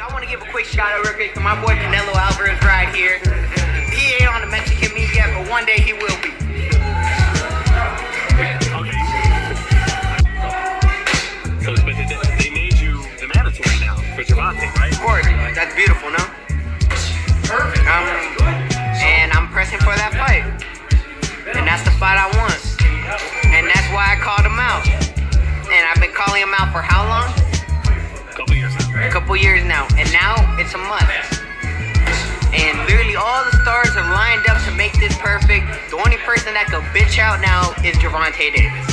I want to give a quick shout out real quick to my boy Canelo Alvarez right here. He ain't on the Mexican meat yet, but one day he will be. So, but they made you the mandatory now for Gervonta, right? Of course, that's beautiful, no? Perfect. And I'm pressing for that fight, and that's the fight I want, and that's why I called him out. And I've been calling him out for how long? A couple years now, and now it's a must. And literally all the stars are lined up to make this perfect. The only person that could bitch out now is Gervonta Davis.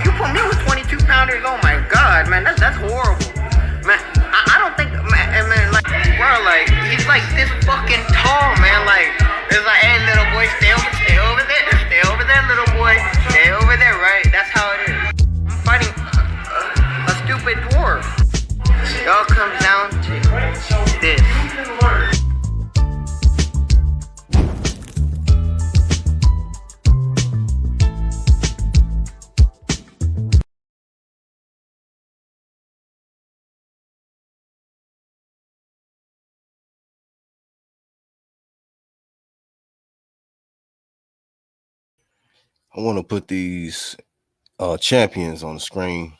You put me with 22 pounders, oh my god, man, that's horrible. Man, I don't think, man, like, bro, like, he's like this fucking tall, man, like, it's like, hey, little boy, stay over there, little boy, stay over there, right? That's how it is. I'm fighting a stupid dwarf. It all comes down to this. I want to put these champions on the screen,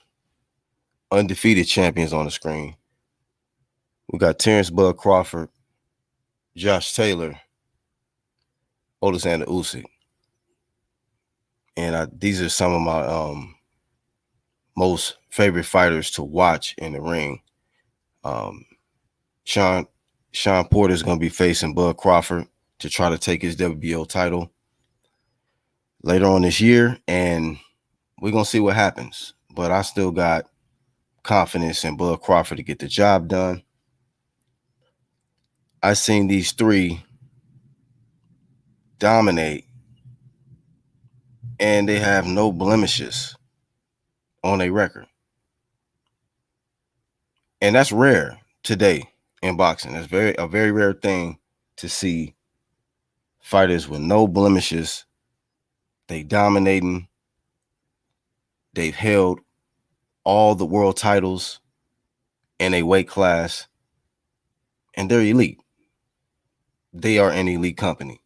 undefeated champions on the screen. We got Terrence Bud Crawford, Josh Taylor, Alexander Usyk. And these are some of my most favorite fighters to watch in the ring. Sean Porter is going to be facing Bud Crawford to try to take his WBO title later on this year, and we're going to see what happens. But I still got confidence in Bud Crawford to get the job done. I've seen these three dominate, and they have no blemishes on their record. And that's rare today in boxing. It's a very rare thing to see fighters with no blemishes. They dominating. They've held all the world titles in a weight class, and they're elite. They are an elite company.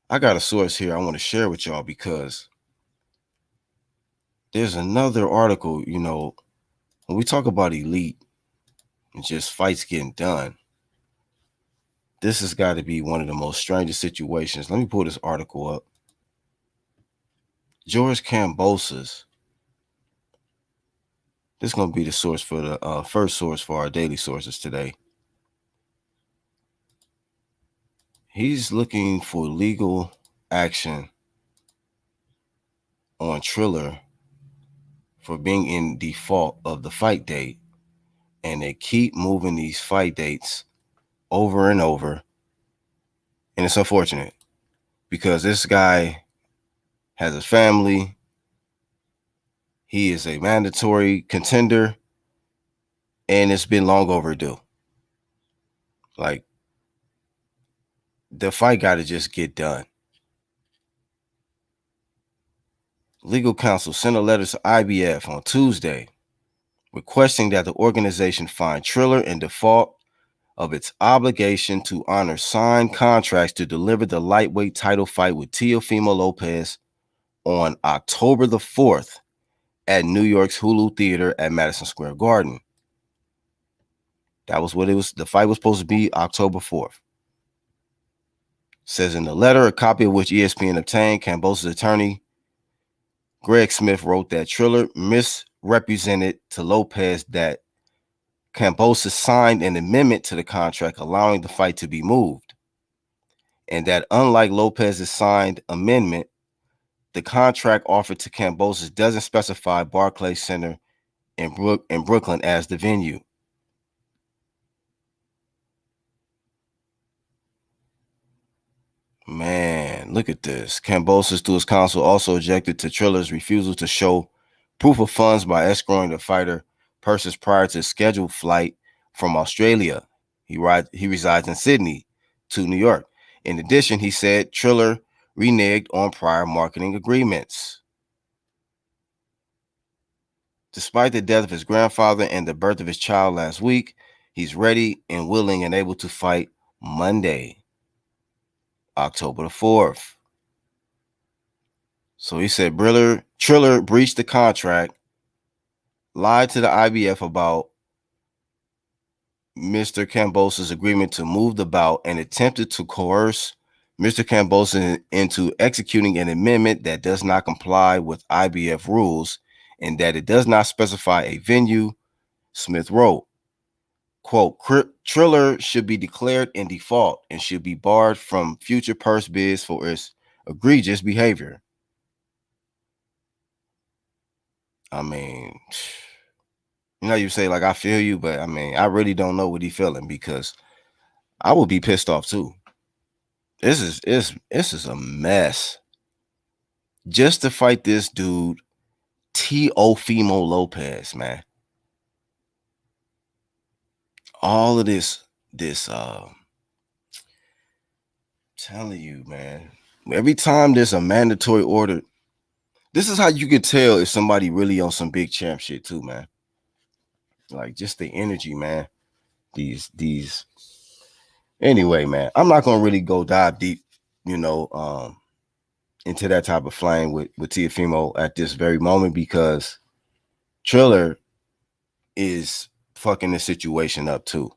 I got a source here I want to share with y'all because there's another article, you know, when we talk about elite and just fights getting done, this has got to be one of the most strangest situations. Let me pull this article up. George Kambosos. This is going to be the source for the first source for our daily sources today. He's looking for legal action on Triller for being in default of the fight date. And they keep moving these fight dates over and over. And it's unfortunate because this guy has a family. He is a mandatory contender, and it's been long overdue. Like, the fight got to just get done. Legal counsel sent a letter to IBF on Tuesday requesting that the organization find Triller in default of its obligation to honor signed contracts to deliver the lightweight title fight with Teofimo Lopez on October the 4th at New York's Hulu Theater at Madison Square Garden. That was what it was. The fight was supposed to be October 4th. Says in the letter, a copy of which ESPN obtained, Kambosos' attorney, Greg Smith, wrote that Triller misrepresented to Lopez that Kambosos signed an amendment to the contract allowing the fight to be moved, and that unlike Lopez's signed amendment, the contract offered to Kambosos doesn't specify Barclays Center in Brooklyn as the venue. Man, look at this. Kambosos, through his counsel, also objected to Triller's refusal to show proof of funds by escrowing the fighter purses prior to his scheduled flight from Australia. He resides in Sydney to New York. In addition, he said Triller reneged on prior marketing agreements. Despite the death of his grandfather and the birth of his child last week, he's ready and willing and able to fight Monday, October the 4th. So he said Triller breached the contract, lied to the IBF about Mr. Kambosos' agreement to move the bout, and attempted to coerce Mr. Kambosos into executing an amendment that does not comply with IBF rules and that it does not specify a venue, Smith wrote. Quote, Triller should be declared in default and should be barred from future purse bids for its egregious behavior. I mean, you say, like, I feel you, but I mean, I really don't know what he's feeling, because I would be pissed off too. This is a mess. Just to fight this dude, Teofimo Lopez, man. All of this, telling you, man. Every time there's a mandatory order, this is how you can tell if somebody really on some big champ shit too, man. Like, just the energy, man. These. Anyway, man, I'm not gonna really go dive deep, into that type of flame with Teofimo at this very moment, because Triller is fucking the situation up too.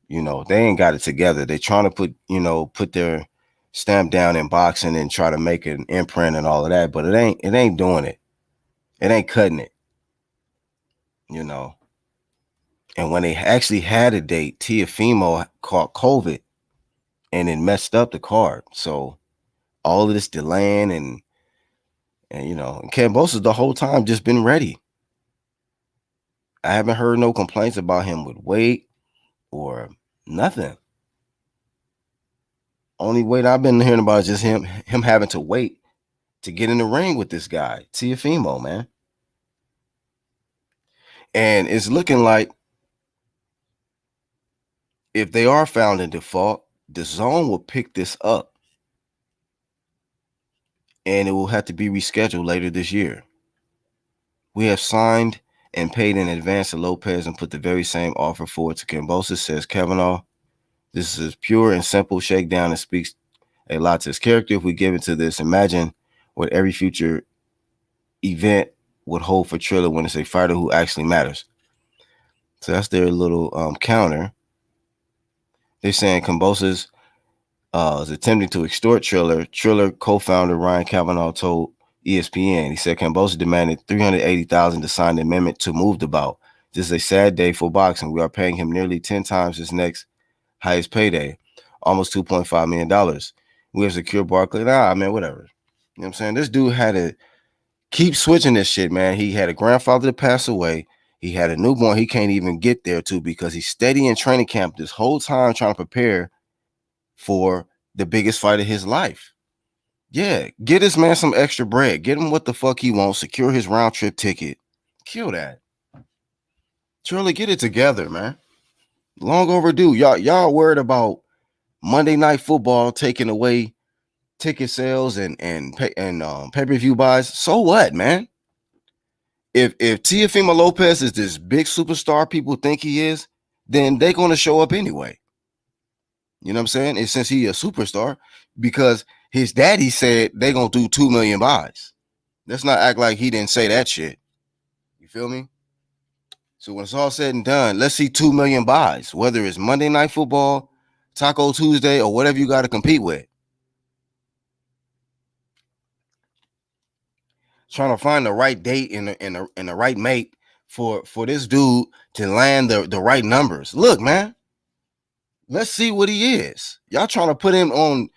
They ain't got it together. They trying to put their stamp down in boxing and try to make an imprint and all of that, but it ain't doing it. It ain't cutting it. And when they actually had a date, Teofimo caught COVID and it messed up the card. So all of this delaying and Kambosos the whole time just been ready. I haven't heard no complaints about him with weight or nothing. Only weight I've been hearing about is just him having to wait to get in the ring with this guy, Teofimo, man. And it's looking like if they are found in default, the zone will pick this up and it will have to be rescheduled later this year. We have signed and paid in advance to Lopez and put the very same offer forward to Kambosos, says Kavanaugh. This is pure and simple shakedown and speaks a lot to his character. If we give into this, imagine what every future event would hold for Triller when it's a fighter who actually matters. So that's their little counter. They're saying Kambosos is attempting to extort Triller. Triller co-founder Ryan Kavanaugh told ESPN. He said Kambosos demanded $380,000 to sign the amendment to move the bout. This is a sad day for boxing. We are paying him nearly 10 times his next highest payday, almost $2.5 million. We have secured Barkley. Man, whatever. You know what I'm saying? This dude had to keep switching this shit, man. He had a grandfather that passed away. He had a newborn he can't even get there to because he's steady in training camp this whole time trying to prepare for the biggest fight of his life. Yeah, get this man some extra bread. Get him what the fuck he wants. Secure his round trip ticket. Kill that. Truly, get it together, man. Long overdue. Y'all worried about Monday Night Football taking away ticket sales and pay-per-view buys. So what, man? If Teofimo Lopez is this big superstar people think he is, then they're gonna show up anyway. You know what I'm saying? And since he a superstar, because his daddy said they're gonna do 2 million buys. Let's not act like he didn't say that shit. You feel me? So when it's all said and done, let's see 2 million buys, whether it's Monday Night Football, Taco Tuesday, or whatever you got to compete with. Trying to find the right date and the right mate for this dude to land the right numbers. Look, man, let's see what he is. Y'all trying to put him on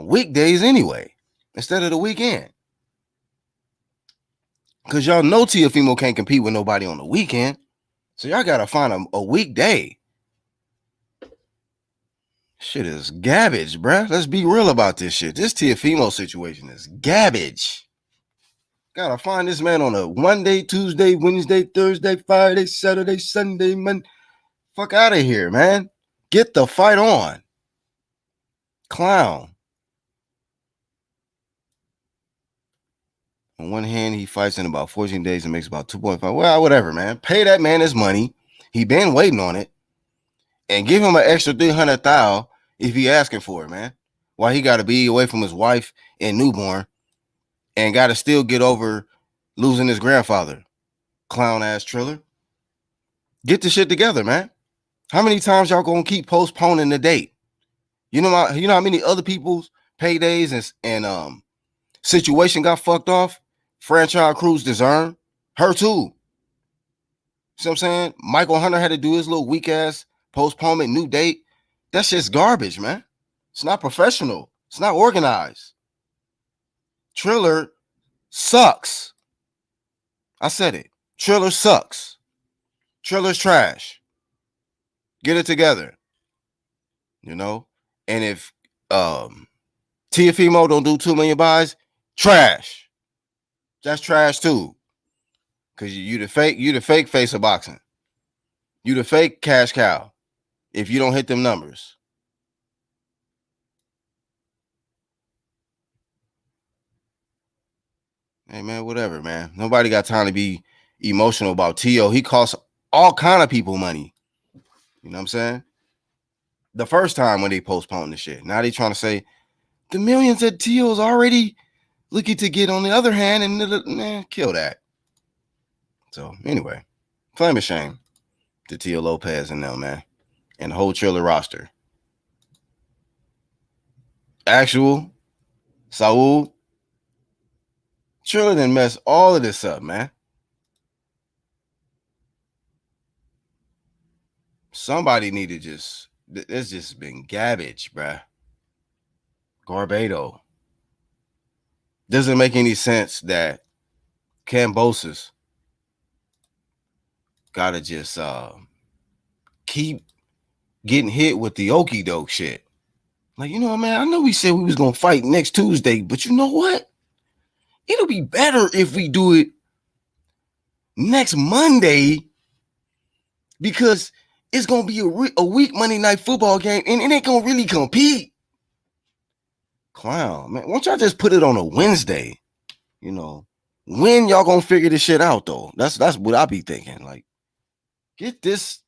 weekdays anyway, instead of the weekend. Because y'all know Teofimo can't compete with nobody on the weekend. So y'all got to find a weekday. Shit is garbage, bruh. Let's be real about this shit. This Teofimo situation is garbage. Gotta find this man on a Monday, Tuesday, Wednesday, Thursday, Friday, Saturday, Sunday, Monday. Fuck out of here, man. Get the fight on. Clown. On one hand, he fights in about 14 days and makes about 2.5. Well, whatever, man. Pay that man his money. He been waiting on it. And give him an extra 300,000 if he asking for it, man. Why he got to be away from his wife and newborn and got to still get over losing his grandfather. Clown ass Triller. Get the shit together, man. How many times y'all gonna keep postponing the date? You know how many other people's paydays and situation got fucked off? Franchise Cruz discern her too. See what I'm saying? Michael Hunter had to do his little weak ass postponement, new date. That's just garbage, man. It's not professional. It's not organized. Triller sucks. I said it. Triller sucks. Triller's trash. Get it together. You know? And if Tiafimo don't do 2 million buys, trash. That's trash too. Cause you the fake face of boxing. You the fake cash cow if you don't hit them numbers. Hey man, whatever, man. Nobody got time to be emotional about T.O. He costs all kind of people money. You know what I'm saying? The first time when they postponed the shit. Now they trying to say the millions that T.O.'s already looking to get on the other hand, and man, kill that. So anyway, claim a shame to Tio Lopez and them, man, and the whole Triller roster. Actual Saul Triller done mess all of this up, man. Somebody need to just, it's just been garbage, bruh. Garbado. Doesn't make any sense that Kambosos gotta just keep getting hit with the okie doke shit. Like, you know, man, I know we said we was gonna fight next Tuesday, but you know what? It'll be better if we do it next Monday because it's gonna be a weak Monday night football game and it ain't gonna really compete. Clown, man. Why don't y'all just put it on a Wednesday? You know, when y'all gonna figure this shit out though? That's what I be thinking. Like, get this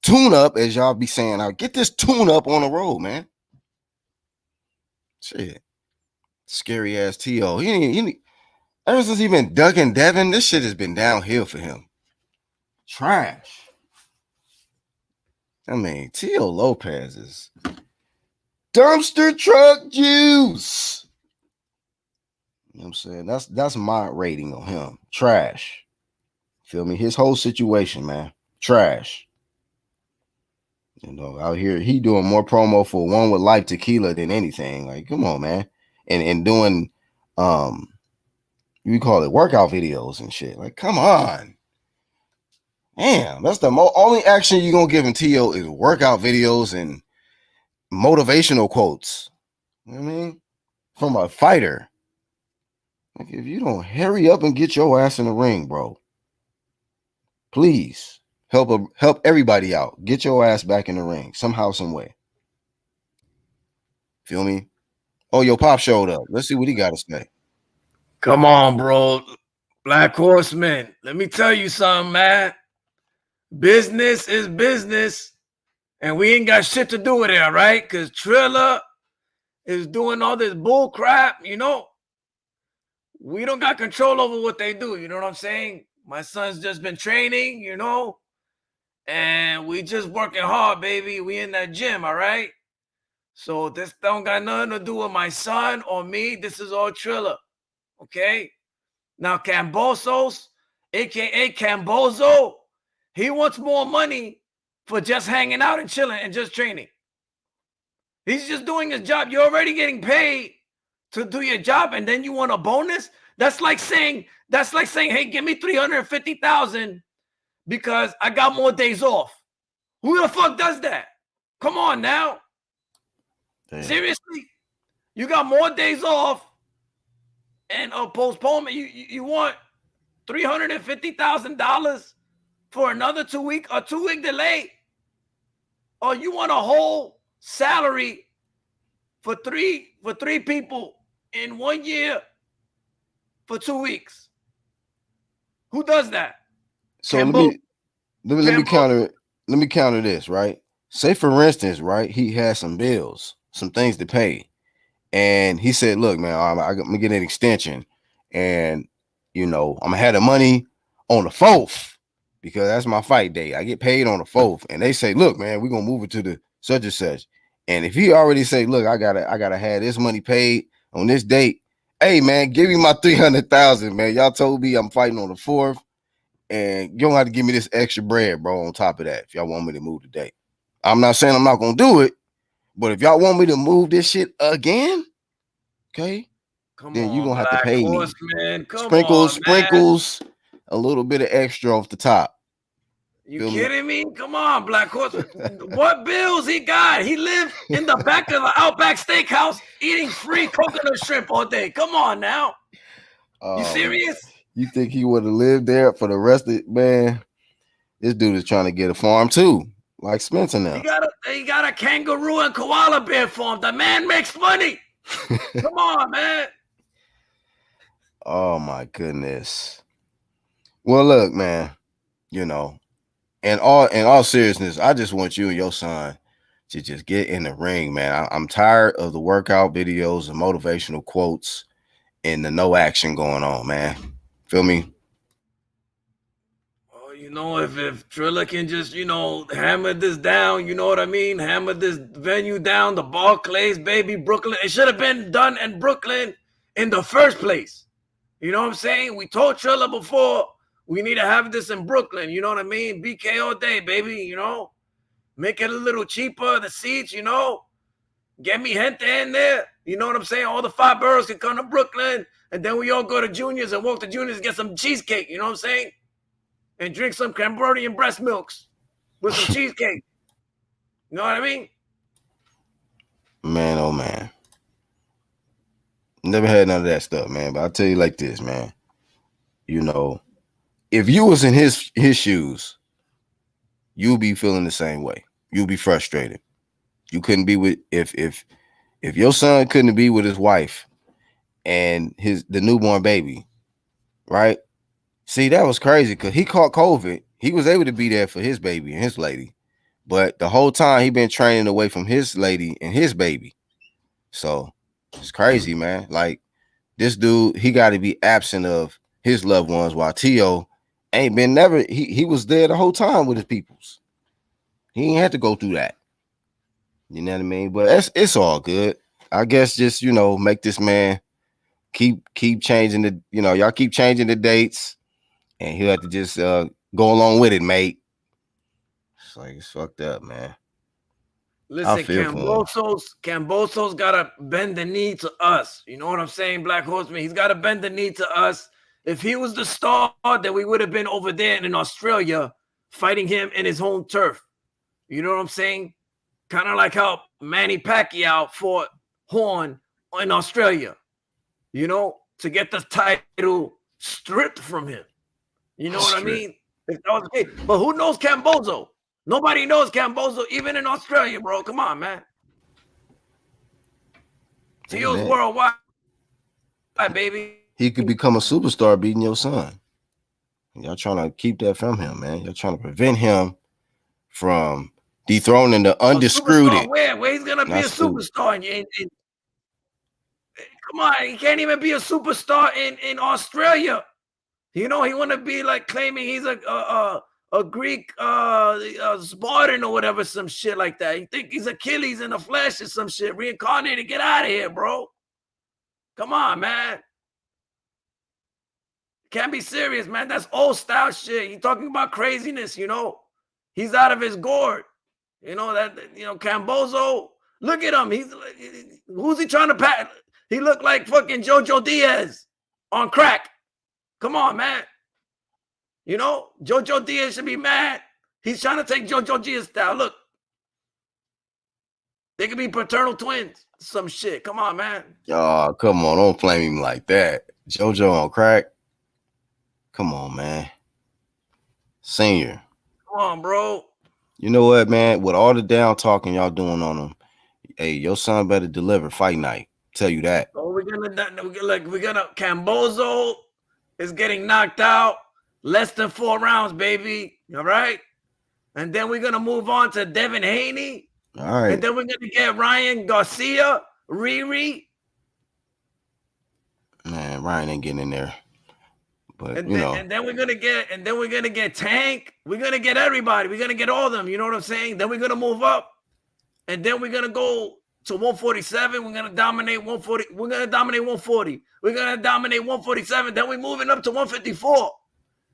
tune up, as y'all be saying. I'll get this tune up on the road, man. Shit. Scary ass T.O. He ever since he been ducking Devin, this shit has been downhill for him. Trash. I mean, Tio Lopez is dumpster truck juice. You know what I'm saying? That's my rating on him. Trash. Feel me? His whole situation, man. Trash. You know, out here, he doing more promo for One with Life Tequila than anything. Like, come on, man. And doing you call it workout videos and shit. Like, come on. Damn, that's the only action you're gonna give in T.O. is workout videos and motivational quotes. You know what I mean? From a fighter. Like, if you don't hurry up and get your ass in the ring, bro, please help everybody out. Get your ass back in the ring somehow, some way. Feel me? Oh, your Pop showed up. Let's see what he got to say. Come on, bro. Black Horseman. Let me tell you something, man. Business is business. And we ain't got shit to do with it, right? Because Triller is doing all this bull crap, you know. We don't got control over what they do. You know what I'm saying? My son's just been training, you know. And we just working hard, baby. We in that gym, all right? So this don't got nothing to do with my son or me. This is all Triller. Okay? Now, Kambosos, a.k.a. Kambozo, he wants more money for just hanging out and chilling and just training. He's just doing his job. You're already getting paid to do your job, and then you want a bonus? That's like saying, hey, give me $350,000 because I got more days off. Who the fuck does that? Come on now. Damn. Seriously? You got more days off and a postponement. You want $350,000 for another 2 week, a 2 week delay? Or you want a whole salary for three people in 1 year for 2 weeks. Who does that? So Cambo- let me counter this, right? Say for instance, right, he has some bills, some things to pay. And he said, look, man, I'm gonna get an extension. And I'm gonna have the money on the 4th because that's my fight day. I get paid on the 4th. And they say, look, man, we're gonna move it to the such and such. And if he already say, look, I gotta have this money paid on this date. Hey man, give me my 300,000, man. Y'all told me I'm fighting on the 4th. And you don't have to give me this extra bread, bro, on top of that if y'all want me to move the date. I'm not saying I'm not gonna do it, but if y'all want me to move this shit again, okay, then you're gonna have to pay me. Sprinkles, a little bit of extra off the top. You kidding me? Come on, Black Horse. What bills he got? He lived in the back of the Outback Steakhouse eating free coconut shrimp all day. Come on now. You serious? You think he would have lived there for the rest of it, man? This dude is trying to get a farm too, like Spencer now. He got a kangaroo and koala bear farm. The man makes money. Come on, man. Oh my goodness. Well, look, man, in all seriousness, I just want you and your son to just get in the ring, man. I'm tired of the workout videos and motivational quotes and the no action going on, man. Feel me? If Triller can just, hammer this down, you know what I mean? Hammer this venue down, the Barclays, baby, Brooklyn. It should have been done in Brooklyn in the first place. You know what I'm saying? We told Triller before, we need to have this in Brooklyn. You know what I mean? BK all day, baby, Make it a little cheaper, the seats, Get me gente in there. You know what I'm saying? All the 5 boroughs can come to Brooklyn, and then we all go to Junior's and walk to Junior's and get some cheesecake. You know what I'm saying? And drink some Cambodian breast milks with some cheesecake. You know what I mean? Man, oh man. Never had none of that stuff, man. But I'll tell you like this, man. If you was in his shoes, you'll be feeling the same way. You'll be frustrated. You couldn't be with if your son couldn't be with his wife and the newborn baby, right? See, that was crazy because he caught COVID. He was able to be there for his baby and his lady. But the whole time he been training away from his lady and his baby. So it's crazy, man. Like this dude, he got to be absent of his loved ones while T.O. ain't been never. He was there the whole time with his peoples. He ain't had to go through that. You know what I mean? But it's all good. I guess just, make this man keep changing y'all keep changing the dates. And he'll have to just go along with it, mate. It's like it's fucked up, man. Listen, Kambosos gotta bend the knee to us. You know what I'm saying, Black Horseman? He's gotta bend the knee to us. If he was the star, then we would have been over there in Australia fighting him in his home turf. You know what I'm saying? Kind of like how Manny Pacquiao fought Horn in Australia, to get the title stripped from him. You know what I mean? If that was the case. But who knows Kambosos? Nobody knows Kambosos, even in Australia, bro. Come on, man. Tio's worldwide, baby. He could become a superstar beating your son. Y'all trying to keep that from him, man. Y'all trying to prevent him from dethroning the undisputed. Where he's gonna be a superstar? Come on, he can't even be a superstar in Australia. He want to be like claiming he's a Greek Spartan or whatever, some shit like that. You think he's Achilles in the flesh or some shit, reincarnated. Get out of here, bro. Come on, man. Can't be serious, man. That's old style shit. You talking about craziness, He's out of his gourd. Kambosos. Look at him. Who's he trying to pat? He looked like fucking Jojo Diaz on crack. Come on, man. Jojo Diaz should be mad. He's trying to take Jojo Diaz style. Look. They could be paternal twins. Some shit. Come on, man. Oh, come on. Don't flame him like that. Jojo on crack. Come on, man. Senior. Come on, bro. You know what, man? With all the down talking y'all doing on him, hey, your son better deliver fight night. Tell you that. Oh, we're gonna Cambozo is getting knocked out. Less than 4 rounds, baby. All right. And then we're gonna move on to Devin Haney. All right. And then we're gonna get Ryan Garcia, Riri. Man, Ryan ain't getting in there. But And you then, know, and then we're gonna get Tank. We're gonna get everybody. We're gonna get all of them. You know what I'm saying? Then we're gonna move up, and then we're gonna go to 147. We're gonna dominate 140. We're gonna dominate 140. We're gonna dominate 147. Then we're moving up to 154,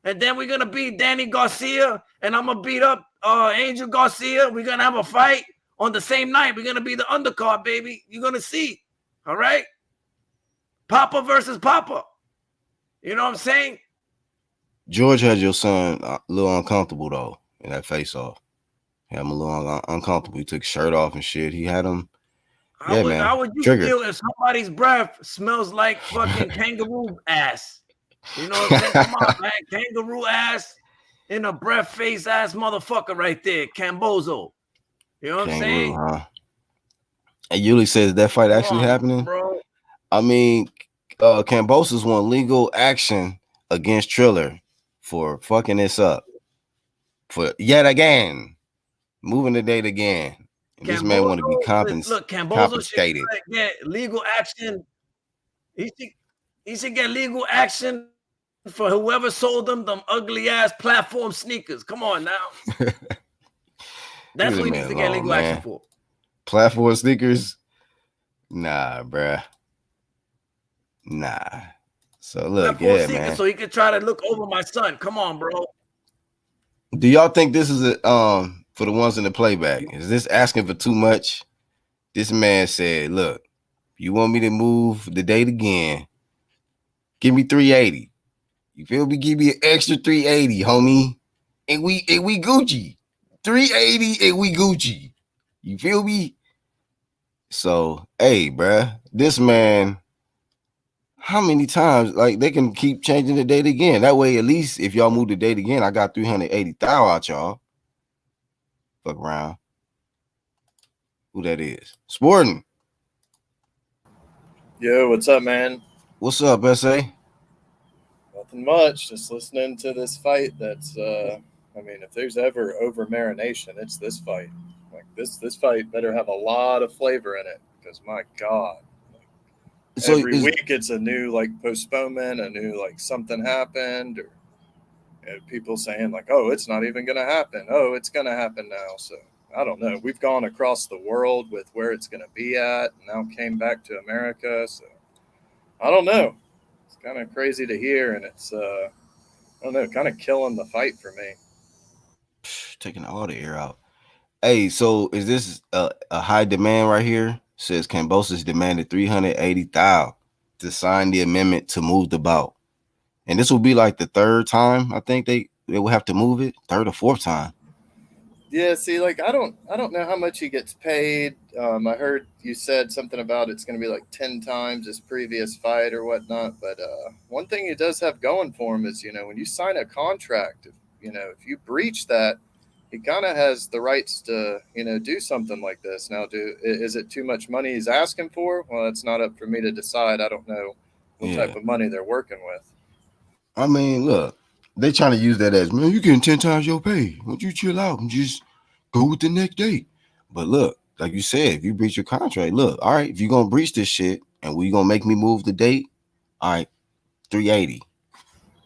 and then we're gonna beat Danny Garcia, and I'm gonna beat up Angel Garcia. We're gonna have a fight on the same night. We're gonna be the undercard, baby. You're gonna see. All right, Papa versus Papa. You know what I'm saying? George had your son a little uncomfortable though in that face off. He had him a little uncomfortable. He took his shirt off and shit. He had him. How would you Trigger. feel if somebody's breath smells like fucking kangaroo ass? You know what I'm saying? Come on, man. Kangaroo ass in a breath face ass motherfucker right there. Kambozo. You know what I'm saying? Huh? And Yuli says that fight actually happening. Bro. I mean, Kambosos won legal action against Triller for fucking this up. For yet again. Moving the date again. And this man want to be compensated. Should get legal action. He should get legal action for whoever sold them ugly ass platform sneakers. Come on now. That's what he needs to get legal action for. Platform sneakers? Nah, bruh. Nah. So look, man. So he could try to look over my son. Come on, bro. Do y'all think this is a for the ones in the playback? Is this asking for too much? This man said, look, you want me to move the date again? Give me 380. You feel me? Give me an extra 380, homie. And we Gucci. 380 and we Gucci. You feel me? So, hey, bruh, this man, how many times, like, they can keep changing the date again? That way, at least, if y'all move the date again, I got 380,000 out y'all. Fuck around. Who that is? Sporting. Yo, what's up, man? What's up, SA? Nothing much. Just listening to this fight that's, I mean, if there's ever over marination, it's this fight. Like, this fight better have a lot of flavor in it because, my God. So every week it's a new, like, postponement, a new, like, something happened, or people saying, like, oh, it's not even going to happen. Oh, it's going to happen now. So, I don't know. We've gone across the world with where it's going to be at, and now came back to America. So, I don't know. It's kind of crazy to hear, and it's, I don't know, kind of killing the fight for me. Taking all the air out. Hey, so is this a high demand right here? Says Kambosos demanded 380,000 to sign the amendment to move the bout. And this will be like the third time, I think they will have to move it, third or fourth time. Yeah, see, like I don't know how much he gets paid. I heard you said something about it's going to be like 10 times his previous fight or whatnot. But one thing he does have going for him is, you know, when you sign a contract, if you breach that, he kind of has the rights to, do something like this. Now, is it too much money he's asking for? Well, it's not up for me to decide. I don't know what type of money they're working with. I mean, look, they trying to use that as, man, you getting 10 times your pay. Why don't you chill out and just go with the next date? But look, like you said, if you breach your contract, look, all right, if you're going to breach this shit and we going to make me move the date, all right, 380.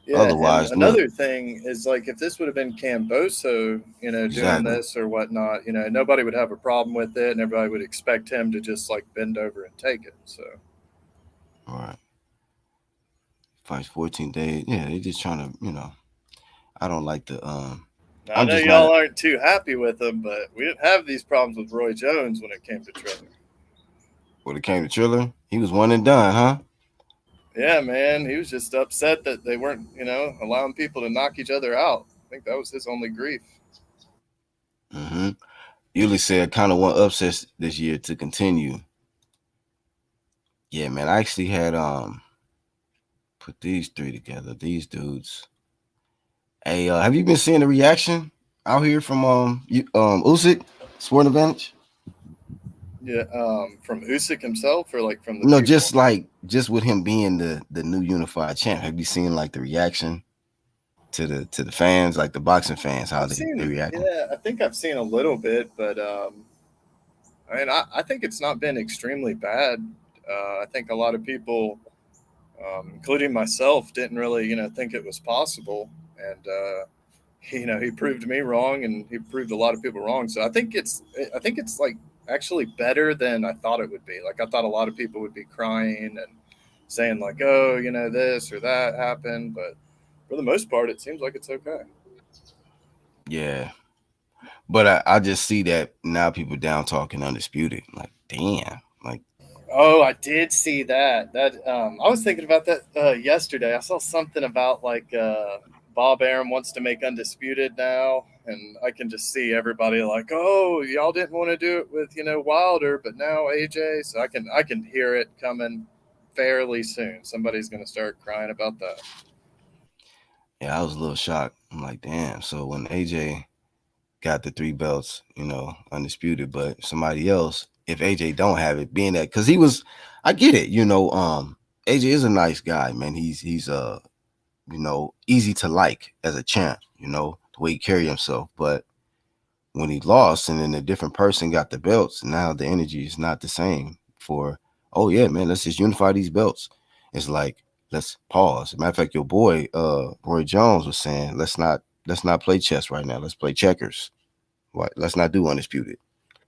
Yeah, otherwise, another thing is, like, if this would have been Kambosos, doing this or whatnot, nobody would have a problem with it, and everybody would expect him to just, like, bend over and take it. So, all right, fights 14 days. Yeah, they just trying to, I don't like the. I know y'all aren't too happy with him, but we didn't have these problems with Roy Jones when it came to Triller. When it came to Triller, he was one and done, huh? Yeah, man, he was just upset that they weren't, allowing people to knock each other out. I think that was his only grief. Mm-hmm. Yuli said kind of want upsets this year to continue. Yeah, man, I actually had put these three together. These dudes. Hey, have you been seeing the reaction out here from Usyk, Sport Advantage? Yeah, from Usyk himself, or like from the No, people. just with him being the new unified champ. Have you seen like the reaction to the fans, like the boxing fans, how I've they seen, reacting? yeah, I think I've seen a little bit, but I mean, I think it's not been extremely bad. I think a lot of people, including myself, didn't really, think it was possible, and he proved me wrong, and he proved a lot of people wrong. So I think it's like actually better than I thought it would be. Like I thought a lot of people would be crying and saying like, oh, this or that happened, but for the most part, it seems like it's okay. Yeah. But I just see that now people down talking undisputed. Like, damn. Like, Oh, I did see that. I was thinking about that yesterday. I saw something about like Bob Arum wants to make undisputed now, and I can just see everybody like, "Oh, y'all didn't want to do it with Wilder, but now AJ." So I can hear it coming fairly soon. Somebody's gonna start crying about that. yeah, I was a little shocked. I'm like, damn. So when AJ got the three belts, undisputed, but somebody else, if AJ don't have it, being that because he was, I get it, AJ is a nice guy, man. He's easy to like as a champ, the way he carry himself. But when he lost and then a different person got the belts, now the energy is not the same for, oh yeah, man, let's just unify these belts. It's like, let's pause. Matter of fact, your boy, Roy Jones was saying, let's not play chess right now. Let's play checkers. Right? Let's not do undisputed.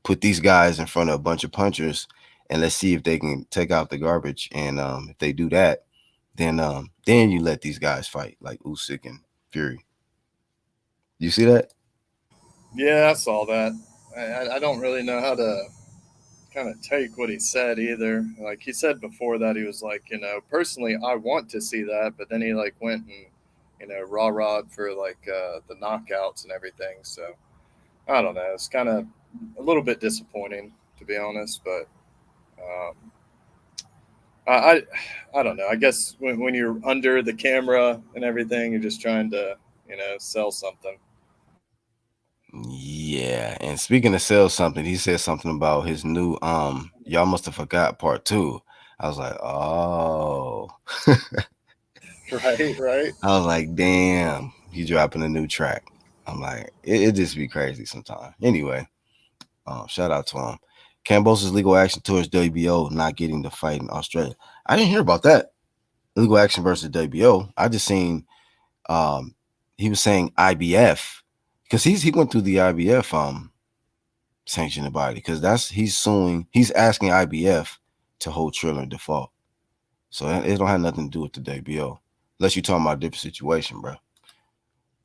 Put these guys in front of a bunch of punchers and let's see if they can take out the garbage. And if they do that, then you let these guys fight like Usyk and Fury. You see that? Yeah, I saw that. I don't really know how to kind of take what he said either. Like he said before that, he was like, personally, I want to see that, but then he like went and raw rod for like the knockouts and everything. So I don't know. It's kind of a little bit disappointing to be honest, but um, I I don't know. I guess when you're under the camera and everything, you're just trying to sell something. Yeah. And speaking of sell something, he said something about his new y'all must have forgot part two. I was like, oh. Right, right. I was like, damn, he dropping a new track. I'm like, it just be crazy sometimes. Anyway, shout out to him. Kambosos' legal action towards WBO not getting the fight in Australia. I didn't hear about that. Legal action versus WBO. I just seen um he was saying IBF because he went through the IBF sanctioned body because he's asking IBF to hold Triller in default. So it don't have nothing to do with the WBO unless you're talking about a different situation, bro.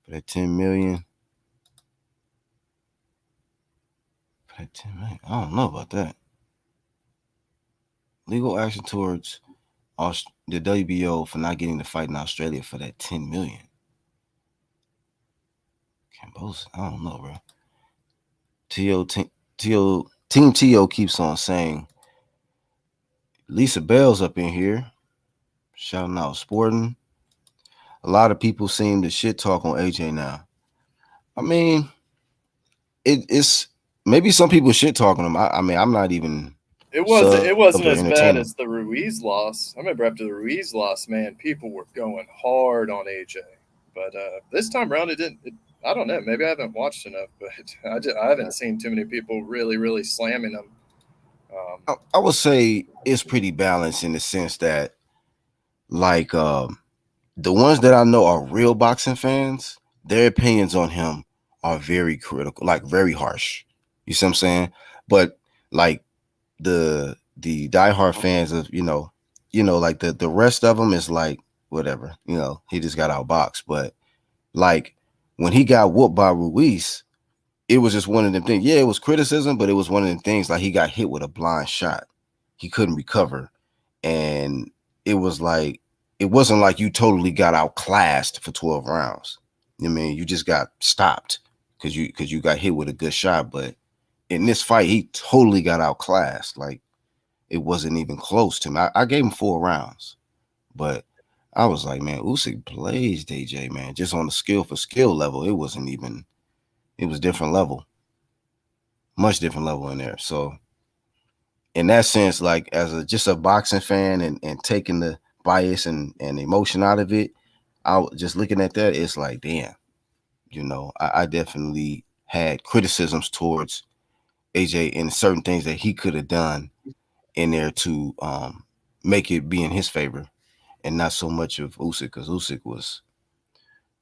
For that 10 million, for that 10 million, I don't know about that. Legal action towards the WBO for not getting the fight in Australia for that 10 million. Kambosos, I don't know, bro. Team TO keeps on saying Lisa Bell's up in here shouting out sporting. A lot of people seem to shit talk on AJ now. I mean, it's maybe some people shit talking him. I mean, I'm not even It wasn't sub it or wasn't as bad entertainer. as the Ruiz loss. I remember after the Ruiz loss, man, people were going hard on AJ. But this time around, it didn't. I don't know. Maybe I haven't watched enough, but I haven't seen too many people really, really slamming him. I would say it's pretty balanced in the sense that, like, the ones that I know are real boxing fans, their opinions on him are very critical, like very harsh. You see what I'm saying? But like the diehard fans of like the rest of them is like whatever. He just got outboxed. But like when he got whooped by Ruiz, it was just one of them things. Yeah, it was criticism, but it was one of them things like he got hit with a blind shot. He couldn't recover. And it was like, it wasn't like you totally got outclassed for 12 rounds. I mean, you just got stopped because you got hit with a good shot. But in this fight, he totally got outclassed. Like it wasn't even close to him. I gave him 4 rounds, but I was like, man, Usyk blazed AJ, man. Just on the skill for skill level, it wasn't even. It was different level, much different level in there. So in that sense, like as a just a boxing fan and taking the bias and emotion out of it, just looking at that, it's like, damn, I definitely had criticisms towards AJ and certain things that he could have done in there to make it be in his favor and not so much of Usyk, because Usyk was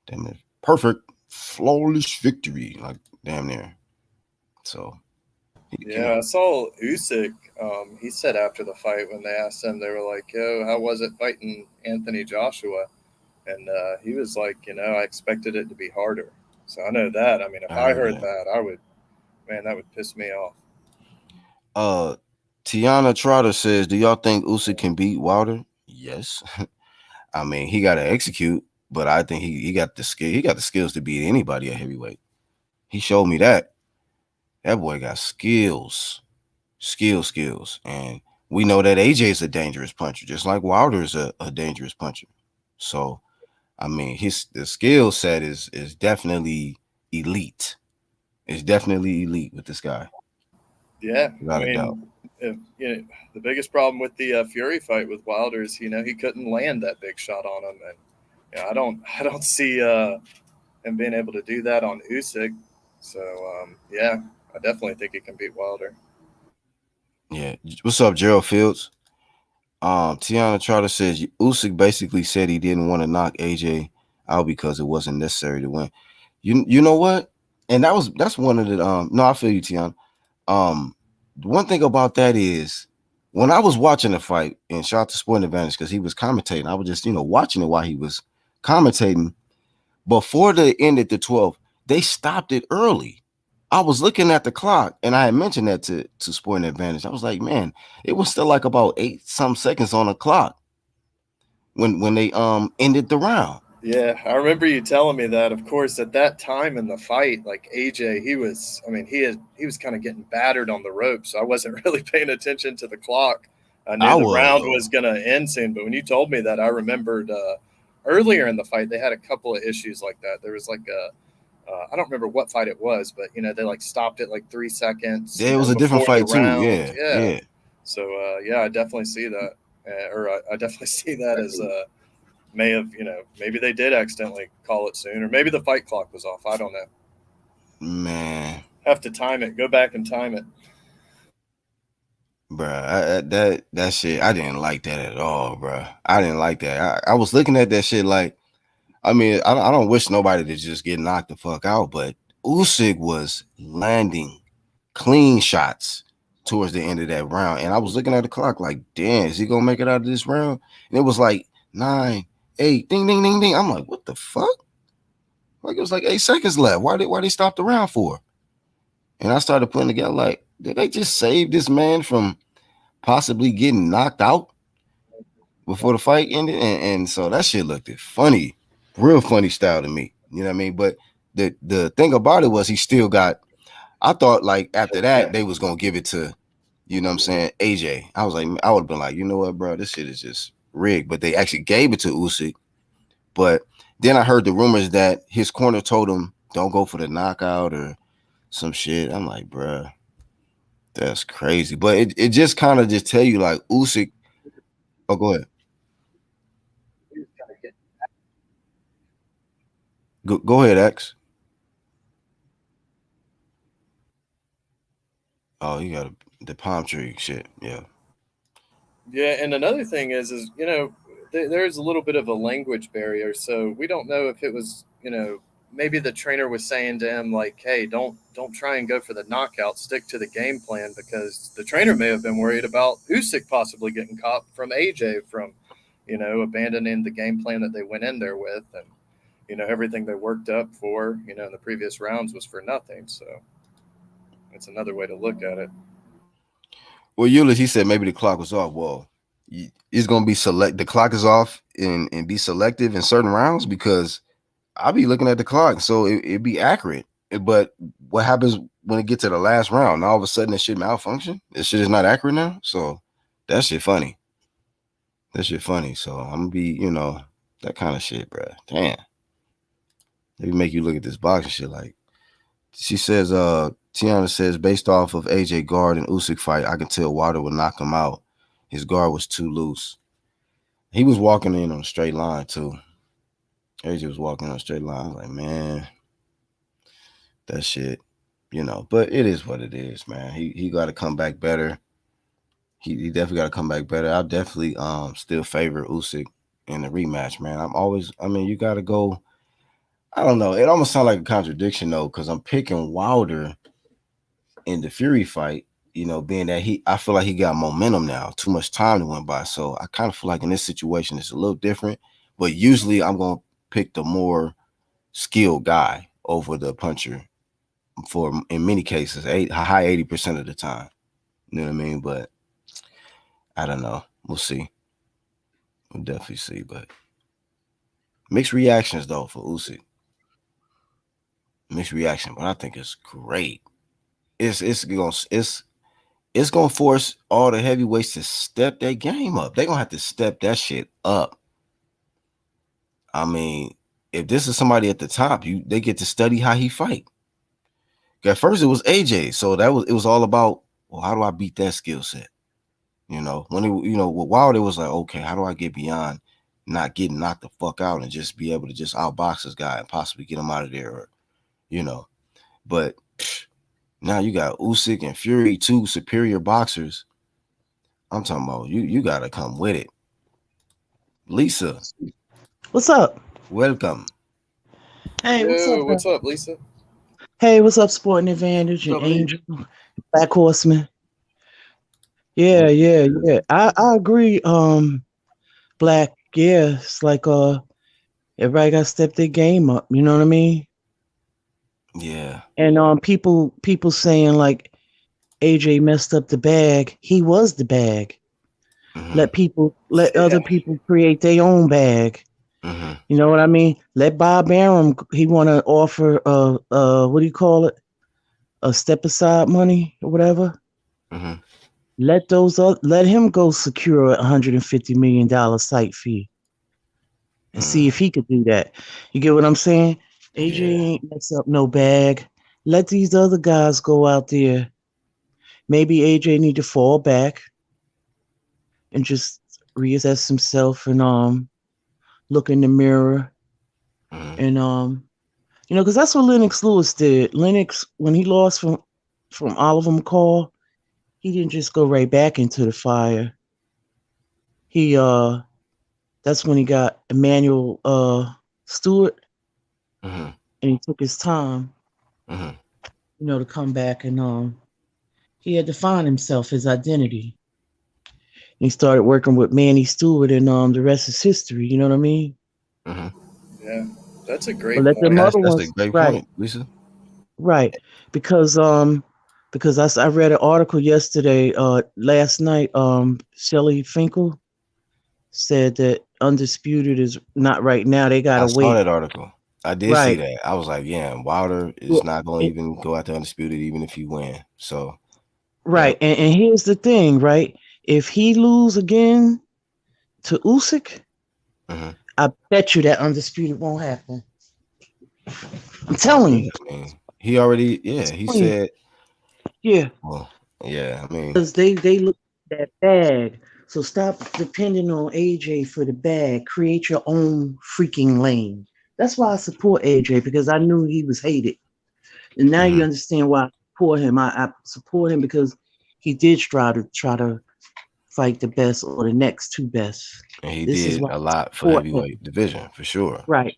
damn near perfect, flawless victory, like damn near. So he Yeah, killed. I saw Usyk. He said after the fight when they asked him, they were like, "Yo, how was it fighting Anthony Joshua?" And he was like, I expected it to be harder. So I know that. I mean, if I I heard heard that. that, I would, man, that would piss me off. Uh, Tiana Trotter says, "Do y'all think Usyk can beat Wilder?" Yes. I mean, he got to execute, but I think he got the skill. He got the skills to beat anybody at heavyweight. He showed me that. That boy got skills, and we know that AJ is a dangerous puncher, just like Wilder is a dangerous puncher. So, I mean, the skill set is definitely elite. It's definitely elite with this guy, Yeah, I without a doubt. mean, if, the biggest problem with the Fury fight with Wilder is, he couldn't land that big shot on him, and I don't see him being able to do that on Usyk. So yeah, I definitely think he can beat Wilder. Yeah. What's up, Gerald Fields? Tiana Trotter says Usyk basically said he didn't want to knock AJ out because it wasn't necessary to win. You know what? And that's one of the no, I feel you, Tiana. Um, one thing about that is when I was watching the fight, and shout out to Sporting Advantage because he was commentating. I was just watching it while he was commentating. Before they ended the 12, they stopped it early. I was looking at the clock, and I had mentioned that to Sporting Advantage. I was like, man, it was still like about 8 some seconds on the clock when they ended the round. Yeah, I remember you telling me that. Of course, at that time in the fight, like AJ, I mean, he was kind of getting battered on the ropes. So I wasn't really paying attention to the clock. I knew I the was round though. was going to end soon, but when you told me that, I remembered earlier in the fight they had a couple of issues like that. There was like I don't remember what fight it was, but they like stopped it like 3 seconds, Yeah, it was a different before the fight too. round. Yeah, Yeah, yeah. so yeah, I definitely see that, or I definitely see that as may have, maybe they did accidentally call it soon, or maybe the fight clock was off. I don't know. Man, Have to time it. Go back and time it. bruh, that shit, I didn't like that at all, bruh. I didn't like that. I was looking at that shit like, I mean, I don't wish nobody to just get knocked the fuck out, but Usyk was landing clean shots towards the end of that round. And I was looking at the clock like, damn, is he gonna make it out of this round? And it was like 9, 8, ding, ding, ding, ding. I'm like, what the fuck? Like it was like 8 seconds left. Why they stop the round for? And I started putting together like, did they just save this man from possibly getting knocked out before the fight ended? And so that shit looked funny, real funny style to me. You know what I mean? But the thing about it was he still got. I thought like after that they was gonna give it to, what I'm saying, AJ. I was like, I would have been like, you know what, bro, this shit is just rigged. But they actually gave it to Usyk. But then I heard the rumors that his corner told him don't go for the knockout or some shit. I'm like, bro, that's crazy. But it just kind of just tell you like Usyk. Oh, go ahead. Go ahead, X. Oh, you got the palm tree shit. Yeah. Yeah, and another thing is there's a little bit of a language barrier, so we don't know if it was maybe the trainer was saying to him like, hey, don't try and go for the knockout, stick to the game plan, because the trainer may have been worried about Usyk possibly getting caught from AJ from abandoning the game plan that they went in there with, and everything they worked up for in the previous rounds was for nothing. So it's another way to look at it. Well, Eulis, he said maybe the clock was off. Well, it's gonna be select. The clock is off and be selective in certain rounds because I'll be looking at the clock, so it be accurate. But what happens when it gets to the last round? Now all of a sudden, it should malfunction. This shit is not accurate now. So that shit funny. That shit funny. So I'm gonna be, that kind of shit, bro. Damn. Maybe make you look at this boxing shit like she says, Tiana says, based off of AJ guard and Usyk fight, I can tell Wilder would knock him out. His guard was too loose. He was walking in on a straight line too. AJ was walking on a straight line. I was like, man, that shit, But it is what it is, man. He got to come back better. He definitely got to come back better. I definitely still favor Usyk in the rematch, man. You got to go. I don't know. It almost sounds like a contradiction though, because I'm picking Wilder in the Fury fight. Being that I feel like he got momentum now. Too much time went by, so I kind of feel like in this situation it's a little different. But usually I'm gonna pick the more skilled guy over the puncher for in many cases, a high 80% of the time. You know what I mean? But I don't know. We'll see. We'll definitely see. But mixed reactions though for Usyk. Mixed reaction, but I think it's great. It's gonna force all the heavyweights to step their game up. They're gonna have to step that shit up. I mean, if this is somebody at the top, they get to study how he fight. At first it was AJ, so it was all about, well, how do I beat that skill set? When with Wilder, it was like, okay, how do I get beyond not getting knocked the fuck out and just be able to just outbox this guy and possibly get him out of there, or but now you got Usyk and Fury, two superior boxers. I'm talking about you got to come with it. Lisa, What's up? welcome. Hey, what's Yo, up? what's up, Lisa? Hey, what's up, Sporting Advantage What's and up, Lee? Angel, Black Horseman? Yeah, yeah, yeah. I agree. Black, yeah, it's like everybody got to step their game up. You know what I mean? Yeah. And people saying like AJ messed up the bag. He was the bag. Mm-hmm. Let other people create their own bag. Mm-hmm. You know what I mean? Let Bob Arum. He want to offer what do you call it? A step aside money or whatever. Mm-hmm. Let him go secure $150 million site fee and see if he could do that. You get what I'm saying? AJ Yeah. ain't mess up no bag. Let these other guys go out there. Maybe AJ need to fall back and just reassess himself and look in the mirror Mm-hmm. and because that's what Lennox Lewis did. Lennox, when he lost from Oliver McCall, he didn't just go right back into the fire. He that's when he got Emmanuel Stewart, Mm-hmm. and he took his time, Mm-hmm. to come back and he had to find himself, his identity. And he started working with Manny Stewart, and the rest is history. You know what I mean? Mm-hmm. Yeah, that's a But great let them point. other That's a ones, great right, point, Lisa. right, because I read an article yesterday, last night. Shelley Finkel said that Undisputed is not right now. They I gotta saw wait. that article. I did see Right. that. I was like, yeah, Wilder is Well, not going to it, even go out to undisputed, even if he win. So, yep. right. And here's the thing, right? If he lose again to Usyk, Mm-hmm. I bet you that Undisputed won't happen. I'm Oh telling yeah, you. I mean, he already, yeah, he Telling you. said, Yeah. well, yeah, I mean, Because they look at that bag. So stop depending on AJ for the bag. Create your own freaking lane. That's why I support AJ, because I knew he was hated. And now you mm-hmm. understand why I support him. I support him because he did try to fight the best or the next two best. And he This is did why a I lot for the support him. heavyweight division for sure. Right.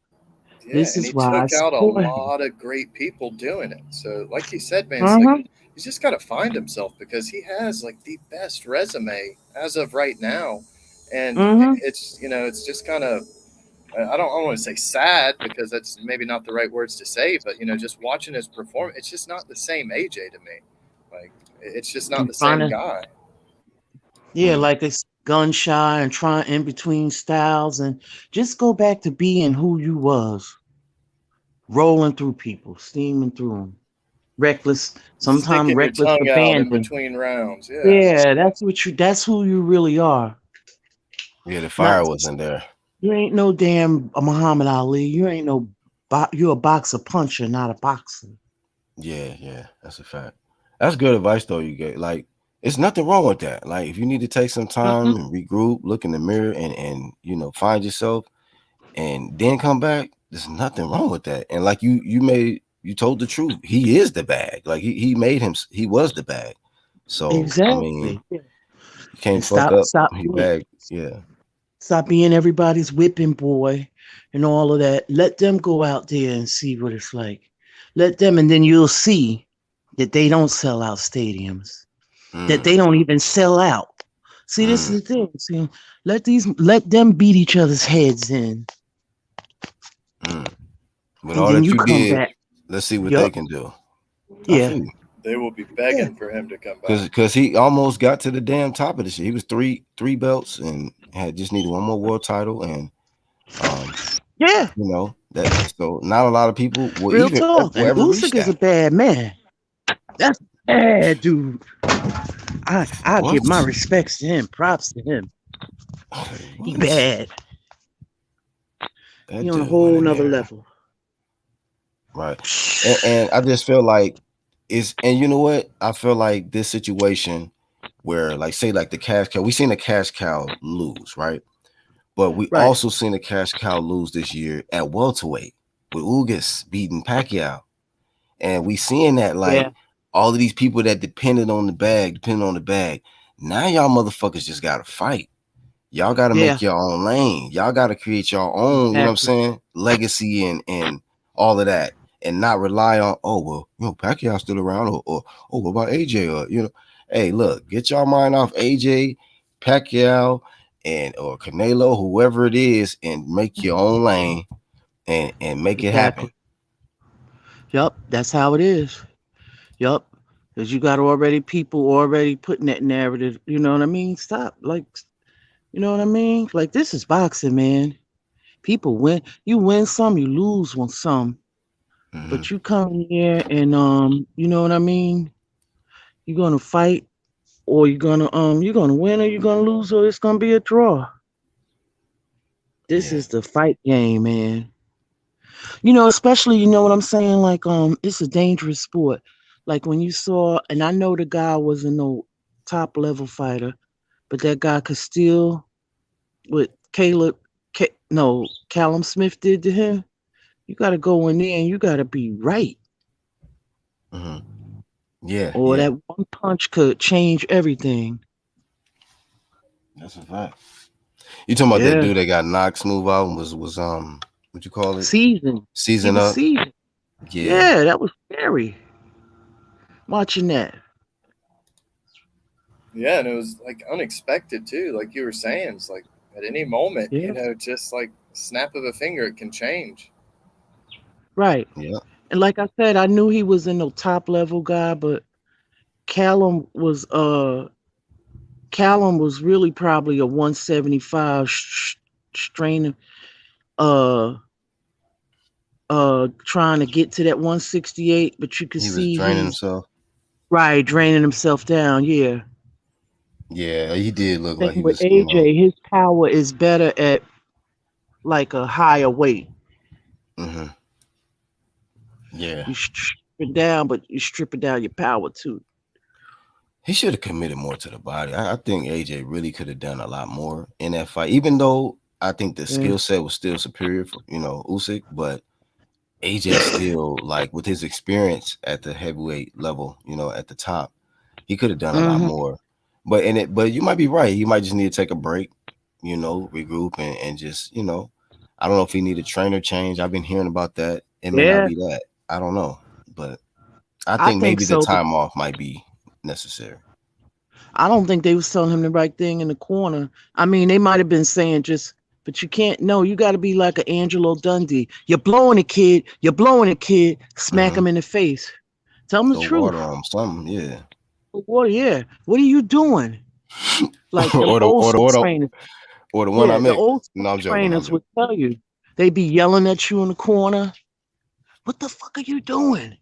Yeah, This and is he why I took out a support him. lot of great people doing it. So, like you said, man, it's like Mm-hmm. he's just got to find himself because he has like the best resume as of right now, and Mm-hmm. it's just kind of I don't want to say sad because that's maybe not the right words to say, but just watching his performance, it's just not the same AJ to me. Like it's just not And the trying same to, guy. yeah, Mm-hmm. like it's gun shy and trying in between styles and just go back to being who you was, rolling through people, steaming through them, reckless, sometimes Sticking your reckless tongue out in abandon. between rounds. Yeah. Yeah, that's who you really are. Yeah, the fire Not wasn't there. You ain't no damn Muhammad Ali. You ain't no you're a boxer puncher, not a boxer. Yeah, that's a fact. That's good advice though. You get like, it's nothing wrong with that. Like, if you need to take some time Mm-mm. and regroup, look in the mirror, and find yourself, and then come back. There's nothing wrong with that. And like you told the truth. He is the bag. Like he made him. He was the bag. So I mean, Exactly. Yeah. you can't And fuck stop, up stop, your bag. Yeah. stop being everybody's whipping boy and all of that. Let them go out there and see what it's like. Let them, and then you'll see that they don't sell out stadiums. That Mm, they don't even sell out. See, this mm, is the thing. See, let them beat each other's heads in, mm. With and all then that you you come did, back. let's see what they Yup. can do. I Yeah. feel you. They will be Yeah. begging for him to come back. Because he almost got to the damn top of the shit. He was three belts and had just needed one more world title. And um, Yeah. that, so not a lot of people Real talk. will And ever reach Usyk is a that. bad man. That's bad, dude. I'll What? give my respects to him. Props to him. He What? bad. He That on a dude went whole in nother there. level. Right. And I just feel like and you know what? I feel like this situation where, like, say like the cash cow, we seen the cash cow lose, right? But we Right. also seen the cash cow lose this year at welterweight with Ugas beating Pacquiao. And we seeing that, Yeah. like, all of these people that depended on the bag, now y'all motherfuckers just gotta fight. Y'all gotta Yeah. make your own lane. Y'all gotta create your own, you know what I'm Exactly. saying, legacy and all of that. And not rely on, oh well, Pacquiao's still around, or oh, what about AJ? Or hey, look, get your mind off AJ, Pacquiao, and or Canelo, whoever it is, and make your own lane and make it happen. Exactly. Yup. That's how it is. Yup. Because you got already people already putting that narrative. You know what I mean? Stop. Like, you know what I mean? Like, this is boxing, man. People win. You win some, you lose one some. Hmm. But you come in here and you know what I mean? You're gonna fight, or you're gonna win, or you're gonna lose, or it's gonna be a draw. This Yeah. is the fight game, man. Especially, you know what I'm saying? Like, it's a dangerous sport. Like when you saw, and I know the guy wasn't no top level fighter, but that guy could still, what no, Callum Smith did to him. You got to go in there and you got to be right, Hmm. Yeah, or yeah. that one punch could change everything. That's a fact. You talking about that Yeah, dude that got knocked smooth out and was what you call it? season. He Season was up? seasoned. Yeah. Yeah, that was scary. Watching that. Yeah, and it was like unexpected too. Like you were saying, it's like at any moment, Yeah, just like snap of a finger, it can change. right. Yeah. And like I said, I knew he was in no top level guy, but Callum was uh Callum was really probably a 175 strain, uh trying to get to that 168, but you could He was see draining he's himself. right draining himself down. Yeah. Yeah, he did look Same like he with was. AJ, his power is better at like a higher weight. Hmm. Yeah. You strip it down, but you stripping down your power too. He should have committed more to the body. I think AJ really could have done a lot more in that fight, even though I think the Yeah. skill set was still superior for, Usyk, but AJ still, like, with his experience at the heavyweight level, at the top, he could have done a lot Hmm. more. But you might be right. He might just need to take a break, regroup and just, I don't know if he need a trainer change. I've been hearing about that. It may not Yeah, be that. I don't know. But I I think think maybe the so. time off might be necessary. I don't think they was telling him the right thing in the corner. I mean, they might have been saying just, but you can't. No, you got to be like an Angelo Dundee. You're blowing a kid. You're blowing a kid. Smack Hmm. him in the face. Tell him the Throw water truth. on him, something, yeah. Well, yeah. What are you doing? Like them or the old or the school or the trainers. or the one I Yeah, the make. old school No, I'm joking. I'm trainers joking. would tell you. They be yelling at you in the corner. What the fuck are you doing?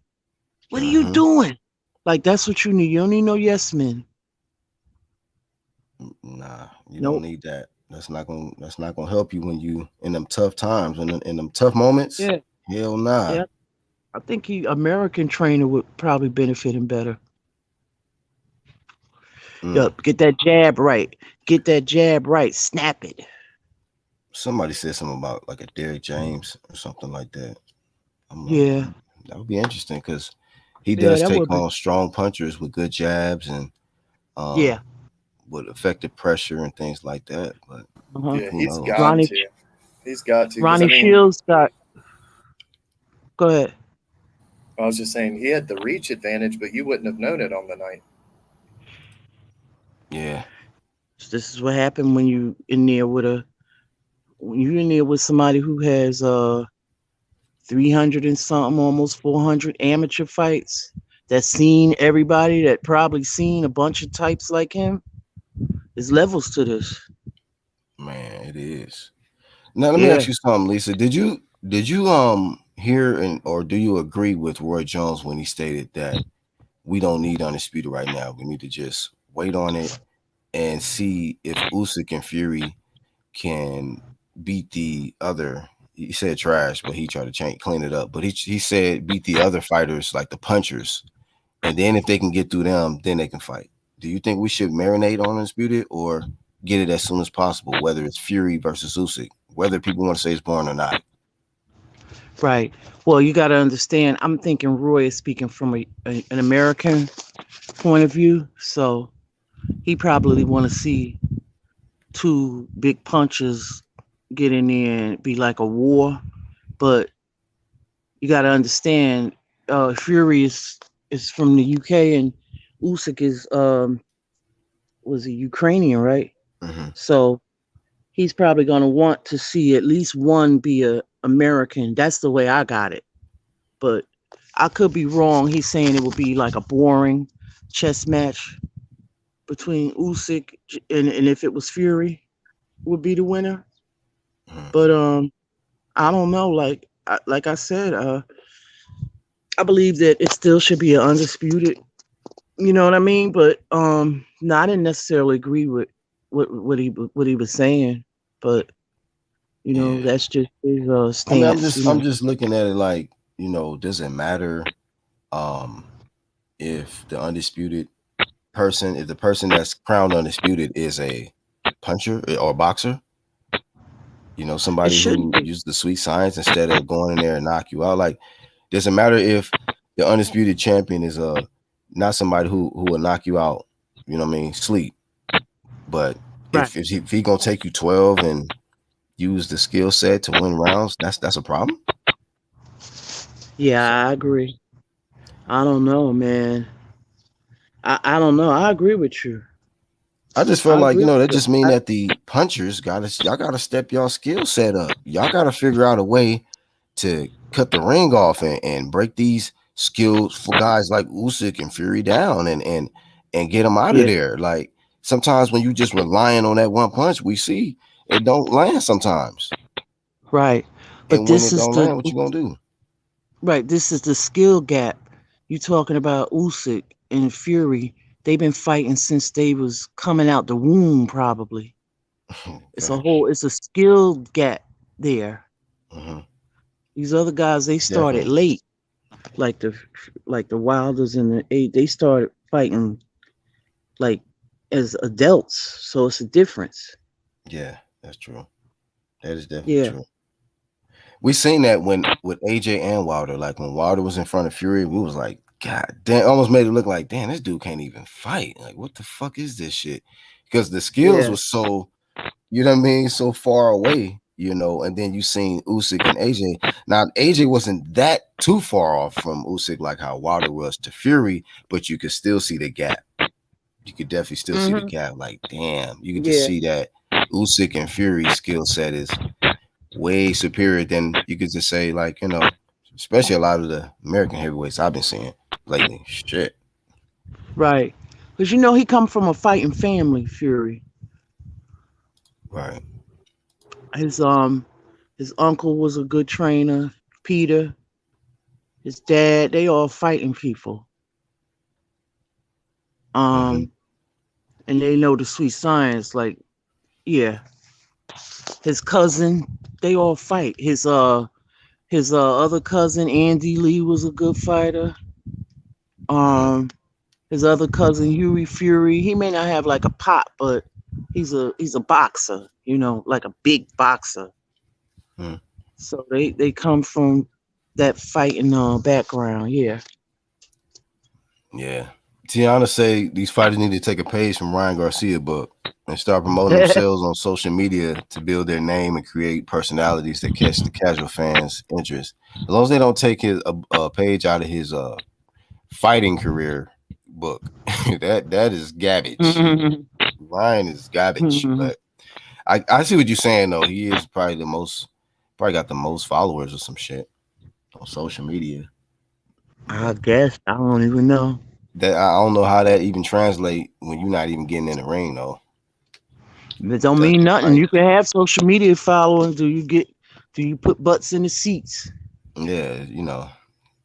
What are you Hmm. doing? Like that's what you need. You don't need no yes men. Nah, you don't Nope. need that. That's not gonna help you when you in them tough times, in them tough moments. Yeah. Hell nah. Yeah. I think American trainer would probably benefit him better. Mm. Yup, get that jab right. Get that jab right. Snap it. Somebody said something about like a Derrick James or something like that. I'm like, Yeah. that would be interesting because he Yeah, does that take would be. on strong punchers with good jabs and Yeah. um with effective pressure and things like that. But Uh-huh. Yeah, who he's knows? got Ronnie to. He's got to because I Ronnie mean, Shields got. Go ahead. I was just saying he had the reach advantage, but you wouldn't have known it on the night. Yeah. This is what happened when you in there with a when you in there with somebody who has 300 and something, almost 400 amateur fights. That's seen everybody. That probably seen a bunch of types like him. There's levels to this. Man, it is. Now let me ask Yeah. you something, Lisa. Did you hear and or do you agree with Roy Jones when he stated that we don't need undisputed right now? We need to just wait on it and see if Usyk and Fury can beat the other. He said trash, but he tried to clean it up. But he said beat the other fighters like the punchers, and then if they can get through them, then they can fight. Do you think we should marinate on undisputed or get it as soon as possible? Whether it's Fury versus Usyk, whether people want to say it's born or not. Right. Well, you got to understand. I'm thinking Roy is speaking from an American point of view, so he probably want to see two big punches get in there and be like a war. But you got to understand, Fury is from the UK and Usyk is was a Ukrainian, right? Mm-hmm. So he's probably going to want to see at least one be a American. That's the way I got it. But I could be wrong. He's saying it would be like a boring chess match between Usyk and if it was Fury would be the winner. Mm-hmm. But I don't know. Like I said, I believe that it still should be an undisputed. You know what I mean? But no, I didn't necessarily agree with what he was saying. But Yeah. that's just his I mean, I'm stance. just I'm just looking at it like, does it matter um if the undisputed person, if the person that's crowned undisputed is a puncher or boxer, It somebody shouldn't who be. uses the sweet science instead of going in there and knock you out. Like, does it matter if the undisputed champion is not somebody who will knock you out, sleep. But Right. if he gonna take you 12 and use the skill set to win rounds, that's a problem. So Yeah, I agree. I don't know, man. I don't know. I agree with you. I just feel I like, agree with that you. just mean that the punchers y'all gotta step y'all skill set up. Y'all gotta figure out a way to cut the ring off and break these skillful guys like Usyk and Fury down and get them out of Yeah, there. Like sometimes when you just relying on that one punch, we see it don't land sometimes. right. But And when this it is don't the land, what you gonna do? right. This is the skill gap. You talking about Usyk and Fury? They've been fighting since they was coming out the womb. Probably. It's a Facts. whole. It's a skill gap there. Hmm. These other guys, they started Definitely. late. Like the Wilders and the eight. They started fighting like as adults. So it's a difference. Yeah, that's true. That is definitely Yeah. true. We seen that when with AJ and Wilder. Like when Wilder was in front of Fury, we was like, God damn, almost made it look like, damn, this dude can't even fight. Like, what the fuck is this shit? Because the skills Yeah. was so, so far away, and then you seen Usyk and AJ. Now, AJ wasn't that too far off from Usyk like how Wilder was to Fury, but you could still see the gap. You could definitely still see the Hmm. gap. Like, damn, you could just Yeah. see that Usyk and Fury's skill set is way superior than you could just say, like, especially a lot of the American heavyweights I've been seeing lately. Shit. Right. Because he come from a fighting family, Fury. Right. His his uncle was a good trainer, Peter. His dad, they all fighting people. Mm-hmm. Um, and they know the sweet science. Like, yeah, his cousin, they all fight. His His other cousin Andy Lee was a good fighter. Um, his other cousin Huey Fury, he may not have like a pop, but he's a boxer. Like a big boxer. Hmm. So they come from that fighting background. Yeah. Yeah. Tiana say these fighters need to take a page from Ryan Garcia book and start promoting themselves on social media to build their name and create personalities that catch the casual fans' interest. As long as they don't take a page out of his fighting career book, that is garbage. Ryan is garbage. But I see what you're saying though. He is probably got the most followers or some shit on social media. I guess I don't even know. That I don't know how that even translate when you're not even getting in the ring though. It don't That's mean nothing. like, You can have social media following. Do you put butts in the seats? yeah,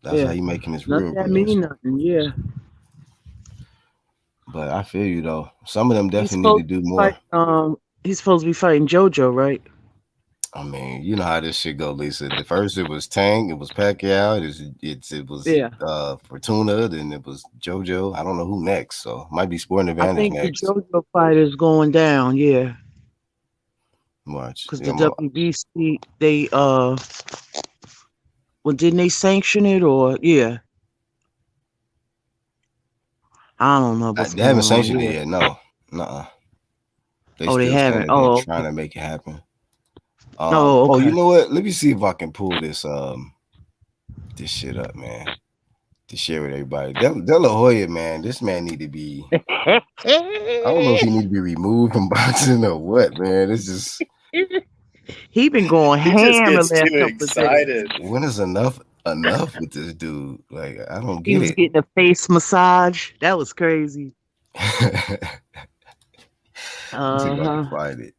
that's how Yeah. you making his Not real that breads. mean nothing. Yeah. But I feel you though. Some of them He's definitely need supposed to do to more. fight he's supposed to be fighting JoJo, right? I mean, you know how this shit go, Lisa. The first it was Tank, it was Pacquiao, it was Yeah. Fortuna, then it was JoJo. I don't know who next, so might be Sporting I Advantage think the next. JoJo fight is going down, yeah. Watch. Because Yeah, the WBC, they well, didn't they sanction it or yeah? I don't know what's they haven't going on. sanctioned it Yeah. yet. No, nuh-uh. They Oh, they still haven't. standing there Oh, trying okay. to make it happen. Oh, Oh, you okay. know what? Let me see if I can pull this shit up, man, to share with everybody. De La Hoya, man, this man need to be. I don't know if he need to be removed from boxing or what, man. It's just He been going He just ham the gets last too couple of days. excited. when is enough with this dude? Like, I don't He get was it. getting a face massage. That was crazy. Let's see if I can Uh-huh. find it.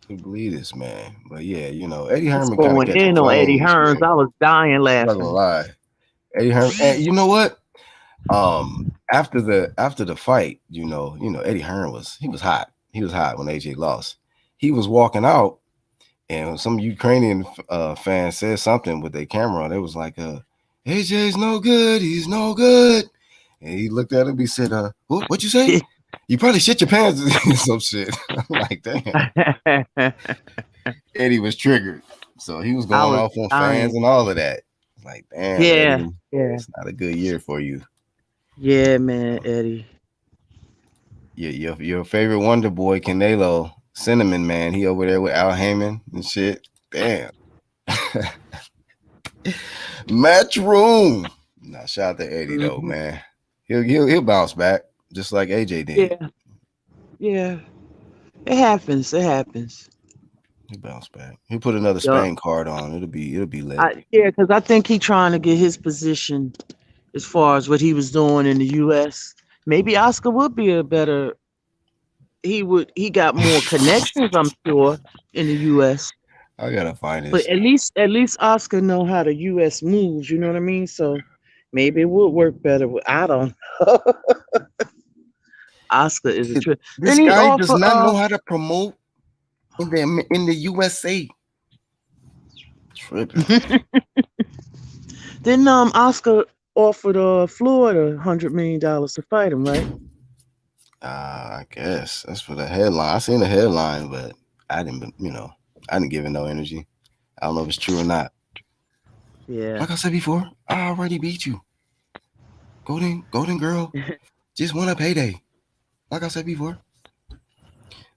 Who believe this, man? But yeah, Eddie It's Herman kind of going catch a in on Eddie flame this Hearns. year. I was dying I'm not gonna laughing. lie. Eddie Herman, and you know what? After the fight, Eddie Hearn was hot. He was hot when AJ lost. He was walking out, and some Ukrainian fans said something with their camera on. It was like, AJ's no good. He's no good. And he looked at him. He said, what you say? You probably shit your pants or some shit. I'm like, damn. Eddie was triggered. So he was I going was off on fans dying. and all of that. Like, damn, Yeah, Eddie, yeah, it's not a good year for you. yeah, man, Eddie. Your favorite Wonder Boy, Canelo, Cinnamon Man, he over there with Al Heyman and shit. Damn. Match room. Nah, shout out to Eddie though, Hmm. man. He'll bounce back just like AJ did. Yeah, yeah. It happens. It happens. He'll bounce back. He'll put another Yup. Spain card on. It'll be lit. Yeah, because I think he trying to get his position as far as what he was doing in the U.S. Maybe Oscar would be a better. He got more connections, I'm sure, in the U.S. I gotta find But this. at least Oscar know how the U.S. moves. You know what I mean? So maybe it would work better. I don't know. Oscar is a trip. This Then he guy does offer. not know how to promote in the USA. Tripping. Then Oscar offered Florida $100 million to fight him, right? I guess that's for the headline. I seen the headline, but I didn't give it no energy. I don't know if it's true or not. Yeah. Like I said before, I already beat you. Golden girl, just won a payday. Like I said before.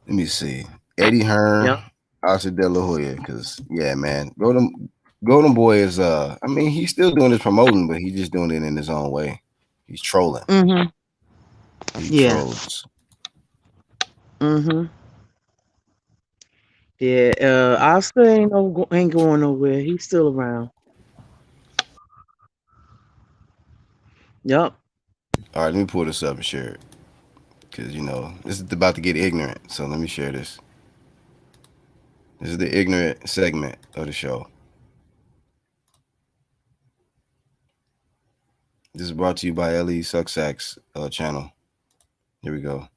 Let me see. Eddie Hearn, Yeah. Oscar De La Hoya, because yeah, man, Golden Boy is I mean, he's still doing his promoting, but he's just doing it in his own way. He's trolling. Mm-hmm. He Yeah. trolls. Mm-hmm. Yeah. Oscar ain't going nowhere. He's still around. Yup. All right, let me pull this up and share it. Because this is about to get ignorant. So let me share this. This is the ignorant segment of the show. This is brought to you by LE Sucksack's channel. Here we go.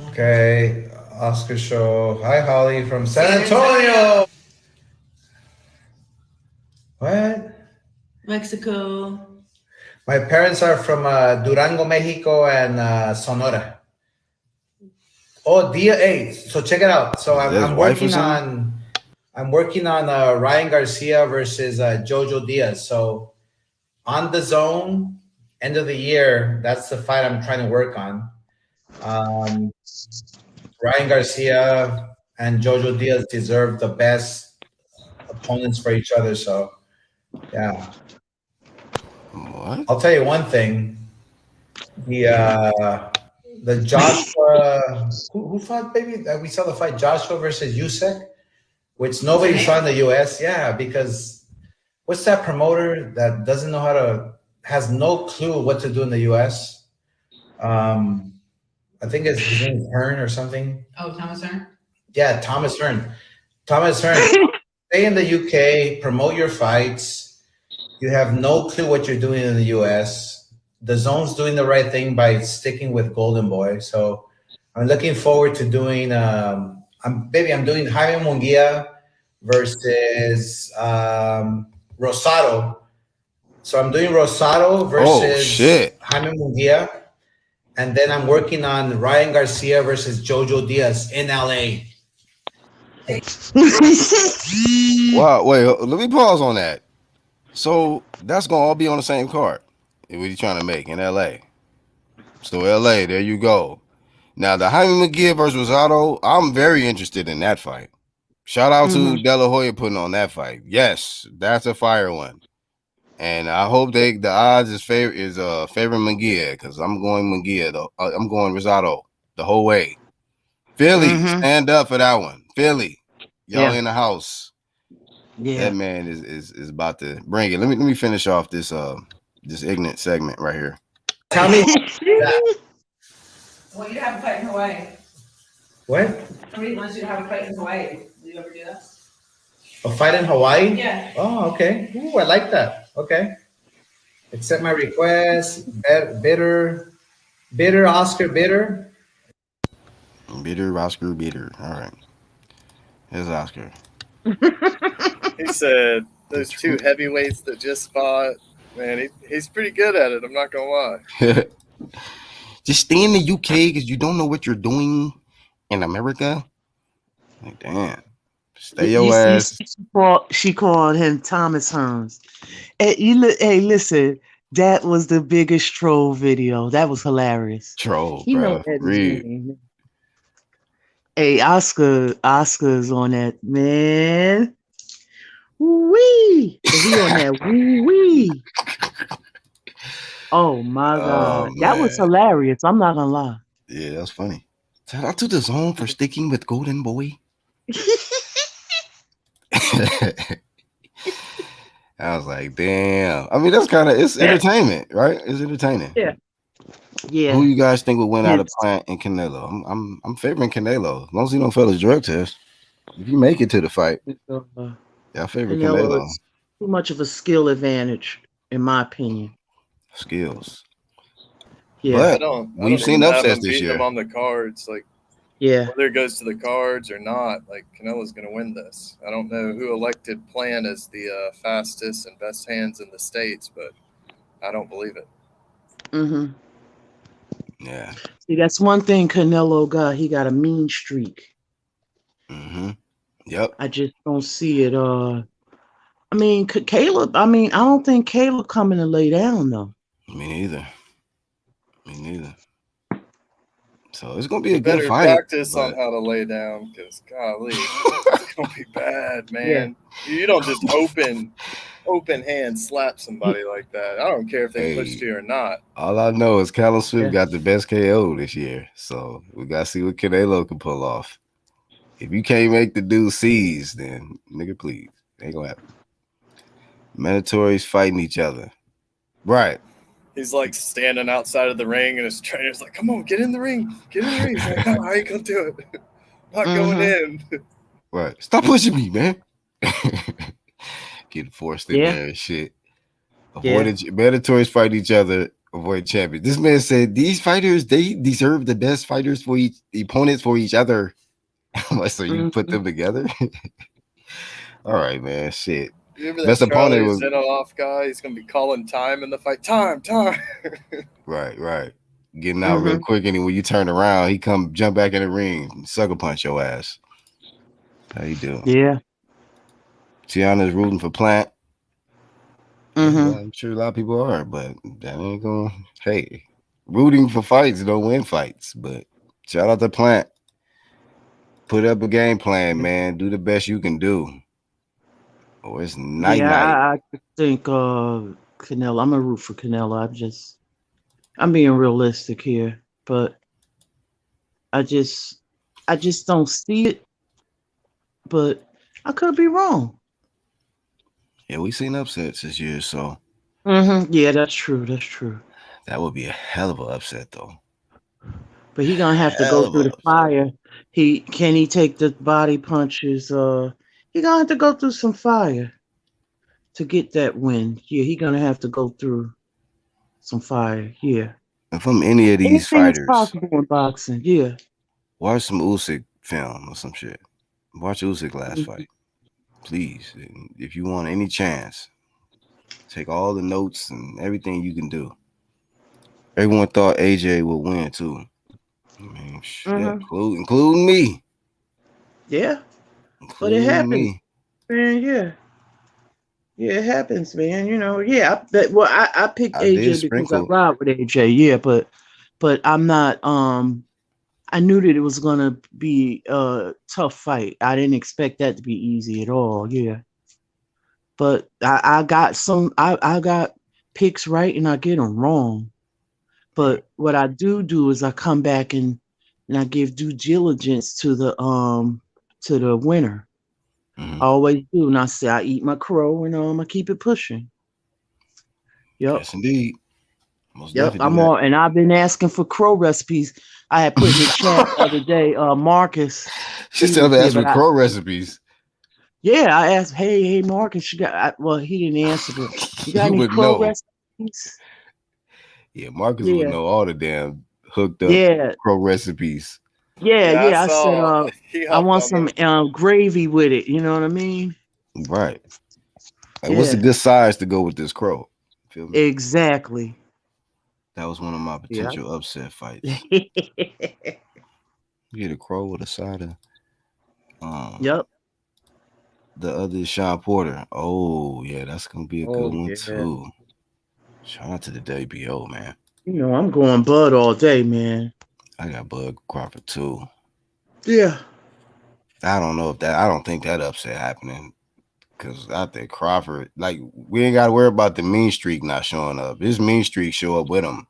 Okay, Oscar Show. Hi, Holly from San Antonio. What? Mexico. My parents are from Durango, Mexico, and Sonora. Oh, Hey, so check it out. So I'm working on Ryan Garcia versus Jojo Diaz. So on the zone, end of the year, that's the fight I'm trying to work on. Ryan Garcia and Jojo Diaz deserve the best opponents for each other. So yeah. What? I'll tell you one thing. The Joshua who fought, baby? We saw the fight Joshua versus Usyk, which nobody saw in the US. Yeah, because what's that promoter that doesn't know has no clue what to do in the US? I think his name is Hearn or something. Oh, Thomas Hearn? Yeah, Thomas Hearn. Stay in the UK, promote your fights. You have no clue what you're doing in the US. The zone's doing the right thing by sticking with Golden Boy. So I'm looking forward to doing I'm doing Jaime Munguia versus Rosado. So I'm doing Rosado versus Jaime Munguia. And then I'm working on Ryan Garcia versus Jojo Diaz in LA. Wow, wait, let me pause on that. So that's gonna all be on the same card. What are you trying to make in LA? So LA, there you go. Now the Jaime McGee versus Rosado, I'm very interested in that fight. Shout out to De La Hoya putting on that fight. Yes, that's a fire one. And I hope the odds is favoring McGee because I'm going McGee though. I'm going Rosado the whole way. Philly, stand up for that one. Philly, y'all in the house. Yeah, that man is about to bring it. Let me finish off this ignorant segment right here. Tell me. I want you to have a fight in Hawaii. What? Somebody wants you to have a fight in Hawaii. Will you ever do that? A fight in Hawaii? Yeah. Oh, okay. Ooh, I like that. Okay. Accept my request. Bitter Oscar Bitter. Bitter Oscar Bitter. All right. Here's Oscar. He said those two heavyweights that just fought, man, he's pretty good at it. I'm not gonna lie. Just stay in the UK because you don't know what you're doing in America. Like, damn. Stay your ass. She called him Thomas Hearns. Hey, listen, that was the biggest troll video. That was hilarious. Troll, you bro. Read. Hey, Oscar's on that, man. Wee! He on that wee. Oh my God. That was hilarious. I'm not gonna lie. Yeah, that's funny. Shout out to the zone for sticking with Golden Boy. I was like, damn. I mean, that's it's entertainment, right? It's entertaining. Yeah. Yeah. Who you guys think would win out of Plant and Canelo? I'm favoring Canelo as long as he don't fail his drug test. If you make it to the fight, I favor Canelo. It's too much of a skill advantage, in my opinion. Skills. Yeah. But we've seen upsets this year. Them on the cards, like whether it goes to the cards or not, like Canelo's going to win this. I don't know who elected Plant as the fastest and best hands in the States, but I don't believe it. Mm-hmm. Yeah. See, that's one thing Canelo got. He got a mean streak. Mm-hmm. Yep. I just don't see it. I Caleb. I don't think Caleb coming to lay down though. Me neither. So it's gonna be a good better fight. Practice on how to lay down, because golly, it's gonna be bad, man. Yeah. You don't just open hand slap somebody like that. I don't care if they pushed you or not. All I know is Callum Smith got the best KO this year, so we gotta see what Canelo can pull off. If you can't make the dude seize, then nigga, please, ain't gonna happen. Mandatories fighting each other, right? He's like standing outside of the ring, and his trainer's like, "Come on, get in the ring, get in the ring." He's like, "No, I ain't gonna do it. Not going in." Right? Stop pushing me, man. Getting forced in there and shit. Mandatories fight each other. Avoid champions. This man said these fighters, they deserve the best fighters for each opponents for each other. So you put them together? All right, man. Shit. You remember Best that Charlie opponent was Zenoff guy? He's gonna be calling time in the fight. Time. right. Getting out real quick, and when you turn around, he come jump back in the ring, and sucker punch your ass. How you doing? Yeah. Tiana's rooting for Plant. Mm-hmm. Yeah, I'm sure a lot of people are, but that ain't gonna. Hey, rooting for fights don't win fights. But shout out to Plant. Put up a game plan, man. Do the best you can do. Oh, it's night. I think Canelo. I'm a root for Canelo. I'm being realistic here, but I just don't see it. But I could be wrong. Yeah, we've seen upsets this year, so. Yeah, that's true. That's true. That would be a hell of an upset, though. But he gonna have to go through the fire. Can he take the body punches? He gonna have to go through some fire to get that win. Yeah, he gonna have to go through some fire. Yeah. And from any of these fighters, is possible in boxing. Yeah. Watch some Usyk film or some shit. Watch Usyk last fight, please. If you want any chance, take all the notes and everything you can do. Everyone thought AJ would win too. I mean, shit, including me. Yeah. But it happens, man. Yeah. Yeah, it happens, man. You know, yeah. I picked AJ because I ride with AJ. Yeah, but I'm not. I knew that it was gonna be a tough fight. I didn't expect that to be easy at all. Yeah. But I got I got picks right and I get them wrong. But what I do is I come back and I give due diligence to the winner. I always do, and I say I eat my crow and I keep it pushing. Yep. Yes, indeed. Yep. I'm all, and I've been asking for crow recipes. I had put in the chat the other day, Marcus. She still asked for crow recipes. Yeah, I asked, hey, Marcus, you got? Well, he didn't answer, but you got any crow recipes? Yeah, Marcus would know all the damn hooked up crow recipes. Yeah. I said, I want some gravy with it. You know what I mean? Right. Like, what's a good size to go with this crow? Feel me? Exactly. That was one of my potential upset fights. You get a crow with a side of the other Sean Porter. Oh, yeah, that's gonna be a good one too. Shout out to the WBO, man. You know, I'm going Bud all day, man. I got Bud Crawford too. Yeah. I don't think that upset happening. Cause I think Crawford, like, we ain't gotta worry about the mean streak not showing up. His mean streak show up with him.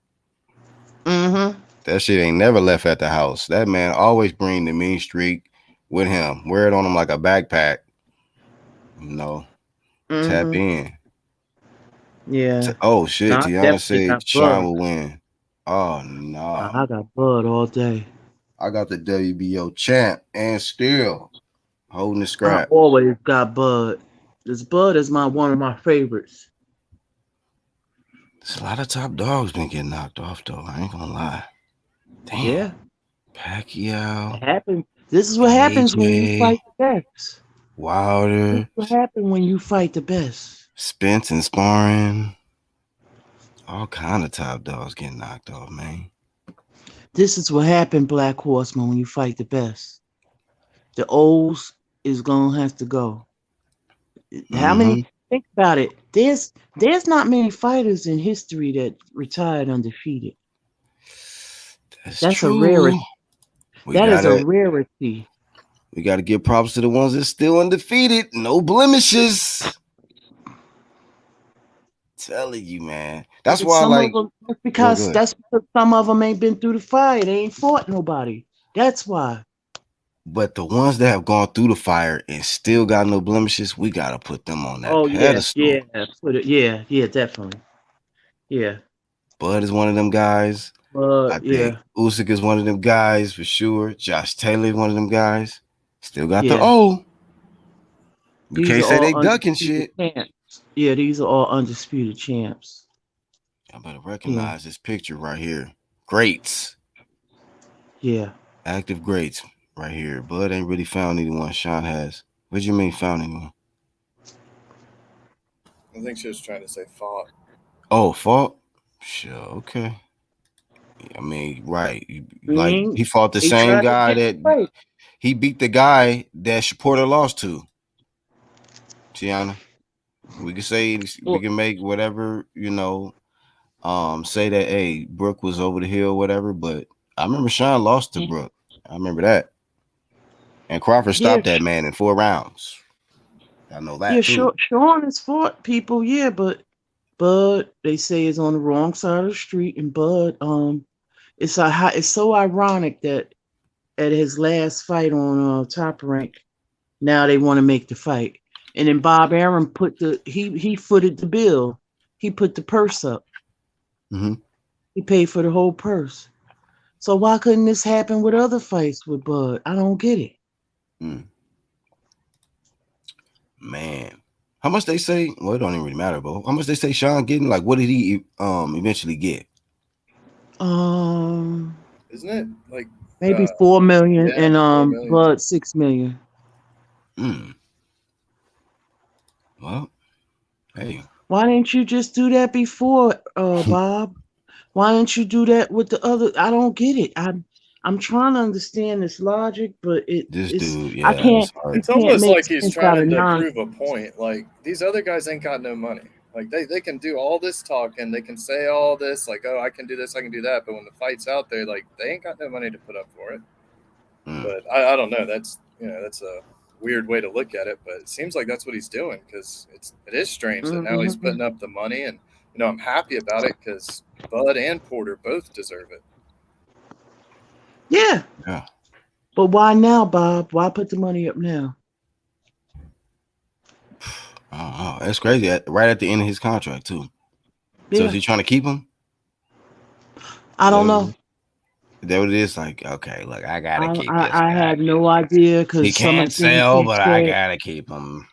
That shit ain't never left at the house. That man always bring the mean streak with him. Wear it on him like a backpack. You know, tap in. Yeah. Oh shit! Tiana said Sean will win. Oh no! I got Bud all day. I got the WBO champ and still holding the scrap. I always got Bud. This Bud is one of my favorites. There's a lot of top dogs been getting knocked off though. I ain't gonna lie. Damn. Yeah. Pacquiao. It happens. This is what happens when you fight the best. Wilder. This is what happens when you fight the best. Spence and sparring. All kind of top dogs getting knocked off, man. This is what happened, Black Horseman, when you fight the best. The O's is gonna have to go. How many? Think about it. There's not many fighters in history that retired undefeated. That's true. A rarity. That is a rarity. We got to give props to the ones that's still undefeated, no blemishes. Telling you, man. That's why, that's because some of them ain't been through the fire. They ain't fought nobody. That's why. But the ones that have gone through the fire and still got no blemishes, we gotta put them on that pedestal. Yeah, definitely. Yeah. Bud is one of them guys. I think Usyk is one of them guys for sure. Josh Taylor is one of them guys. Still got the O. You can't say they ducking shit. Champs. Yeah, these are all undisputed champs. I better recognize this picture right here. Greats. Yeah. Active greats. right here. Bud ain't really found anyone. Sean has. What do you mean found anyone? I think she was trying to say fought. Oh, fought? Sure, okay. I mean, right. Like he fought the They same tried to guy get that right. he beat the guy that Porter lost to. Tiana. We can say we Well, can make whatever, say that hey, Brooke was over the hill, whatever, but I remember Sean lost to Brooke. I remember that. And Crawford yeah, stopped that man in 4 rounds. I know that too. Sean has fought people, yeah, but Bud, they say, is on the wrong side of the street, and Bud, it's so ironic that at his last fight on Top Rank, now they want to make the fight, and then Bob Arum he footed the bill, he put the purse up, Mm-hmm. he paid for the whole purse. So why couldn't this happen with other fights with Bud? I don't get it. Man. How much they say? Well, it don't even really matter, bro. How much they say Sean getting? Like, what did he eventually get? Isn't it like Maybe 4 million yeah, and 4 million. Bud 6 million. Well, hey. Why didn't you just do that before, Bob? Why didn't you do that with the other? I don't get it. I'm trying to understand this logic, but This it's dude, I yeah, can't it's hard. you It's can't almost make like he's sense out of trying to nonsense. prove a point. Like these other guys ain't got no money. Like they can do all this talking, they can say all this, like, oh, I can do this, I can do that, but when the fight's out there, like they ain't got no money to put up for it. But I don't know. That's that's a weird way to look at it, but it seems like that's what he's doing because it is strange that now he's putting up the money, and I'm happy about it because Bud and Porter both deserve it. Yeah. Yeah. But why now, Bob? Why put the money up now? Oh, that's crazy. Right at the end of his contract too. So is Yeah. he trying to keep him? I don't know. Is that what it is? Like, okay, look, I gotta keep this I guy. had no idea He because some of can't the things sell, he but I said. gotta keep him.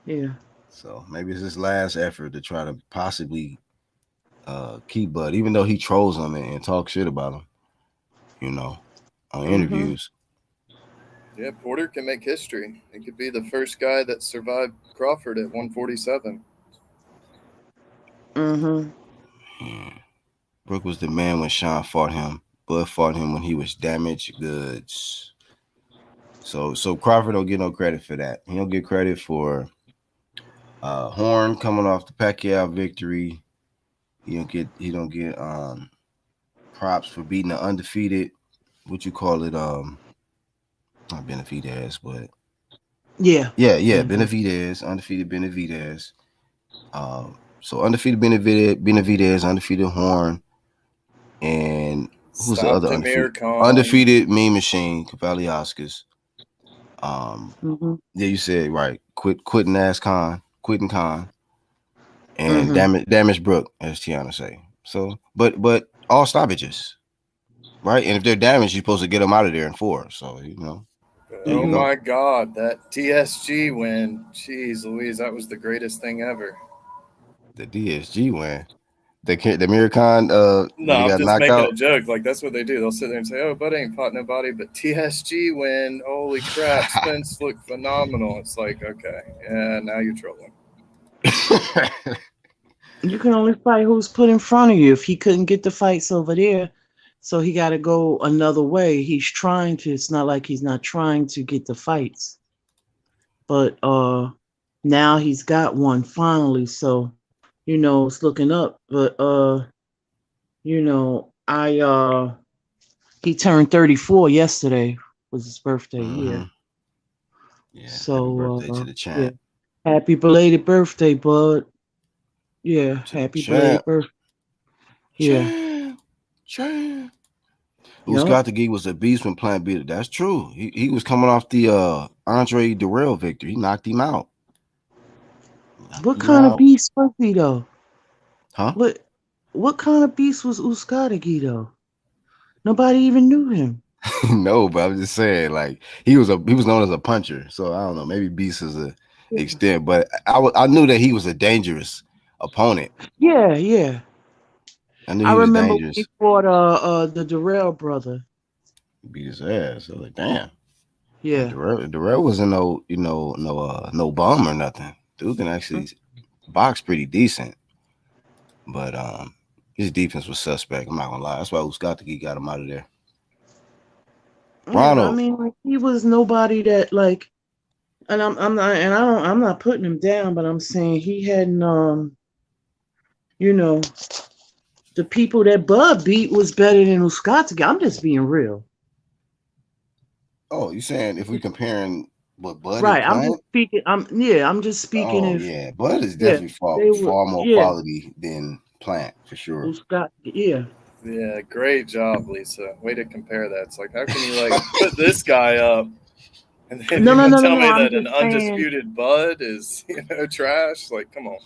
Yeah. So maybe it's his last effort to try to possibly keep Bud, even though he trolls him and talks shit about him, on interviews. Yeah, Porter can make history. He could be the first guy that survived Crawford at 147. Yeah. Brooke was the man when Sean fought him. Bud fought him when he was damaged goods. So Crawford don't get no credit for that. He don't get credit for Horn coming off the Pacquiao victory. He don't get props for beating the undefeated. What you call it? Not Benavidez, but Yeah. Benavidez, undefeated Benavidez. So undefeated Benavidez, undefeated Horn, and who's the other undefeated? Undefeated Mean Machine, Kavaliauskas. Yeah, you said right. Quitting Khan, and damage Brooke, as Tiana say. So, but all stoppages, right? And if they're damaged, you're supposed to get them out of there in 4. So there you go. My God, that TSG win! Jeez, Louise, that was the greatest thing ever. The DSG win. The Miracon, no, I'm got just knocked making out. a joke. Like that's what they do. They'll sit there and say, "Oh, Bud ain't fought nobody," but TSG win. Holy crap, Spence looked phenomenal. It's like, okay, yeah, now you're trolling. You can only fight who's put in front of you. If he couldn't get the fights over there, so he got to go another way. He's trying to. It's not like he's not trying to get the fights, but now he's got one finally. So it's looking up. But he turned 34 yesterday. Was his birthday? Yeah. So happy birthday to the champ. Yeah. Happy belated birthday, Bud. Yeah, happy belated birthday. Yeah. Champ. Scott the Gee was a beast when Plant beat it. That's true. He was coming off the Andre Durrell victory. He knocked him out. What kind of beast was he though? Huh? What kind of beast was Uskadagi though? Nobody even knew him. No, but I'm just saying, like he was known as a puncher. So I don't know, maybe beast is a extent, but I knew that he was a dangerous opponent. Yeah. I knew he was dangerous. He fought the Durrell brother. beat his ass. I was like, damn. Yeah. Darrell wasn't no bum or nothing. Dude can actually box pretty decent, but his defense was suspect. I'm not gonna lie. That's why Uskatiki got him out of there. Yeah, I Ronald. mean, like, he was nobody that like, and I'm not putting him down, but I'm saying he hadn't you know, the people that Bud beat was better than Uskatiki. I'm just being real. Oh, you saying if we comparing what Bud is Right. I'm playing? just speaking. I'm just speaking Oh if yeah, Bud is yeah, definitely far they were far more yeah, quality than Plant for sure. Uskatiki, yeah. Yeah, great job, Lisa. Way to compare that. It's like, how can you like put this guy up and then No, you're no, gonna no, no, tell no. me I'm that an just saying undisputed Bud is trash? Like, come on.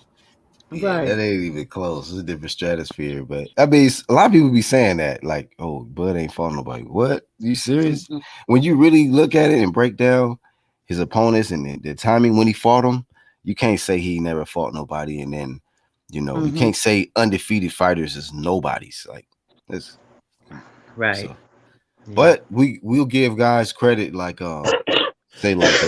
Yeah, that right. ain't even close. It's a different stratosphere. But I mean, a lot of people be saying that, like, "Oh, Bud ain't fought nobody." What? You serious? Mhm. When you really look at it and break down his opponents and the timing when he fought them, you can't say he never fought nobody. And then, you Mhm. can't say undefeated fighters is nobodies. Like, this. Right. So, Yeah. but we'll give guys credit, like say like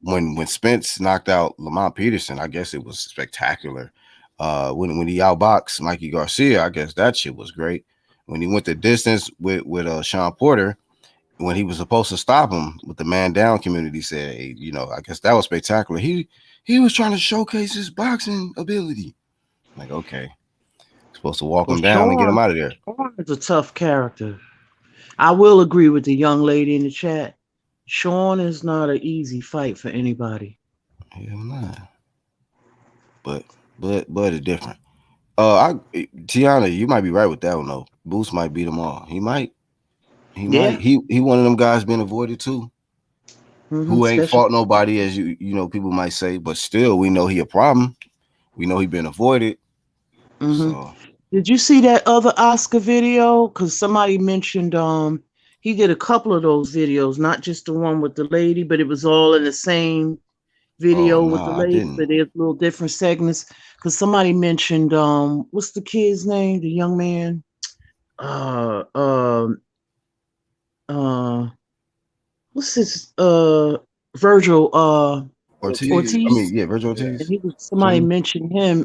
when Spence knocked out Lamont Peterson, I guess it was spectacular. When he outboxed Mikey Garcia, I guess that shit was great. When he went the distance with Sean Porter, when he was supposed to stop him, with the man down community said, hey, I guess that was spectacular. He was trying to showcase his boxing ability. Like, okay, supposed to walk Well, him down and get him out of there. Sean is a tough character. I will agree with the young lady in the chat. Sean is not an easy fight for anybody. Hell nah. But is different. Tiana, you might be right with that one though. Boost might beat them all. He might. He Yeah. might. He one of them guys been avoided too. Who ain't Especially. fought nobody, as people might say, but still we know he a problem. We know he been avoided. hmm So Did you see that other Oscar video? Because somebody mentioned he did a couple of those videos, not just the one with the lady, but it was all in the same oh video no, with the I lady, didn't. but there's little different segments. Because somebody mentioned what's the kid's name? The young man. Uh um what's his Virgil Ortiz. I Ortiz. mean, yeah, Virgil Yeah. And Ortiz. he was somebody Jr. mentioned him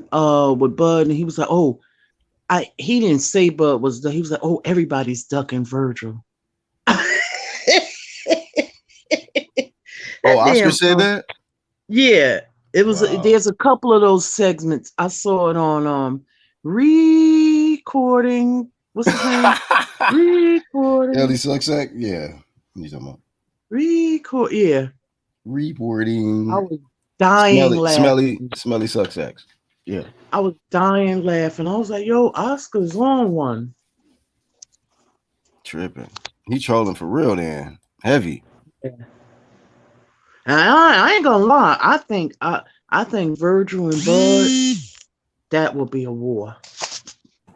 with Bud, and he was like, "Oh, he didn't say Bud was he was like, oh, everybody's ducking Virgil." Oh, That Oscar damn said that. yeah. It was Wow. there's a couple of those segments. I saw it on recording. What's his name? Ellie Recording. Sucksack. Yeah. You talking about Record. Yeah. I reporting? was dying Smelly laughing. Sucksacks. Yeah. I was dying laughing. I was like, "Yo, Oscar's on one." Tripping. He trolling for real then. Heavy. Yeah. And I ain't gonna lie. I think Virgil and Bud, that will be a war.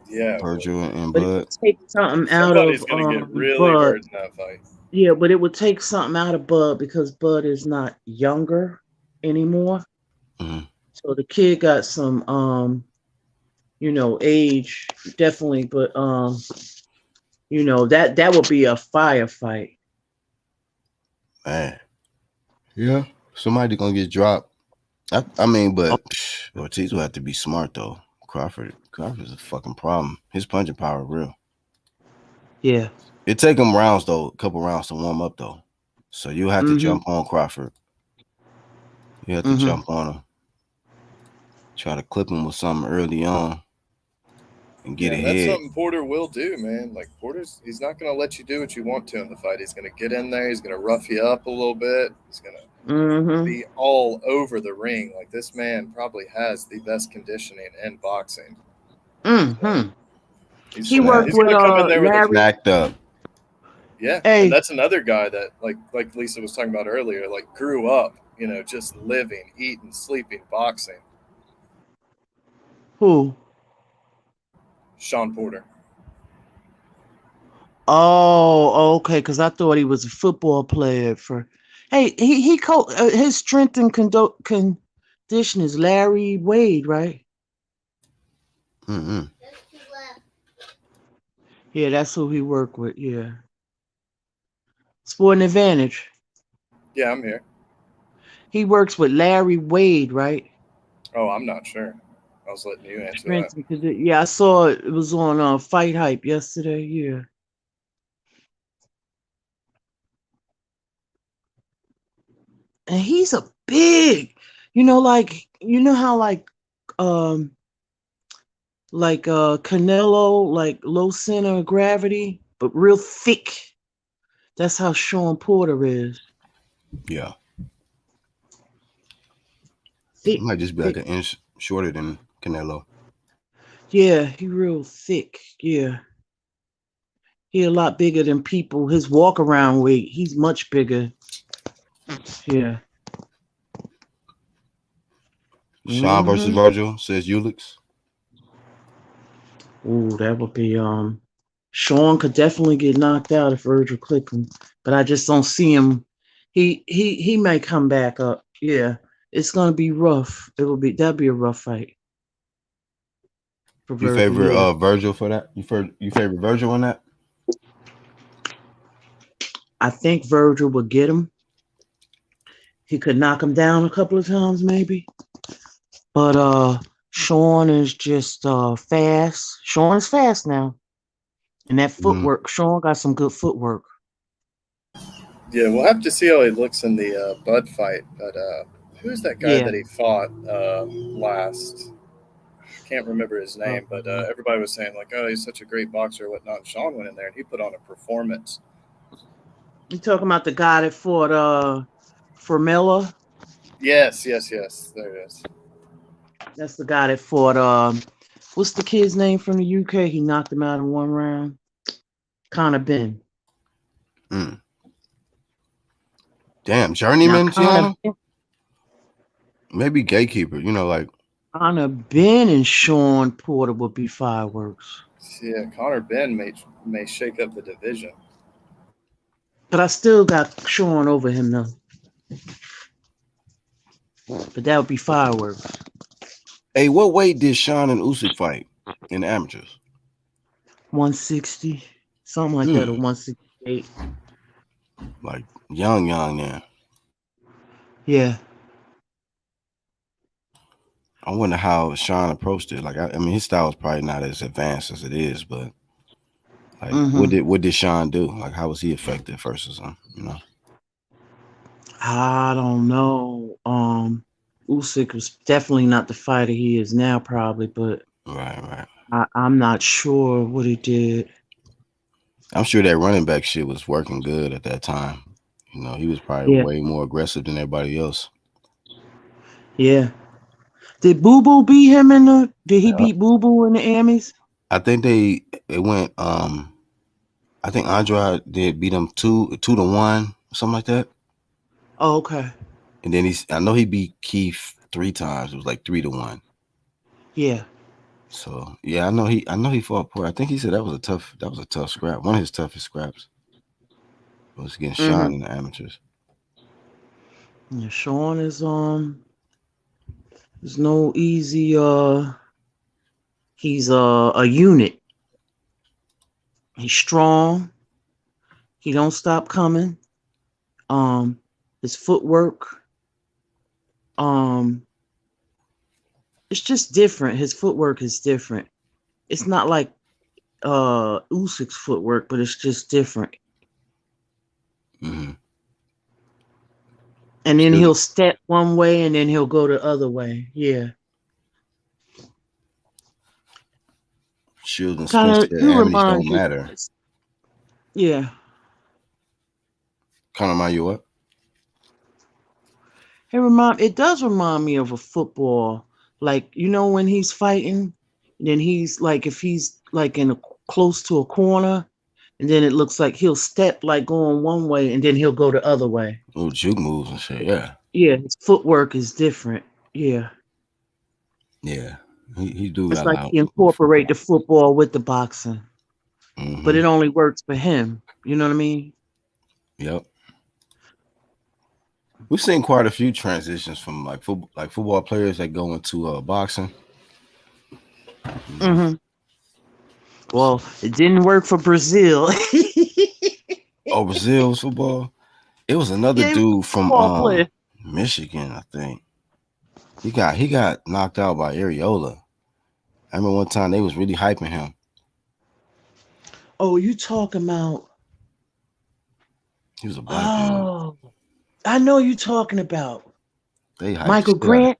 Yeah, it would. Virgil and But it would Bud. take something out of Somebody's gonna get really Bud. hurt in that fight. Yeah, but it would take something out of Bud because Bud is not younger anymore. Mhm. So the kid got some age definitely, but that would be a firefight. Man. Yeah. Somebody gonna get dropped. I mean, but Ortiz will have to be smart though. Crawford's a fucking problem. His punching power real. Yeah. It take him rounds though, a couple rounds to warm up though. So you have to Mhm. jump on Crawford. You have to Mhm. jump on him. Try to clip him with something early on and get Yeah, and that's ahead. something Porter will do, man. Like he's not gonna let you do what you want to in the fight. He's gonna get in there. He's gonna rough you up a little bit. He's gonna Mhm. be all over the ring. Like this man probably has the best conditioning in boxing. So Mhm. he's He gonna worked he's with gonna come in there with a Larry. Snacked up. yeah, and Hey, that's another guy that like Lisa was talking about earlier, like grew up, just living, eating, sleeping, boxing. who? Sean Porter. Oh, okay. Because I thought he was a football player. Hey, his strength and condition is Larry Wade, right? Mm-hmm. Yeah, that's who he worked with. Yeah. Sporting Advantage. Yeah, I'm here. He works with Larry Wade, right? Oh, I'm not sure. I was letting you answer that. Prince, yeah, I saw it. It was on Fight Hype yesterday. Yeah. And he's a big, like how Canelo, like low center of gravity, but real thick. That's how Sean Porter is. Yeah. Thick, He might just be thick. like an inch shorter than Canelo. Yeah, he real thick. Yeah. He a lot bigger than people. His walk around weight, he's much bigger. Yeah. Sean versus Virgil, says Ulix. Ooh, that would be Sean could definitely get knocked out if Virgil click him, but I just don't see him. He may come back up. Yeah, it's gonna be rough. That'd be a rough fight. For You Virgil, favor yeah. Virgil for that? You favor Virgil on that? I think Virgil would get him. He could knock him down a couple of times, maybe. But Sean is just fast. Sean is fast now. And that footwork, Sean got some good footwork. Yeah, we'll have to see how he looks in the Bud fight. But who's that guy that he fought last? I can't remember his name, but everybody was saying, like, oh, he's such a great boxer or whatnot. And Sean went in there and he put on a performance. You talking about the guy that fought Formella? Yes. There it is. That's the guy that fought what's the kid's name from the UK? He knocked him out in one round. Connor Ben. Damn, journeyman, Gianna? Maybe gatekeeper, like Connor Ben and Sean Porter would be fireworks. Yeah, Connor Ben may shake up the division. But I still got Sean over him though. But that would be fireworks. Hey, what weight did Sean and Usyk fight in the amateurs? 160, something like that, or 168. Like young, yeah. Yeah. I wonder how Sean approached it. Like, I mean, his style is probably not as advanced as it is, but like, what did Sean do? Like, how was he effective versus him? I don't know. Usyk was definitely not the fighter he is now, probably, but right. I'm not sure what he did. I'm sure that running back shit was working good at that time. He was probably way more aggressive than everybody else. Yeah. Did Boo Boo beat him did he beat Boo Boo in the Amis? I think it went I think Andrade did beat him 2-1, something like that. Oh, okay. And then I know he beat Keith 3 times. It was like 3-1. Yeah. So yeah, I know he fought Porter. I think he said that was a tough scrap. One of his toughest scraps was against Sean in the amateurs. Yeah, Sean is there's no easy he's a unit. He's strong. He don't stop coming. His footwork, it's just different. His footwork is different. It's not like Usyk's footwork, but it's just different. And then he'll step one way and then he'll go the other way. Yeah. Shield and Spencer don't matter. Yeah. Kind of remind you what? It does remind me of a football. Like, when he's fighting, then he's like, if he's like close to a corner, and then it looks like he'll step like going one way and then he'll go the other way. Oh, juke moves and shit, yeah. Yeah, his footwork is different. Yeah. Yeah. He do. It's like he incorporate the football with the boxing. But it only works for him. You know what I mean? Yep. We've seen quite a few transitions from football players that go into boxing. Well, it didn't work for Brazil. Oh, Brazil's football. It was another dude from Michigan, I think. He got knocked out by Areola. I remember one time they was really hyping him. Oh, you talking about? He was a black dude. I know you talking about. They hyped Michael Grant.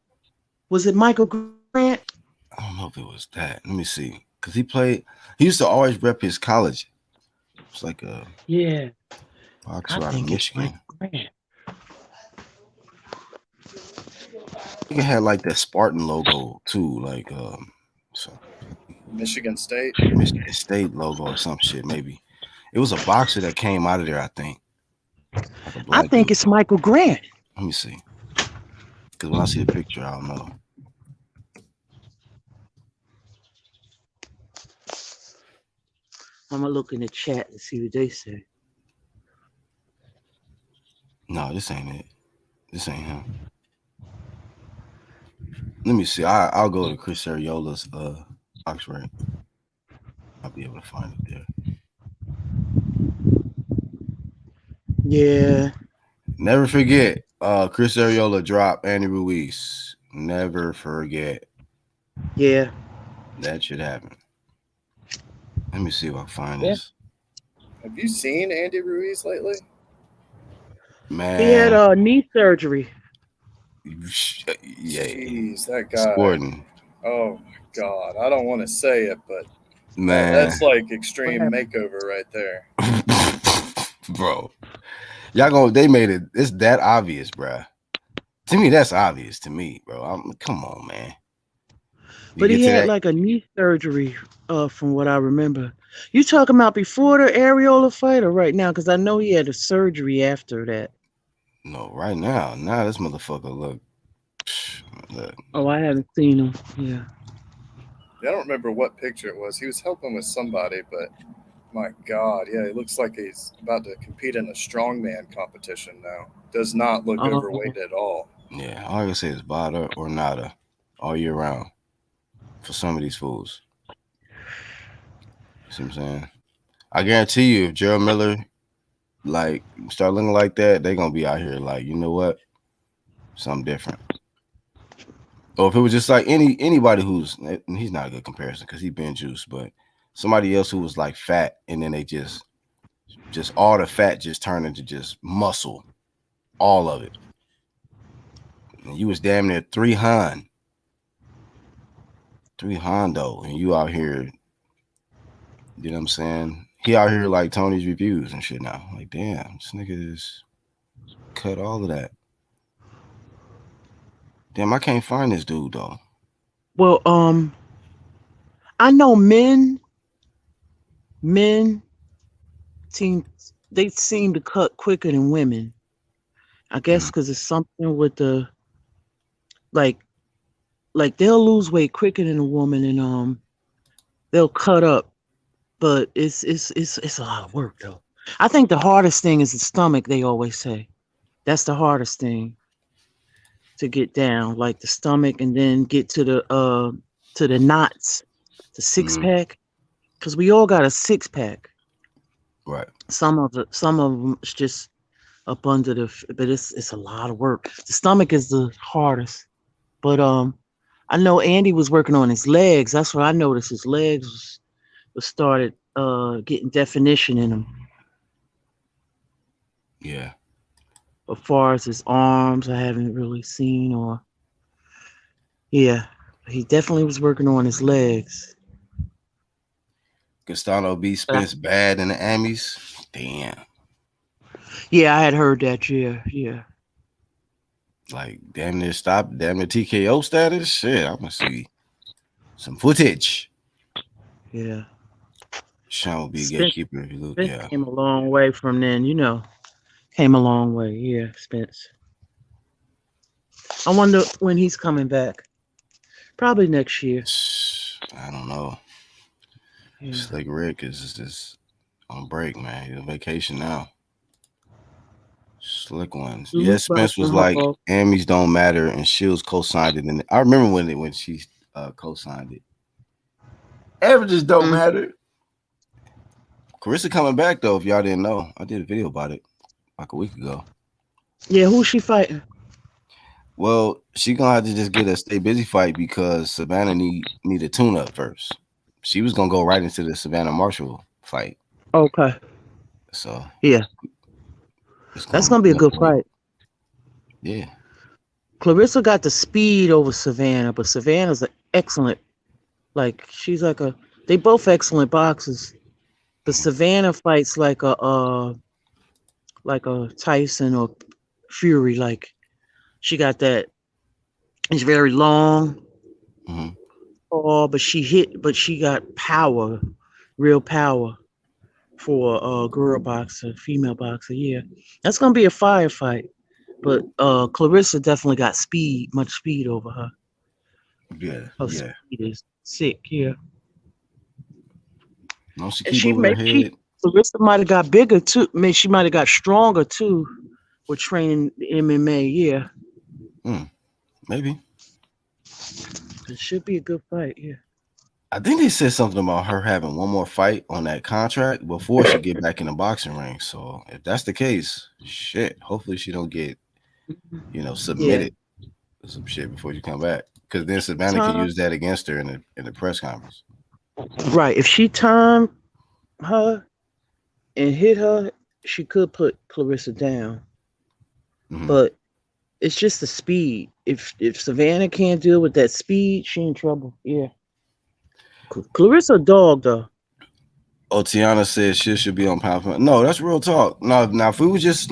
Was it Michael Grant? I don't know if it was that. Let me see. Because he used to always rep his college. It's like a boxer out of Michigan. He had like that Spartan logo too, like Michigan State logo or some shit. Maybe it was a boxer that came out of there. I think. Like a black I think it's Michael Grant. Let me see. Because when I see the picture, I don't know. I'm gonna look in the chat and see what they say. No, this ain't it. This ain't him. Let me see. I'll go to Chris Ariola's box rank. I'll be able to find it there. Yeah. Never forget. Chris Ariola dropped Andy Ruiz. Never forget. Yeah. That should happen. Let me see if I can find this. Have you seen Andy Ruiz lately? Man. He had knee surgery. Yeah. Jeez, that guy. Gordon. Oh my God. I don't want to say it, but man, that's like extreme makeover right there. Bro. They made it. It's that obvious, bro. To me, that's obvious to me, bro. Come on, man. But he had like a knee surgery, from what I remember. You talking about before the Areola fight or right now? Because I know he had a surgery after that. No, right now. Now this motherfucker look. Oh, I haven't seen him. Yeah. I don't remember what picture it was. He was helping with somebody, but my God, yeah, he looks like he's about to compete in a strongman competition now. Does not look overweight at all. Yeah, all I can say is Bada or nada all year round for some of these fools. See what I'm saying? I guarantee you, if Gerald Miller like start looking like that, they're gonna be out here like, you know what? Something different. Or if it was just like anybody he's not a good comparison because he's been juiced, but somebody else who was like fat and then they just all the fat just turned into just muscle, all of it. And you was damn near 300 though, and you out here, you know what I'm saying? He out here like Tony's reviews and shit now. Like, damn, this nigga just cut all of that. Damn, I can't find this dude though. Well, I know men they seem to cut quicker than women. I guess because it's something with the like they'll lose weight quicker than a woman and they'll cut up, but it's a lot of work though. I think the hardest thing is the stomach. They always say that's the hardest thing to get down, like the stomach, and then get to the knots, the six pack, because we all got a six pack. Right. Some of them is just up under but it's a lot of work. The stomach is the hardest, but I know Andy was working on his legs. That's what I noticed. His legs was started getting definition in them. Yeah. As far as his arms, I haven't really seen yeah, he definitely was working on his legs. Gustavo B. Spence bad in the Emmys. Damn. Yeah, I had heard that. Yeah. Like damn near TKO status. Shit, I'm gonna see some footage. Yeah. Sean will be a gatekeeper if you look. Spence Yeah. came a long way from then, Came a long way. Yeah, Spence. I wonder when he's coming back. Probably next year. I don't know. Yeah. Slick Rick is just on break, man. He's on vacation now. Slick ones. Yeah, Spence was like, Emmys don't matter, and Shields co-signed it. And I remember when she co-signed it. Averages don't matter. Carissa coming back though. If y'all didn't know, I did a video about it like a week ago. Yeah, who's she fighting? Well, she gonna have to just get a stay busy fight because Savannah need a tune up first. She was gonna go right into the Savannah Marshall fight. Okay. So yeah, that's gonna be a good fight. Yeah. Clarissa got the speed over Savannah, but Savannah's an excellent. Like she's like a. They both excellent boxers, but Savannah fights like a Tyson or Fury. Like she got that. It's very long, tall, but she got power, real power for a girl boxer, female boxer. Yeah, that's gonna be a firefight. But Clarissa definitely got speed, much speed over her. Yeah, Her yeah. speed is sick. Yeah. No, she And keep moving her head. Clarissa might have got bigger too. I mean, she might have got stronger too with training MMA. Yeah. Maybe. It should be a good fight. Yeah. I think they said something about her having one more fight on that contract before she get back in the boxing ring. So if that's the case, shit. Hopefully she don't get, submitted to some shit before you come back. Because then Savannah can use that against her in the press conference. Right. If she timed her and hit her, she could put Clarissa down. But it's just the speed. If Savannah can't deal with that speed, she in trouble. Yeah. Clarissa a dog though. Oh, Tiana says she should be on pound for pound. No, that's real talk. No, now if we were just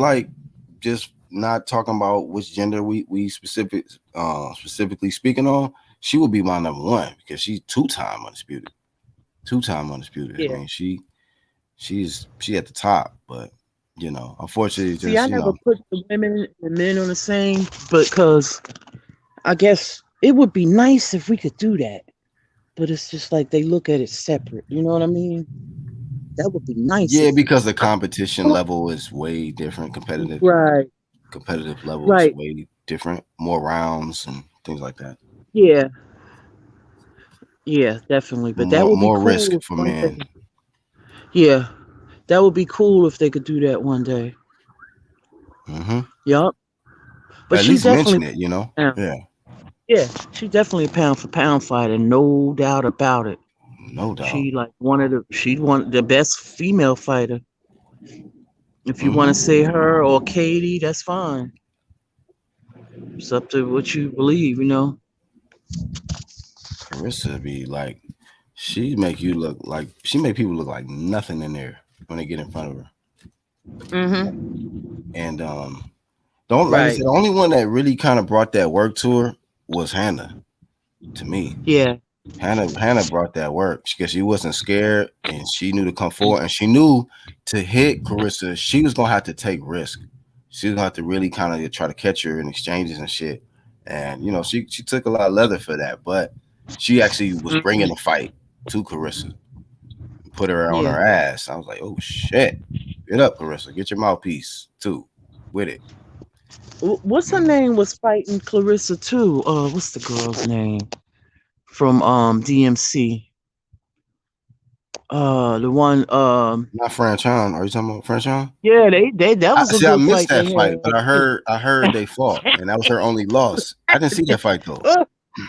not talking about which gender we specifically speaking on, she would be my number one because she's two-time undisputed. Yeah. I mean, she's at the top, but unfortunately, See, I never put the women and men on the same, because I guess it would be nice if we could do that. But it's just like they look at it separate. You know what I mean? That would be nice. Yeah, because the competition level is way different. Competitive level is way different. More rounds and things like that. Yeah. Yeah, definitely. But that would be more cool risk for men. Yeah, that would be cool if they could do that one day. Yup. But at she least definitely mention it, Yeah. Yeah, she definitely a pound for pound fighter, no doubt about it. No doubt. She's one of the best female fighter. If you want to say her or Katie, that's fine. It's up to what you believe, Carissa be like, she make people look like nothing in there when they get in front of her. And like I said, the only one that really kind of brought that work to her was Hannah. To me, yeah, Hannah brought that work because she wasn't scared and she knew to come forward and she knew to hit Carissa. She was gonna have to take risk. She was gonna have to really kind of try to catch her in exchanges and shit. And she took a lot of leather for that, but she actually was bringing the fight to Carissa, put her on her ass. I was like, oh shit, get up, Carissa, get your mouthpiece too with it. What's her name was fighting Clarissa too? What's the girl's name from DMC? The one not Franchon. Are you talking about Franchon? Yeah, that was a good I missed fight. that fight, but I heard they fought, and that was her only loss. I didn't see that fight though.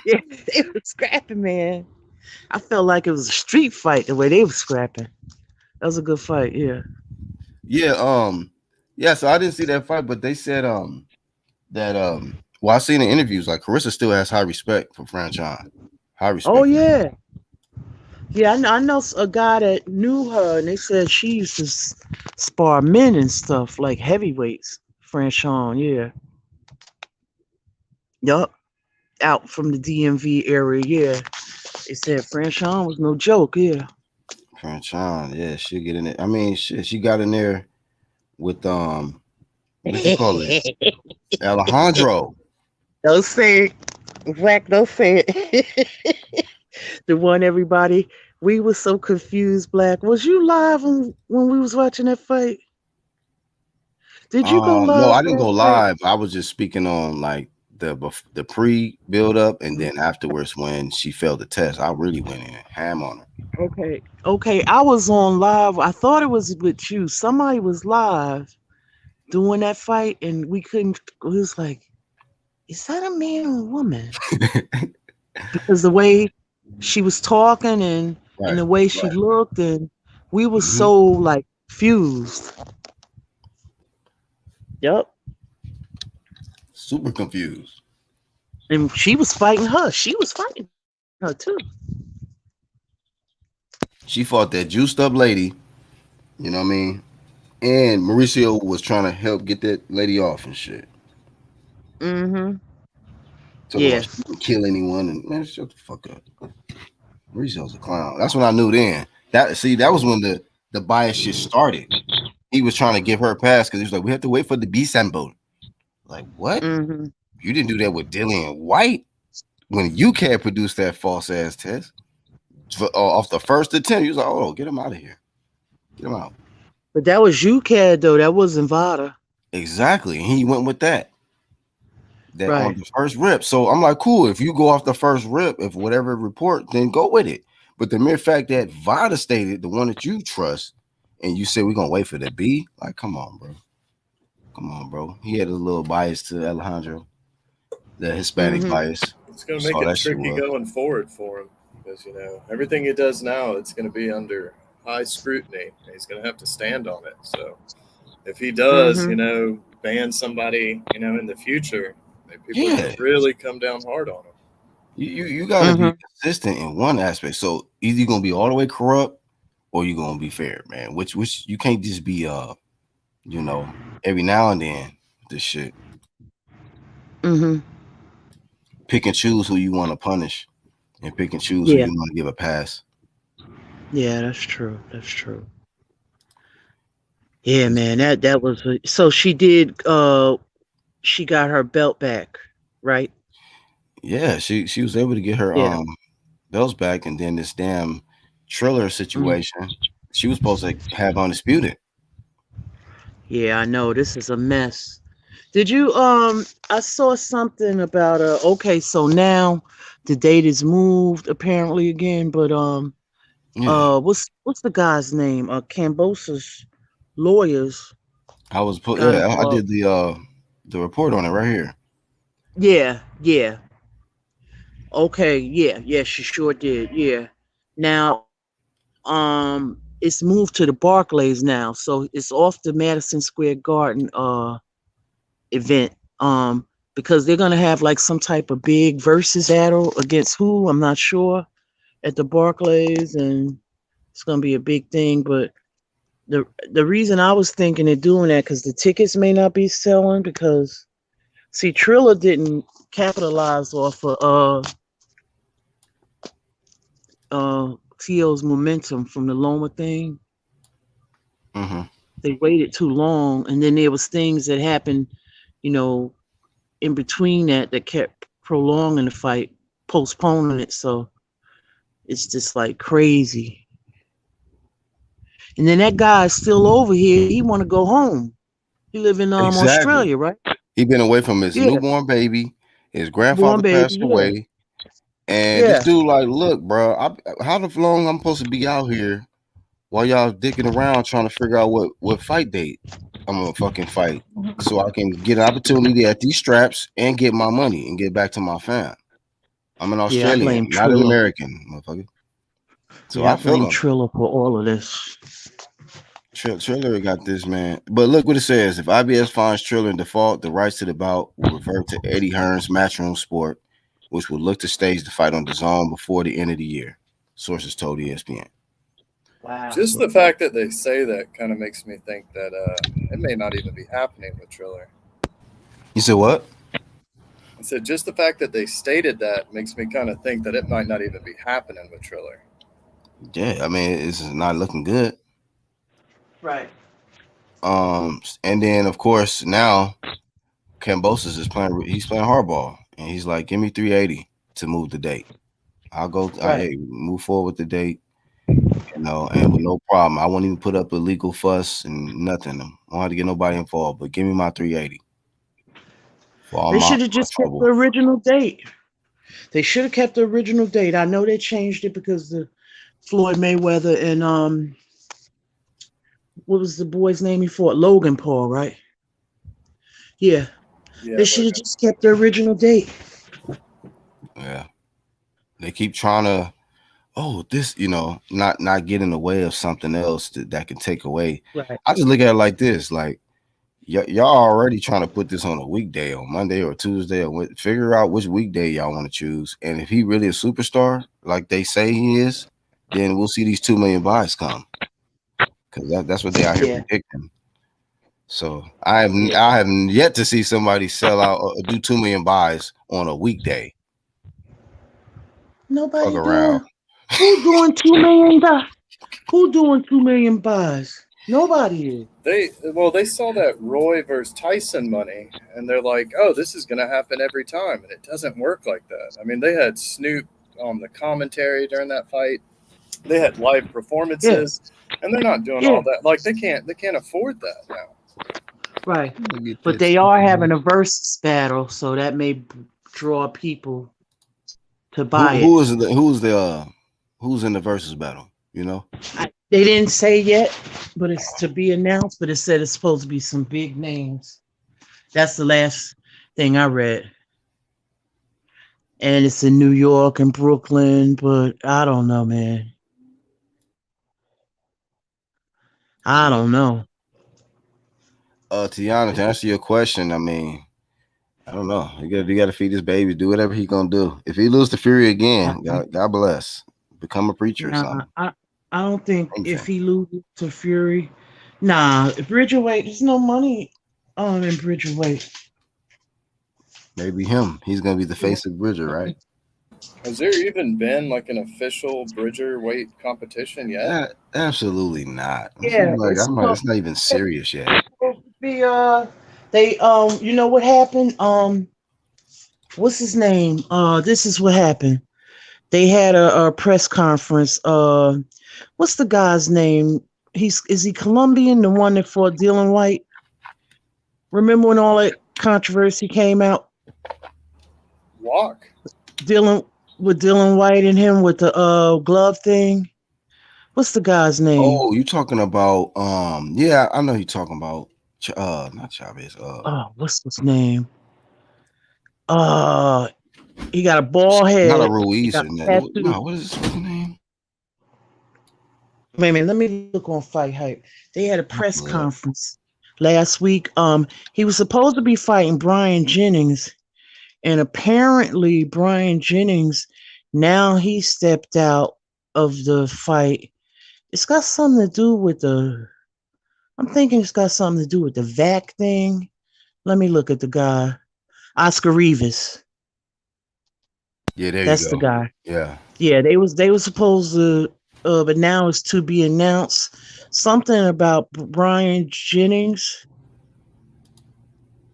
Yeah, they were scrapping, man. I felt like it was a street fight the way they were scrapping. That was a good fight, yeah. Yeah, so I didn't see that fight, but they said that I seen in interviews like Carissa still has high respect for Franchon. High respect. Oh yeah. Yeah, I know a guy that knew her, and they said she used to spar men and stuff, like heavyweights. Franchon, yeah. Yup. Out from the DMV area, yeah. They said Franchon was no joke, yeah. Franchon, yeah, she'll get in it. I mean, she got in there with what you call it? Alejandro. Don't say it. Black, don't say it. The one everybody, we were so confused, Black. Was you live when we was watching that fight? Did you go live? No, I didn't go live. I was just speaking on like the pre build up, and then afterwards when she failed the test, I really went in and ham on her. Okay. I was on live. I thought it was with you. Somebody was live doing that fight, and we couldn't. It was like, is that a man or a woman? Because the way she was talking and the way she looked, and we were so like fused. Yep. Super confused. And she was fighting her. She was fighting her too. She fought that juiced up lady. You know what I mean? And Mauricio was trying to help get that lady off and shit. Mm-hmm. Talking about she didn't kill anyone, and man, shut the fuck up. Mauricio's a clown. That's when I knew then. That was when the bias shit started. He was trying to give her a pass because he was like, we have to wait for the B sample. Like, what? Mm-hmm. You didn't do that with Dillian White when you can't produce that false ass test. Off the first attempt, he was like, oh, get him out of here. Get him out. But that was UCAD though. That wasn't Vada. Exactly. And he went with that. That Right. on the first rip. So I'm like, cool. If you go off the first rip, if whatever report, then go with it. But the mere fact that Vada stated, the one that you trust, and you said we're gonna wait for the B, like, come on, bro. Come on, bro. He had a little bias to Alejandro, the Hispanic bias. It's gonna make it tricky going forward for him because everything he does now, it's gonna be under high scrutiny. He's gonna have to stand on it. So if he does, ban somebody, in the future, people can really come down hard on him. You gotta be consistent in one aspect. So either you're gonna be all the way corrupt or you're gonna be fair, man. Which you can't just be every now and then this shit. Pick and choose who you want to punish and pick and choose who you want to give a pass. Yeah, that's true. That's true. Yeah, man, that was so she did she got her belt back, right? Yeah, she was able to get her belts back, and then this damn Triller situation, she was supposed to have undisputed. Yeah, I know this is a mess. Did you I saw something about okay, so now the date is moved apparently again, but what's the guy's name? Kambosos lawyers. I did the report on it right here. Yeah. Okay, yeah, she sure did. Yeah. Now, it's moved to the Barclays now, so it's off the Madison Square Garden event. Because they're gonna have like some type of big versus battle against who, I'm not sure, at the Barclays, and it's gonna be a big thing. But the reason I was thinking of doing that because the tickets may not be selling because see Triller didn't capitalize off of Tio's momentum from the Loma thing. They waited too long, and then there was things that happened, in between that kept prolonging the fight, postponing it. So it's just like crazy. And then that guy is still over here. He want to go home. He live in Australia, right? He been away from his newborn baby. His grandfather passed away. And this dude like, look, bro, how long I'm supposed to be out here while y'all dicking around trying to figure out what fight date I'm gonna fucking fight so I can get an opportunity at these straps and get my money and get back to my fam. I'm an Australian, not an American, motherfucker. So I feel him. Triller for all of this. Triller got this, man. But look what it says. If IBS finds Triller in default, the rights to the bout will revert to Eddie Hearn's Matchroom Sport, which will look to stage the fight on DAZN before the end of the year. Sources told ESPN. Wow. Just the fact that they say that kind of makes me think that it may not even be happening with Triller. You said what? I said just the fact that they stated that makes me kind of think that it might not even be happening with Triller. Yeah, I mean, it's not looking good. Right. And then of course now Kambosos is playing. He's playing hardball, and he's like, "Give me 380 to move the date. I'll go. Hey, move forward with the date, and with no problem. I won't even put up a legal fuss and nothing. I don't have to get nobody involved, but give me my 380." They should have just kept the original date. They should have kept the original date. I know they changed it because the Floyd Mayweather and what was the boy's name he fought? Logan Paul, right? Yeah. They should have just kept the original date. Yeah. They keep trying to, this, not get in the way of something else that can take away. Right. I just look at it like this, like y'all already trying to put this on a weekday, on Monday or Tuesday, or figure out which weekday y'all want to choose. And if he really a superstar, like they say he is, then we'll see these 2 million buys come. Because that's what they out here predicting. So I have yet to see somebody sell out or do 2 million buys on a weekday. Nobody doing. Who doing 2 million? Who doing 2 million buys? Nobody is. They saw that Roy versus Tyson money, and they're like, "Oh, this is going to happen every time," and it doesn't work like that. I mean, they had Snoop on the commentary during that fight. They had live performances, and they're not doing all that. Like they can't afford that now. Right, but they are having a versus battle, so that may draw people to buy it. Who's in the versus battle? They didn't say yet, but it's to be announced. But it said it's supposed to be some big names. That's the last thing I read. And it's in New York and Brooklyn, but I don't know, man. I don't know. Tiana, to answer your question, I mean, I don't know. You got to feed this baby. Do whatever he's gonna do. If he loses to Fury again, God bless. Become a preacher or something. I don't think if he loses to Fury, Bridgerweight. There's no money in Bridgerweight. Maybe him. He's gonna be the face of Bridger, right? Has there even been like an official Bridgerweight competition yet? Absolutely not. Yeah, it's not even serious yet. It's supposed to be they you know what happened? What's his name? This is what happened. They had a press conference. What's the guy's name? Is he Colombian? The one that fought Dylan White? Remember when all that controversy came out? Walk. Dylan White and him with the glove thing. What's the guy's name? Oh, you talking about yeah, I know you're talking about not Chavez. What's his name? He got a bald head. Not a Ruiz or nothing. No, what is his name? Wait a minute, let me look on Fight Hype. They had a press conference last week. He was supposed to be fighting Brian Jennings, and apparently Brian Jennings, now he stepped out of the fight. It's got something to do with I'm thinking it's got something to do with the VAC thing. Let me look at the guy. Oscar Rivas. Yeah, that's the guy. Yeah. Yeah, they was supposed to, but now it's to be announced. Something about Brian Jennings.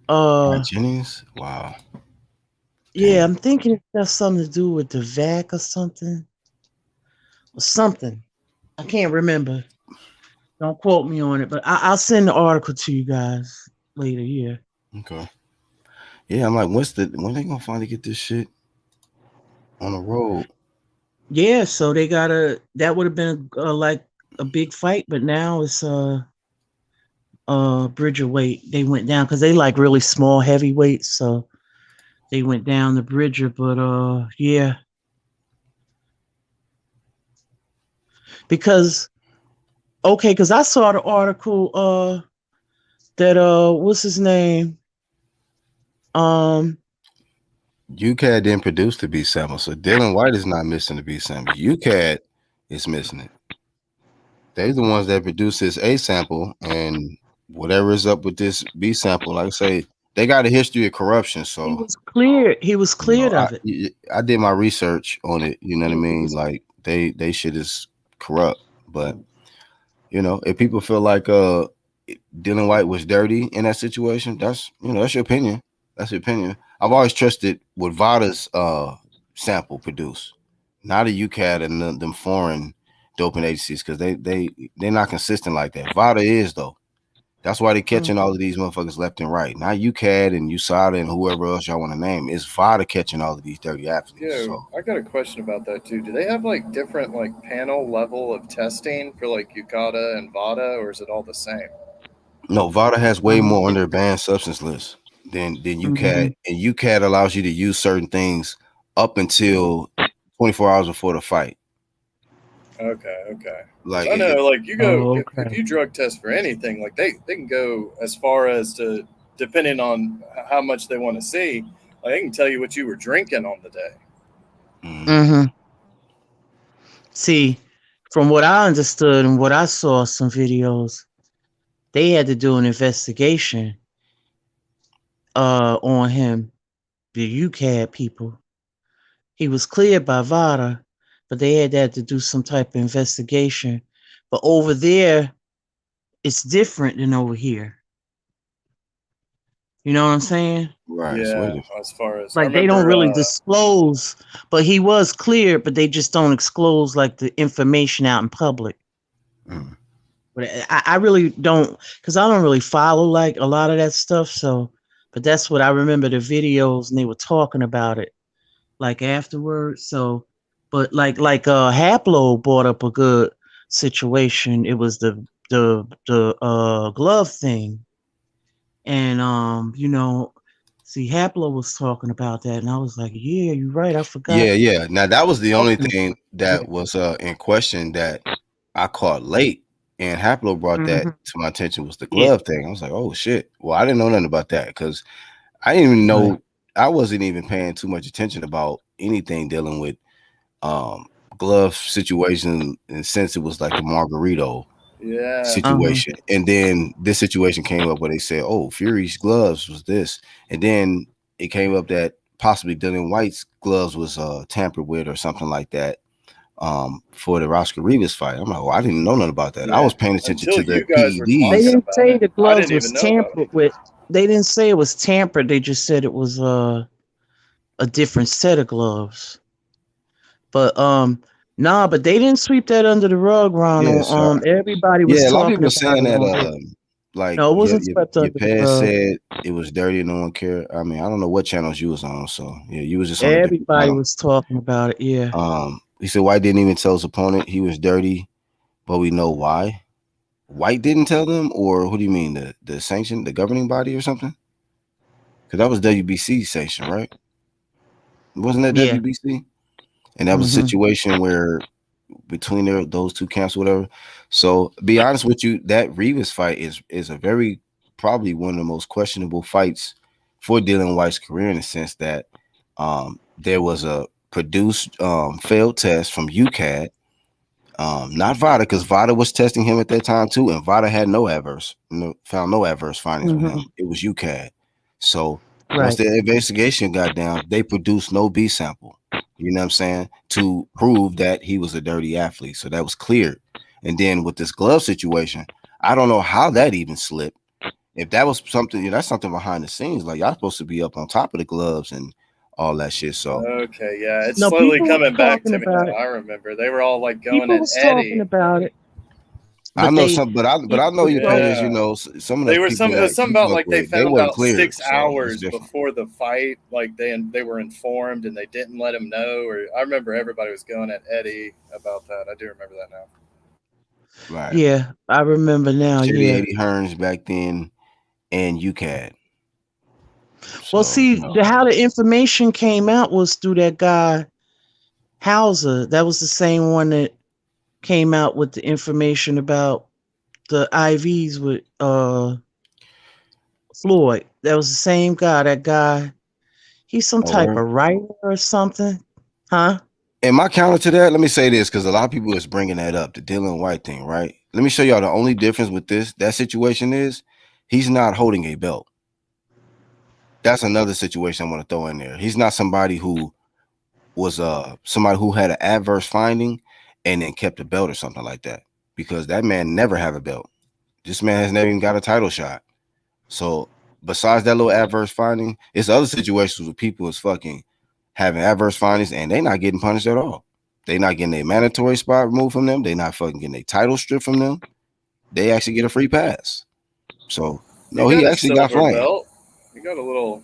Brian Jennings? Wow. Yeah, I'm thinking it has something to do with the VAC or something. Or something. I can't remember. Don't quote me on it, but I'll send the article to you guys later. Yeah. Okay. Yeah, I'm like, when they gonna finally get this shit on the road? Yeah, so they that would have been like a big fight, but now it's Bridgerweight. They went down because they like really small heavyweights, so they went down to Bridger. But yeah, because I saw the article that what's his name? UCAD didn't produce the B sample, so Dylan White is not missing the B sample. UCAD is missing it. They're the ones that produce this A sample, and whatever is up with this B sample, like I say, they got a history of corruption. So he was cleared of it. I did my research on it. You know what I mean? Like they shit is corrupt, but if people feel like Dylan White was dirty in that situation, that's your opinion. That's your opinion. I've always trusted what Vada's sample produced, not a UCAD and them foreign doping agencies, because they're not consistent like that. Vada is though. That's why they're catching all of these motherfuckers left and right. Not UCAD and USADA and whoever else y'all want to name. It's VADA catching all of these dirty athletes. Yeah, So I got a question about that too. Do they have like different like panel level of testing for like UCADA and VADA, or is it all the same? no, VADA has way more on their banned substance list than UCAD, and UCAD allows you to use certain things up until 24 hours before the fight. Okay. Like I know, like you go okay. if you drug test for anything, like they can go as far as to, depending on how much they want to see, like they can tell you what you were drinking on the day. Mm-hmm. See, from what I understood and what I saw some videos, they had to do an investigation on him, the UCAD people. He was cleared by VADA, but they had to do some type of investigation. But over there, it's different than over here. You know what I'm saying? Right. Yeah, as far as like they don't really disclose, but he was cleared, but they just don't disclose like the information out in public. Mm. But I really don't, because I don't really follow like a lot of that stuff. So, but that's what I remember the videos and they were talking about it like afterwards. So, but like Haplo brought up a good situation. It was the glove thing, and you know, see Haplo was talking about that, and I was like, yeah, you're right, I forgot. Yeah. Now that was the only thing that was in question that I caught late, and Haplo brought that to my attention was the glove thing. I was like, oh shit. Well, I didn't know nothing about that because I didn't even know. I wasn't even paying too much attention about anything dealing with glove situation, and since it was like the Margarito situation, and then this situation came up where they said, oh, Fury's gloves was this, and then it came up that possibly Dylan White's gloves was tampered with or something like that for the Oscar Rivas fight. I'm like, oh, I didn't know nothing about that. I was paying attention to the PEDs. They didn't say the gloves was tampered with. They didn't say it was tampered. They just said it was a different set of gloves. But nah, but they didn't sweep that under the rug, Ronald. Everybody was a lot of talking people about saying it. that like no, it wasn't swept under the Pez rug. said it was dirty and no one cared. I mean, I don't know what channels you was on, so yeah, you was just on everybody was talking about it. Yeah. He said White didn't even tell his opponent he was dirty, but we know why. White didn't tell them, or what do you mean, the sanction, the governing body or something? Because that was WBC sanction, right? Wasn't that WBC? And that was a situation where between those two camps, whatever. So be honest with you, that Rivas fight is a very probably one of the most questionable fights for Dylan White's career, in the sense that there was a produced failed test from UCAD, not VADA, because VADA was testing him at that time too, and VADA had found no adverse findings with him. It was UCAD. So once the investigation got down, they produced no B sample. You know what I'm saying? To prove that he was a dirty athlete. So that was cleared. And then with this glove situation, I don't know how that even slipped. If that was something, that's something behind the scenes. Like, y'all supposed to be up on top of the gloves and all that shit. So okay, yeah, it's slowly coming back to me now. I remember they were all like going at Eddie. Talking about it. I know some, but I know you players. You know, some of the people something about like they found out cleared, 6 hours before the fight. Like they were informed and they didn't let him know. Or I remember everybody was going at Eddie about that. I do remember that now. Right. Yeah, I remember now. Chitty yeah. Eddie Hearns back then, and UCAD. Well, see, how the information came out was through that guy Hauser. That was the same one that came out with the information about the IVs with Floyd. That was the same guy. That guy, he's some type of writer or something, huh? And my counter to that, let me say this, because a lot of people is bringing that up, the Dylan White thing, right? Let me show y'all the only difference with that situation is he's not holding a belt. That's another situation I want to throw in there. He's not somebody who was somebody who had an adverse finding and then kept a belt or something like that, because that man never have a belt. This man has never even got a title shot. So besides that little adverse finding, it's other situations where people is fucking having adverse findings and they not getting punished at all. They not getting a mandatory spot removed from them. They not fucking getting a title strip from them. They actually get a free pass. So no, he actually got flamed. Belt. He got a little,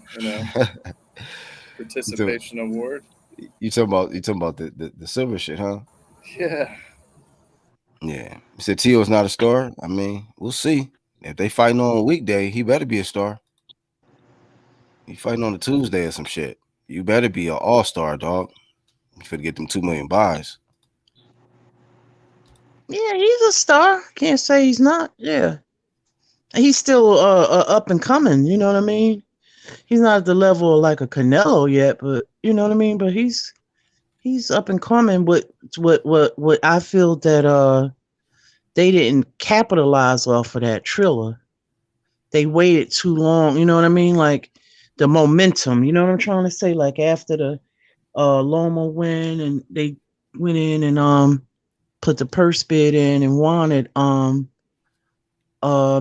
participation award. You talking about the silver shit, huh? Yeah. Yeah. You said Tio's not a star. I mean, we'll see. If they fighting on a weekday, he better be a star. He fighting on a Tuesday or some shit. You better be an all-star, dog. You finna get them 2 million buys. Yeah, he's a star. Can't say he's not. Yeah. He's still up and coming, you know what I mean? He's not at the level of like a Canelo yet, but you know what I mean? But he's up and coming. What I feel that they didn't capitalize off of that Triller. They waited too long, you know what I mean? Like the momentum, you know what I'm trying to say? Like after the Loma win and they went in and put the purse bid in and wanted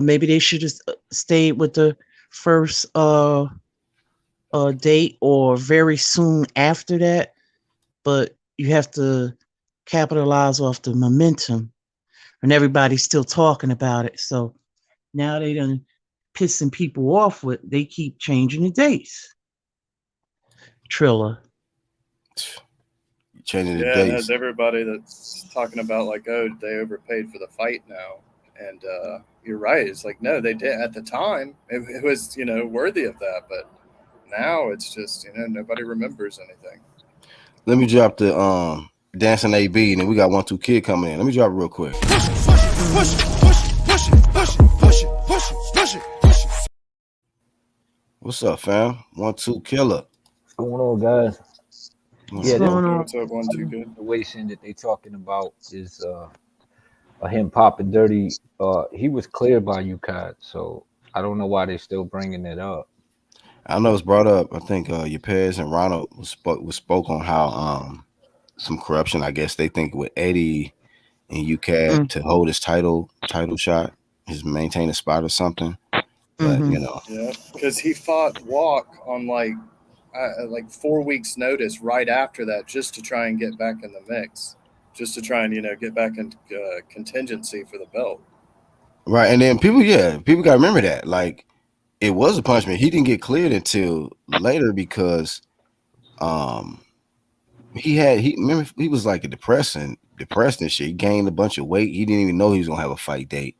maybe they should have stayed with the first date or very soon after that, but you have to capitalize off the momentum and everybody's still talking about it. So now they done pissing people off with they keep changing the dates. Triller. Changing the dates. dates. It has everybody that's talking about like, oh, they overpaid for the fight now. And you're right. It's like, no, they did at the time. It was, worthy of that. But now it's just, nobody remembers anything. Let me drop the Dancing AB, and then we got 1-2 Kid coming in. Let me drop it real quick. What's up, fam? 1-2 Killer. What's going on, guys? What's going on? What's up, 1-2 Good? The situation that they talking about is him popping dirty. He was cleared by UCAD, so I don't know why they're still bringing it up. I know it's brought up. I think Yepes and Ronald spoke on how some corruption, I guess they think, with Eddie and UCAD to hold his title shot, his maintain a spot or something. But yeah, because he fought Walk on like 4 weeks notice right after that, just to try and get back in the mix, just to try and get back in contingency for the belt. Right, and then people got to remember that like it was a punishment. He didn't get cleared until later because he was like depressed and shit. He gained a bunch of weight. He didn't even know he was gonna have a fight date,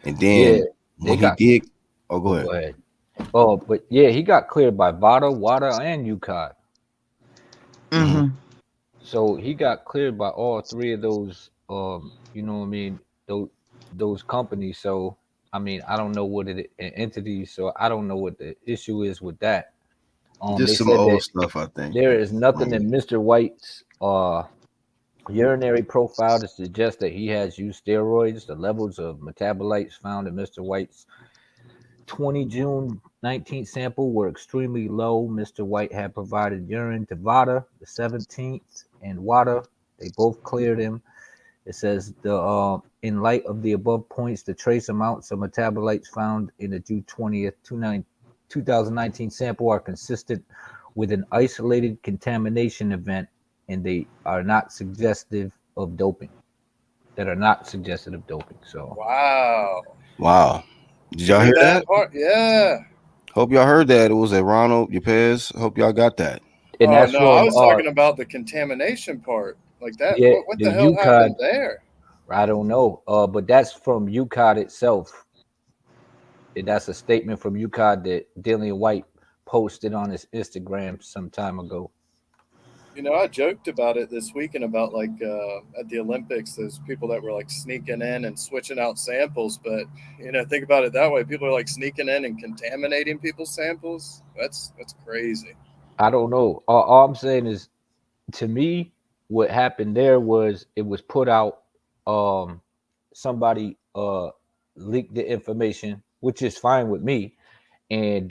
and then when he did. Oh, go ahead. Oh, but yeah, he got cleared by Vada, WADA, and UCAD. Mm-hmm. So he got cleared by all three of those, you know what I mean, those companies. So, I mean, I don't know what entities, so I don't know what the issue is with that. Just some old stuff, I think. There is nothing in Mr. White's urinary profile to suggest that he has used steroids. The levels of metabolites found in Mr. White's 20 June 19th sample were extremely low. Mr. White had provided urine to VADA the 17th and WADA. They both cleared him. It says in light of the above points, the trace amounts of metabolites found in the June 20th 2019 sample are consistent with an isolated contamination event, and they are not suggestive of doping. So wow. Did y'all hear that? Yeah. Hope y'all heard that. It was a Ronald Yepes. Hope y'all got that. And I was talking about the contamination part. Like that. Yeah, what the hell happened there? I don't know. But that's from UCAD itself. That's a statement from UCAD that Dillian White posted on his Instagram some time ago. I joked about it this weekend about like at the Olympics, those people that were like sneaking in and switching out samples. But think about it that way. People are like sneaking in and contaminating people's samples. That's crazy. I don't know. All I'm saying is, to me, what happened there was it was put out. Somebody leaked the information, which is fine with me, and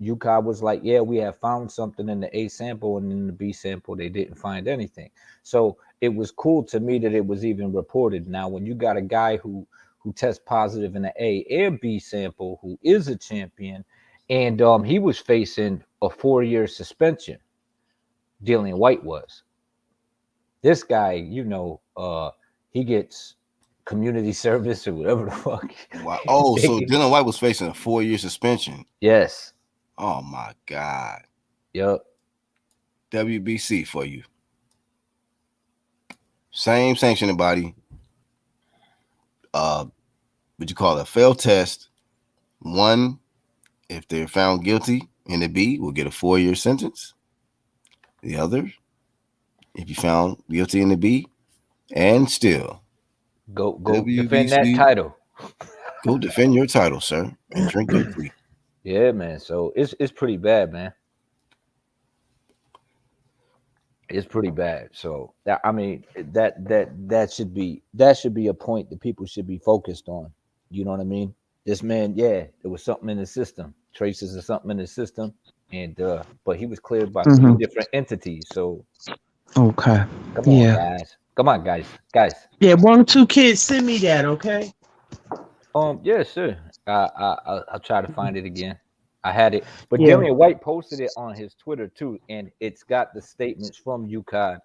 UCAD was like, yeah, we have found something in the A sample, and in the B sample they didn't find anything. So it was cool to me that it was even reported. Now, when you got a guy who tests positive in the A and B sample, who is a champion, and he was facing a 4-year suspension, Dillian White was. This guy, he gets community service or whatever the fuck. Wow. Oh, so Dylan White was facing a 4-year suspension. Yes. Oh my God. Yep. WBC for you. Same sanctioning body. What you call it? A failed test. One, if they're found guilty in the B, will get a 4-year sentence. The other, if you found guilty in the B, and still go WBC, defend that title. Go defend your title, sir, and drink your tea. Yeah, man. So it's pretty bad, man. It's pretty bad. So I mean that should be a point that people should be focused on. You know what I mean? This man, there was something in the system, traces of something in the system, and but he was cleared by 3 different entities. So okay, come on, guys. Yeah, 1 or 2 kids, send me that, okay? Yeah, sure. I'll try to find it again. I had it, but Dillian White posted it on his Twitter too, and it's got the statements from UConn.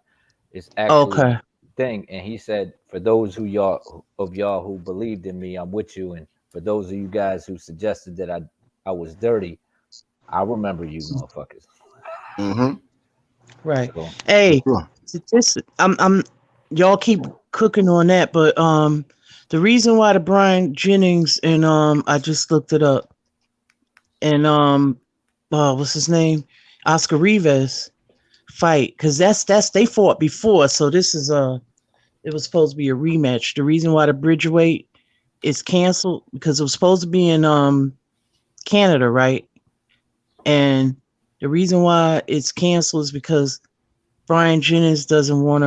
It's actually thing, and he said, "For those of y'all who believed in me, I'm with you, and for those of you guys who suggested that I was dirty, I remember you, motherfuckers." Mm-hmm. Right. So, hey, this I'm y'all keep cooking on that, but the reason why the Brian Jennings and I just looked it up. And what's his name? Oscar Rivas fight, because that's they fought before, so this is it was supposed to be a rematch. The reason why the Bridgerweight is canceled because it was supposed to be in Canada, right? And the reason why it's canceled is because Brian Jennings doesn't want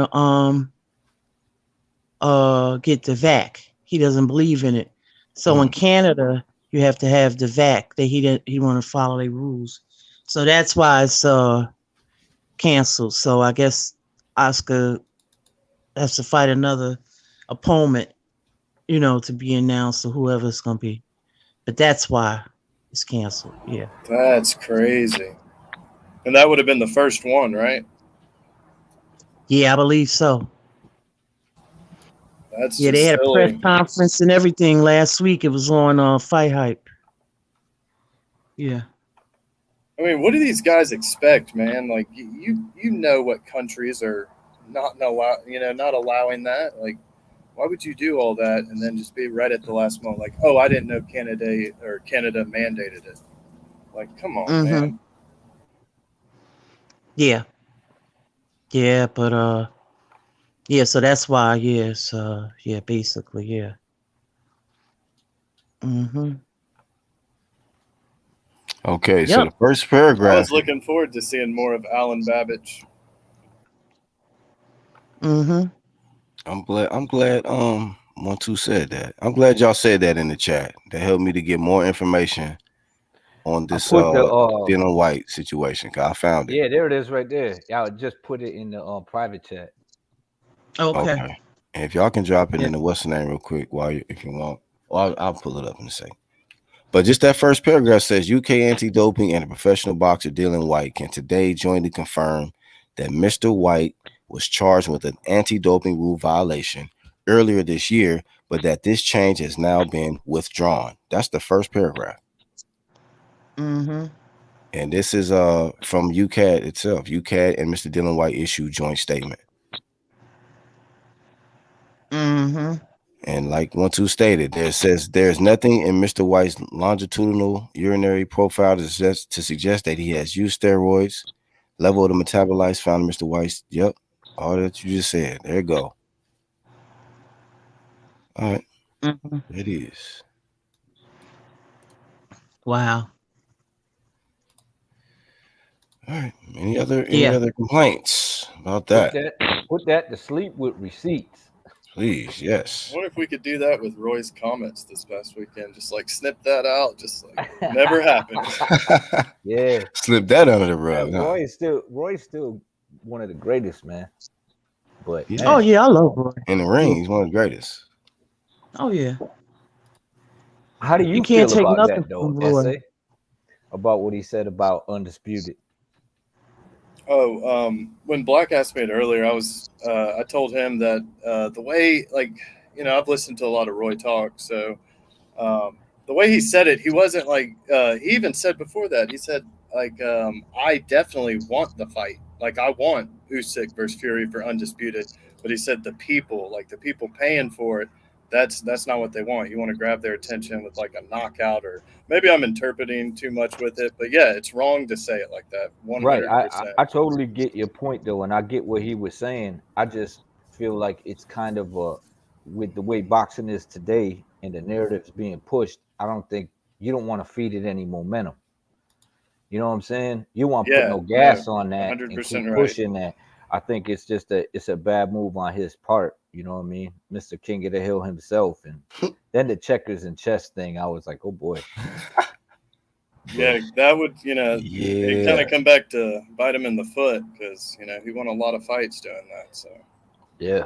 to get the VAC. He doesn't believe in it. So in Canada, you have to have the VAC. That he want to follow their rules. So that's why it's canceled. So I guess Oscar has to fight another opponent, to be announced or whoever it's gonna be. But that's why it's canceled. Yeah. That's crazy. And that would have been the first one, right? Yeah, I believe so. That's they had a press conference and everything last week. It was on Fight Hype. Yeah. I mean, what do these guys expect, man? Like, you know what countries are not allowing that. Like, why would you do all that and then just be right at the last moment? Like, oh, I didn't know Canada mandated it. Like, come on, man. Yeah. Yeah, but yeah, so that's why, basically, yeah. Okay, so the first paragraph. I was looking forward to seeing more of Alan Babbage. I'm glad 1-2 said that. I'm glad y'all said that in the chat. That helped me to get more information on this Dylan White situation. Cause I found it. Yeah, there it is right there. Y'all just put it in the private chat. Okay. And if y'all can drop it in the what's the name real quick if you want. Well, I'll pull it up in a second. But just that first paragraph says UK anti-doping and a professional boxer Dylan White can today jointly confirm that Mr. White was charged with an anti-doping rule violation earlier this year, but that this change has now been withdrawn. That's the first paragraph. And this is from UCAD itself. UCAD and Mr. Dylan White issued joint statement. And like 1-2 stated, it says there's nothing in Mr. White's longitudinal urinary profile to suggest that he has used steroids. Level of the metabolites found in Mr. White's. Yep, all that you just said. There you go. All right, it is. Wow. All right. Any other complaints about that? Put that to sleep with receipts. Please, yes. I wonder if we could do that with Roy's comments this past weekend. Just like snip that out, just like never happened. Yeah. Slip that under the rug. Yeah, Roy's still one of the greatest, man. But oh yeah, I love Roy. In the ring, he's one of the greatest. Oh yeah. How do you feel about that though, Essay? About what he said about Undisputed? Oh, when Black asked me it earlier, I told him that the way, like, I've listened to a lot of Roy talk, so the way he said it, he wasn't like he even said before that. He said like I definitely want the fight. Like I want Usyk versus Fury for undisputed, but he said the people paying for it. That's not what they want. You want to grab their attention with like a knockout, or maybe I'm interpreting too much with it. But yeah, it's wrong to say it like that. Right. 100%. I totally get your point though, and I get what he was saying. I just feel like it's kind of with the way boxing is today and the narratives being pushed, I don't think you don't want to feed it any momentum. You know what I'm saying? You want to put no gas on that and keep pushing that. I think it's just it's a bad move on his part. You know what I mean? Mr. King of the Hill himself. And then the checkers and chess thing, I was like, oh boy. Yeah, that would, it kind of come back to bite him in the foot because, he won a lot of fights doing that. So, yeah.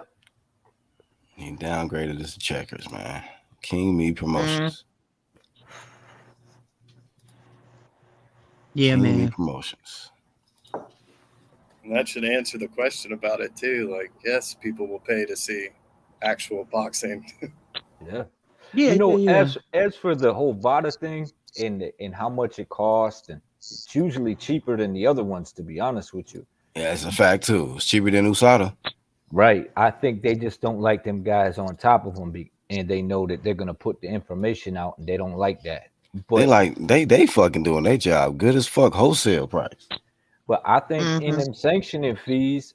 He downgraded as the checkers, man. King Me Promotions. Yeah, King man. Me Promotions. And that should answer the question about it too. Like, yes, people will pay to see actual boxing. Yeah. Yeah. As for the whole VADA thing and how much it costs, and it's usually cheaper than the other ones, to be honest with you. Yeah, it's a fact too. It's cheaper than USADA. Right. I think they just don't like them guys on top of them, and they know that they're gonna put the information out, and they don't like that. But they fucking doing their job good as fuck wholesale price. But I think in them sanctioning fees,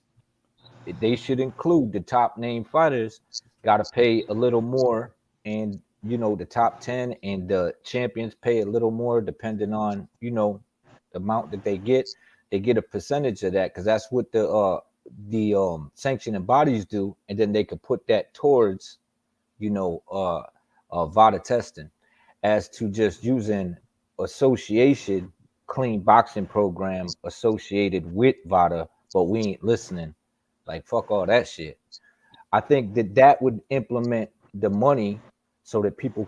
they should include the top name fighters got to pay a little more, and the top 10 and the champions pay a little more depending on the amount that they get. They get a percentage of that because that's what the sanctioning bodies do, and then they could put that towards VADA testing. As to just using association clean boxing program associated with VADA, but we ain't listening. Like, fuck all that shit. I think that would implement the money so that people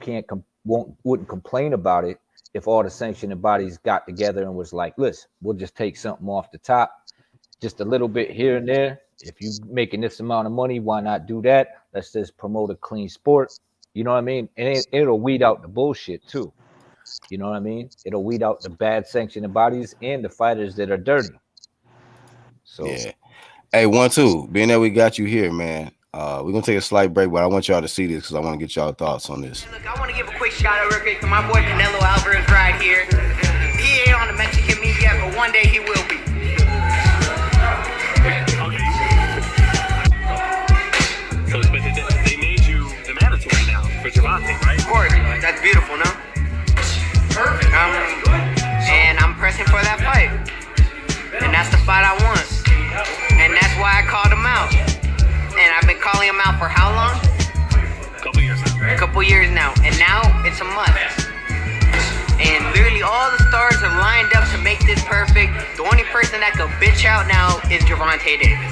wouldn't complain about it if all the sanctioning bodies got together and was like, listen, we'll just take something off the top, just a little bit here and there. If you making this amount of money, why not do that? Let's just promote a clean sport. You know what I mean? And it'll weed out the bullshit too. You know what I mean? It'll weed out the bad sanctioning bodies and the fighters that are dirty. So yeah. Hey, 1-2. Being that we got you here, man. We're gonna take a slight break, but I want y'all to see this because I want to get y'all thoughts on this. Look, I want to give a quick shout out real quick to my boy Canelo Alvarez right here. He ain't on the Mexican meat yet, but one day he will be. So, but they made you the mandatory now for Gervonta, right? Of course, that's beautiful, no? Perfect. And I'm pressing for that fight. And that's the fight I want. And that's why I called him out. And I've been calling him out for how long? A couple years now. And now it's a must. And literally all the stars are lined up to make this perfect. The only person that could bitch out now is Gervonta Davis.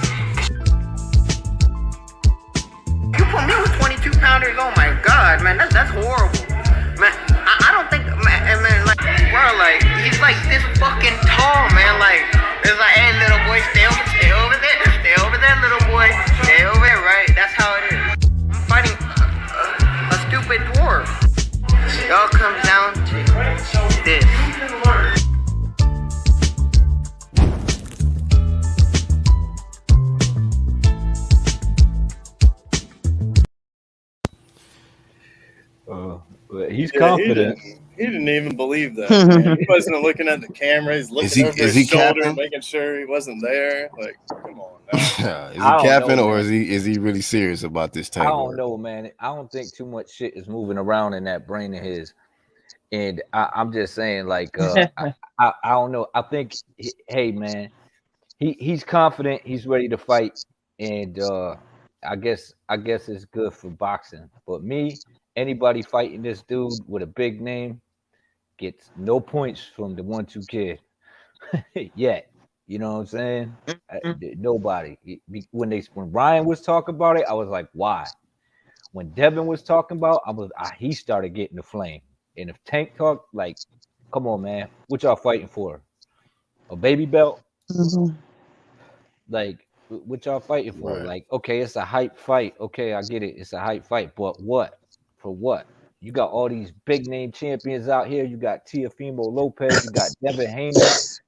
You put me with 22 pounders, oh my god, man, that's horrible. Man, I don't think, man, like, bro, like, he's like this fucking tall, man, like, it's like, hey, little boy, stay over there, little boy, stay over there, right, that's how it is. I'm fighting a stupid dwarf. It all comes down to this. he's confident. He didn't even believe that. Man. He wasn't looking at the camera. He's looking over his shoulder, capping? Making sure he wasn't there. Like, come on now. Is he capping or is he really serious about this takeover? I don't know, man. I don't think too much shit is moving around in that brain of his. And I'm just saying, like, I don't know. I think, hey, man, he's confident. He's ready to fight, and I guess it's good for boxing. But me, anybody fighting this dude with a big name gets no points from the 1-2 kid yet. You know what I'm saying? Nobody. When Ryan was talking about it, I was like, why? When Devin was talking about, he started getting the flame. And if Tank talk, like, come on, man, what y'all fighting for? A baby belt? Mm-hmm. Like, What y'all fighting for? Right. Like, okay, it's a hype fight. Okay, I get it. It's a hype fight, but what? For what? You got all these big name champions out here. You got Teofimo Lopez. You got Devin Haney.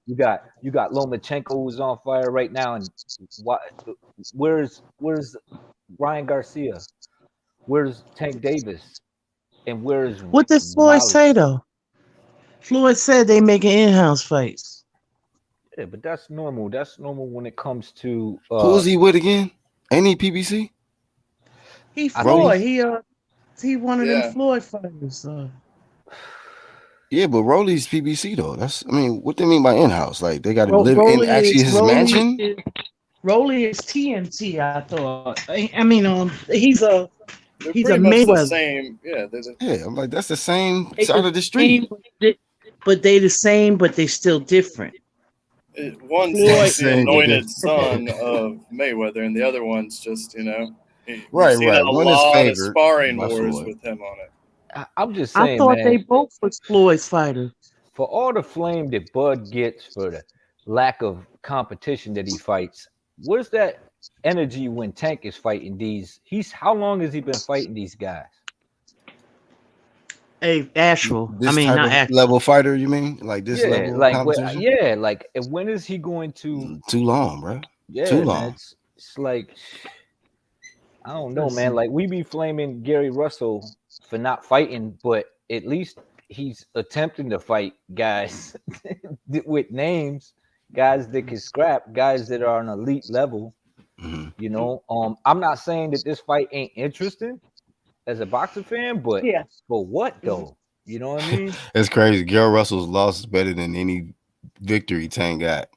You got Lomachenko, who's on fire right now. And what? Where's Ryan Garcia? Where's Tank Davis? And where's What did Floyd Wiley? say though? Floyd said they making in-house fights. Yeah, but that's normal. That's normal when it comes to Who is he with again? Ain't he PBC? He Rolly? Floyd. He one of Yeah. them Floyd fighters. Yeah, but Rolly's PBC though. I mean, what they mean by in-house? Like they got to live in Rolly actually his mansion? Rolly is TNT, I thought. I mean, he's a They're he's pretty a much the Mayweather. same. Yeah, Yeah, I'm like, that's the same They side the of the street. same, but they the same, but they still different. One's Floyd- like the Same, but anointed different. son of Mayweather, and the other one's just, we've Right, seen right. a One is lot of favored sparring by wars Floyd. with him on it. I'm just I saying, thought man. they both was Floyd's fighters. For all the flame that Bud gets for the lack of competition that he fights, where's that energy when Tank is fighting these? How long has he been fighting these guys? Actual. This not type of actual. level fighter, you mean? Like this level of like competition? like and when is he going to? Too long, bro. Yeah, Too man, long. it's like I don't know, man. Like we be flaming Gary Russell for not fighting, but at least he's attempting to fight guys with names, guys that can scrap, guys that are on elite level. Mm-hmm. I'm not saying that this fight ain't interesting as a boxing fan, but for what though? You know what I mean? It's crazy. Gary Russell's loss is better than any victory Tank got.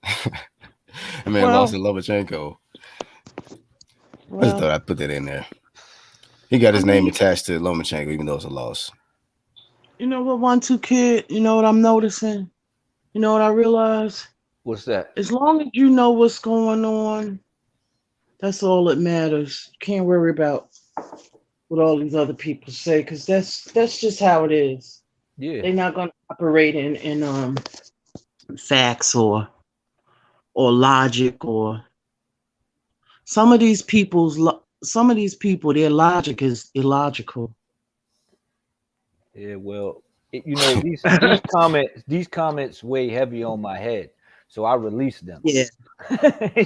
I mean, lost to Lomachenko. I just thought I'd put that in there. He got his name attached to Lomachenko, even though it's a loss. You know what, 1-2 Kid? You know what I'm noticing? You know what I realize? What's that? As long as you know what's going on, that's all that matters. You can't worry about what all these other people say, because that's just how it is. Yeah, they're not going to operate in facts or logic, or some of these people, their logic is illogical. Yeah, well, these comments weigh heavy on my head, so I release them. Yeah.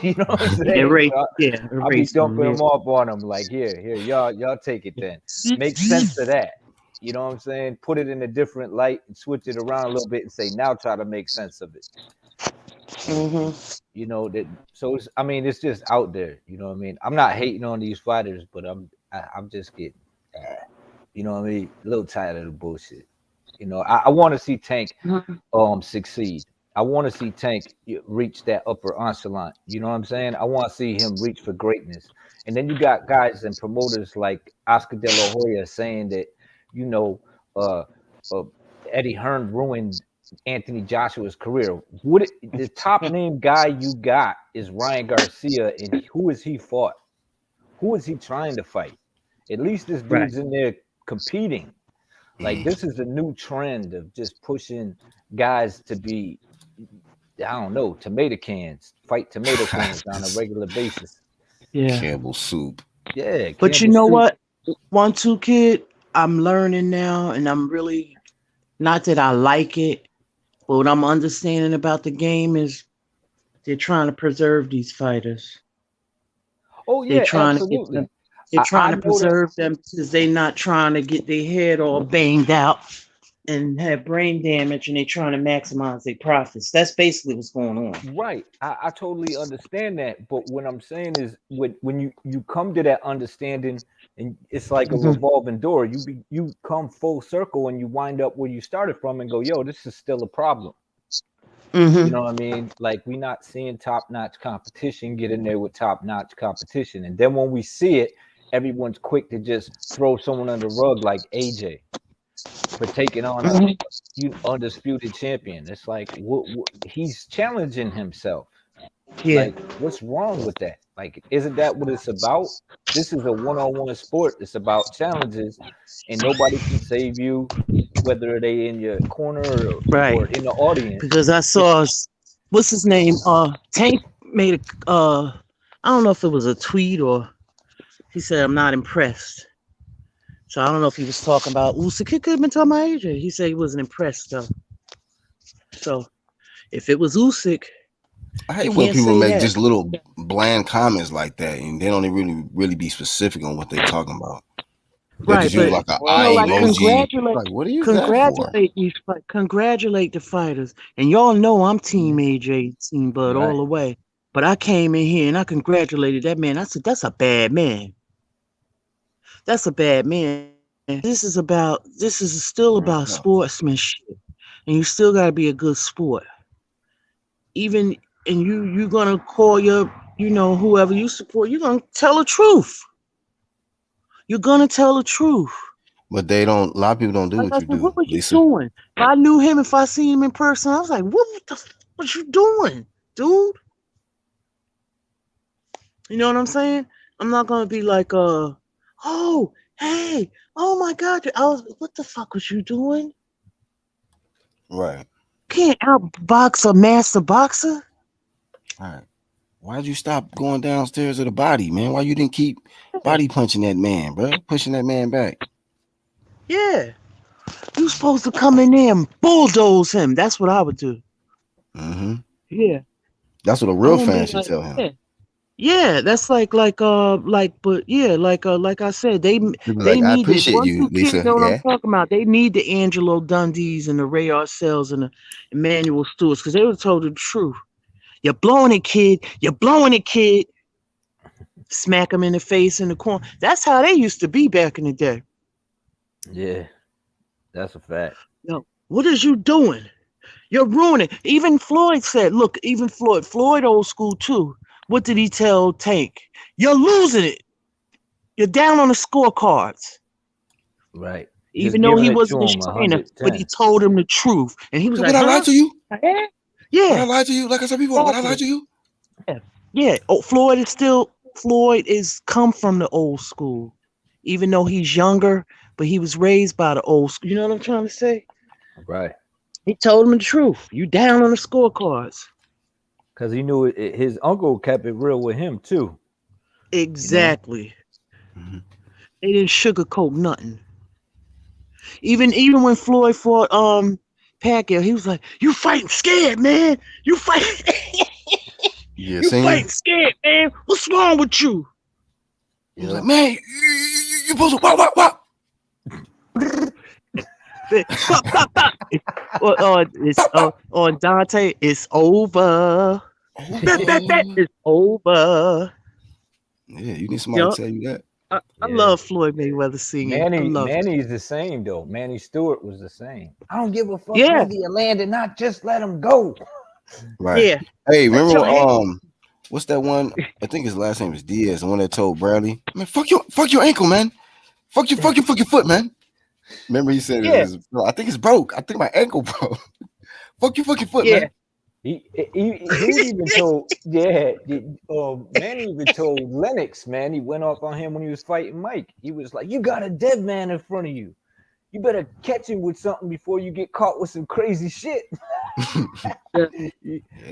You know what I'm saying? I'll be dumping them off on them like, here, y'all take it then. Make sense of that. You know what I'm saying? Put it in a different light and switch it around a little bit and say, now try to make sense of it. You know that. So it's just out there. You know what I mean? I'm not hating on these fighters, but I'm just getting, you know what I mean, a little tired of the bullshit. You know, I want to see Tank succeed. I want to see Tank reach that upper echelon. You know what I'm saying? I want to see him reach for greatness. And then you got guys and promoters like Oscar De La Hoya saying that, Eddie Hearn ruined Anthony Joshua's career. The top name guy you got is Ryan Garcia, and who has he fought? Who is he trying to fight? At least this dude's in there competing. Like, this is a new trend of just pushing guys to be, I don't know, tomato cans, fight tomato cans on a regular basis. Yeah. Campbell soup. Yeah. But you know what? 1-2 Kid, I'm learning now, and I'm really, not that I like it, but what I'm understanding about the game is they're trying to preserve these fighters. Oh, yeah, absolutely. They're trying to preserve them because they're not trying to get their head all banged out and have brain damage, and they're trying to maximize their profits. That's basically what's going on. Right. I totally understand that. But what I'm saying is when you come to that understanding, and it's like a revolving door, you come full circle and you wind up where you started from and go, yo, this is still a problem. You know what I mean? Like, we're not seeing top-notch competition get in there with top-notch competition. And then when we see it, everyone's quick to just throw someone under the rug like AJ for taking on a undisputed champion. It's like, he's challenging himself. Yeah. Like, what's wrong with that? Like, isn't that what it's about? This is a one-on-one sport. It's about challenges, and nobody can save you, whether they in your corner or in the audience. Because I saw, what's his name? Tank made a I don't know if it was a tweet or he said I'm not impressed. So I don't know if he was talking about Usyk. He could have been talking about AJ. He said he wasn't impressed though. So if it was Usyk, I you hate when can't people say make that. just little bland comments like that, and they don't really be specific on what they're talking about. They Right, just use but like an Well, eye like emoji. Like, what are you that for? congratulate the fighters. And y'all know I'm Team AJ, Team Bud all Right. the way. But I came in here and I congratulated that man. I said, that's a bad man. That's a bad man. This is still For about real. sportsmanship. And you still gotta be a good sport. Even and you're gonna call your, whoever you support, you're gonna tell the truth. You're gonna tell the truth. But they don't. A lot of people don't do Like what I you said, what do, was you Lisa. doing? If I knew him, if I seen him in person, I was like, what the was you doing, dude? You know what I'm saying? I'm not gonna be like, oh, hey, oh my God, what the fuck was you doing? Right. Can't outbox a master boxer. All right. Why'd you stop going downstairs to the body, man? Why you didn't keep body punching that man, bro? Pushing that man back. Yeah, you supposed to come in there and bulldoze him. That's what I would do. Mm-hmm. Yeah, That's what a I real won't fan be should like, tell him. yeah. Yeah, that's but yeah, like I said, He'd be they like, I need it. appreciate Once you, you kids Lisa. know what I'm Yeah. talking about, they need the Angelo Dundies and the Ray Arcells and the Emmanuel Stewarts because they were told the truth. You're blowing it, kid. You're blowing it, kid. Smack them in the face in the corner. That's how they used to be back in the day. Yeah, that's a fact. Yo, what is you doing? You're ruining. Even Floyd said, look, even Floyd old school too. What did he tell Tank? You're losing it. You're down on the scorecards. Right. Just Even though giving he it to wasn't his him trainer, but he 110. told him the truth. And he was So like, would I lie huh? to you? Would I Yeah, lie to you? Like I said before, would I lie to you? yeah, yeah. Oh, Floyd is come from the old school. Even though he's younger, but he was raised by the old school. You know what I'm trying to say? Right. He told him the truth. You down on the scorecards. Because he knew his uncle kept it real with him too. Exactly. Mm-hmm. They didn't sugarcoat nothing. Even when Floyd fought Pacquiao, he was like, "You fighting scared, man. You fight. Yeah, You senior. fighting scared, man. What's wrong with you?" He was like, man, you supposed to what? Pop, pop, pop. It's on Dante. It's over. It's over. Yeah, you need somebody Yup. to tell you that. I Yeah. love Floyd Mayweather singing. I love it. Manny's the same though. Manny Stewart was the same. I don't give a fuck Yeah, whether you land or not. Just let him go. Right. yeah. Hey, Let remember your hand. what's that one? I think his last name is Diaz, the one that told Bradley, man, fuck your ankle, man. Fuck your foot, man. Remember he said Yeah, I think it's broke. I think my ankle broke. Fuck your foot, yeah. man. He even told Manny even told Lennox, man, he went off on him when he was fighting Mike. He was like, you got a dead man in front of you. You better catch him with something before you get caught with some crazy shit. Yeah.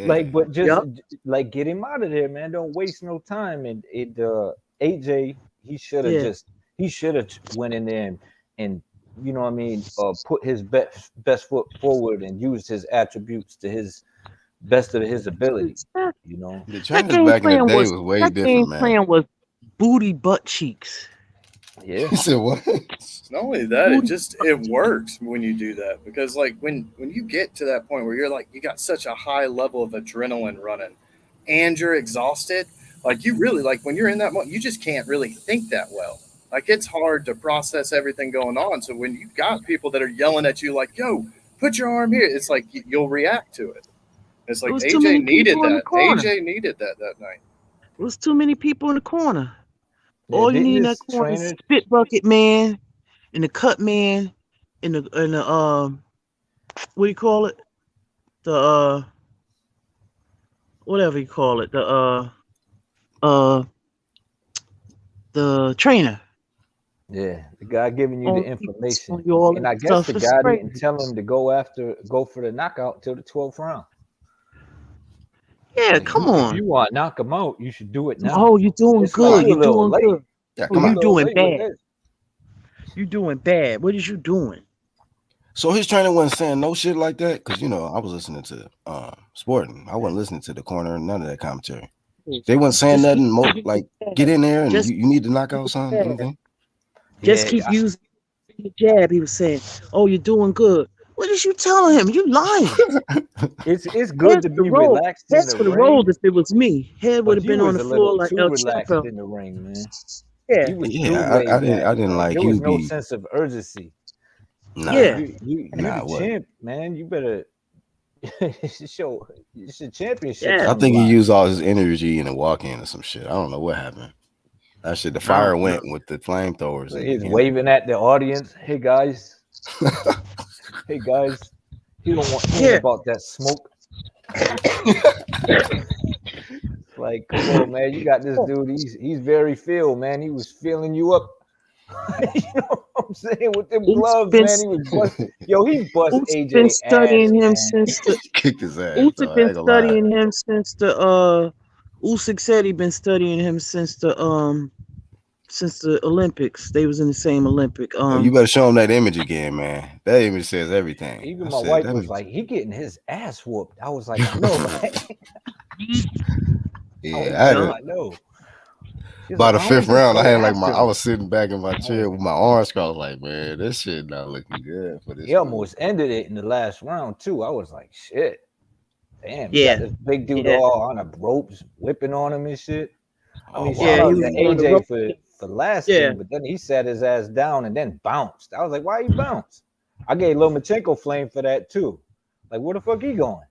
Like, but just Yup. like get him out of there, man. Don't waste no time. And AJ, he should have went in there and you know what I mean, put his best foot forward and used his attributes to his best of his ability. You know, The That trainers game back in the plan day was was way that game different, man. plan was booty butt cheeks. yeah. He said what? Not only that, Booty it works when you do that because like when you get to that point where you're like you got such a high level of adrenaline running and you're exhausted, like you really like when you're in that moment, you just can't really think that well. Like it's hard to process everything going on. So when you've got people that are yelling at you like, "Yo, put your arm here," it's like you'll react to it. It's It like was too AJ many needed people in the that. corner. AJ needed that night. It was too many people in the corner. Yeah, All you didn't need in that his corner is trainer spit bucket man and the cut man and the what do you call it? The whatever you call it. Uh the trainer. yeah, the guy giving you the All people information. telling you all And that I guess stuff. the It's guy didn't crazy. tell him to go for the knockout till the 12th round. Yeah, If come you on. want to knock him out, you should do it now. Oh, you're doing It's like good. you a You're little doing late. good. Yeah, Oh, come you on. doing Late with bad. this. You doing bad. What is you doing? So his trainer wasn't saying no shit like that because I was listening to Sporting. I wasn't listening to the corner, none of that commentary. They wasn't saying Just keep nothing more using like the get jab. in there and Just you need to knock keep out using the something, jab. anything. Just Yeah, keep using the jab. He was saying, "Oh, you're doing good." What is you telling him? You lying. it's good Heads to for the be roll. relaxed in Heads the for the roll. ring, If it was me, head would but have you been on was the a floor little like too El relaxed Chapo. in the ring, man. Yeah, You was too Yeah, laid I back. didn't Like like there was you no be sense of urgency. Like nah, yeah. you the what? champ, man. You better show it's a championship Yeah. I on the think he line. used all his energy in a walk-in or some shit. I don't know what happened. That shit, the I fire don't know. went with the flamethrowers in the He's beginning. waving at the audience. Hey guys, hey guys. He ain't Yeah. about that smoke. Like, come on, man. You got this dude. He's very feel, man. He was feeling you up. You know what I'm saying? With them Usyk gloves, been man. He was bust. Yo, he bust Usyk been AJ ass, studying him man. since the Kicked his ass, Usyk though. I been ain't gonna lie. studying him since the Usyk said he been studying him since the Olympics. They was in the same Olympic. Yo, you better show him that image again, man. That image says everything. Even I my said wife that was is like, he getting his ass whooped. I was like, I know, right? I was yeah, I had like, a, Yeah. I know. She's by like, the why don't we fifth just round, I go had like after I him? was sitting back in my I chair was, with my arms crossed, like, man, this shit not looking good for this he dude. almost ended it in the last round too. I was like, shit. Damn, you got Yeah. this big dude Yeah. all on the ropes, whipping on him and shit. I Oh mean, wow, shout Yeah. He out was to on the AJ rope. for lasting, Yeah. but then he sat his ass down and then bounced. I was like, why he bounced? I gave Lomachenko flame for that too. Like, where the fuck he going?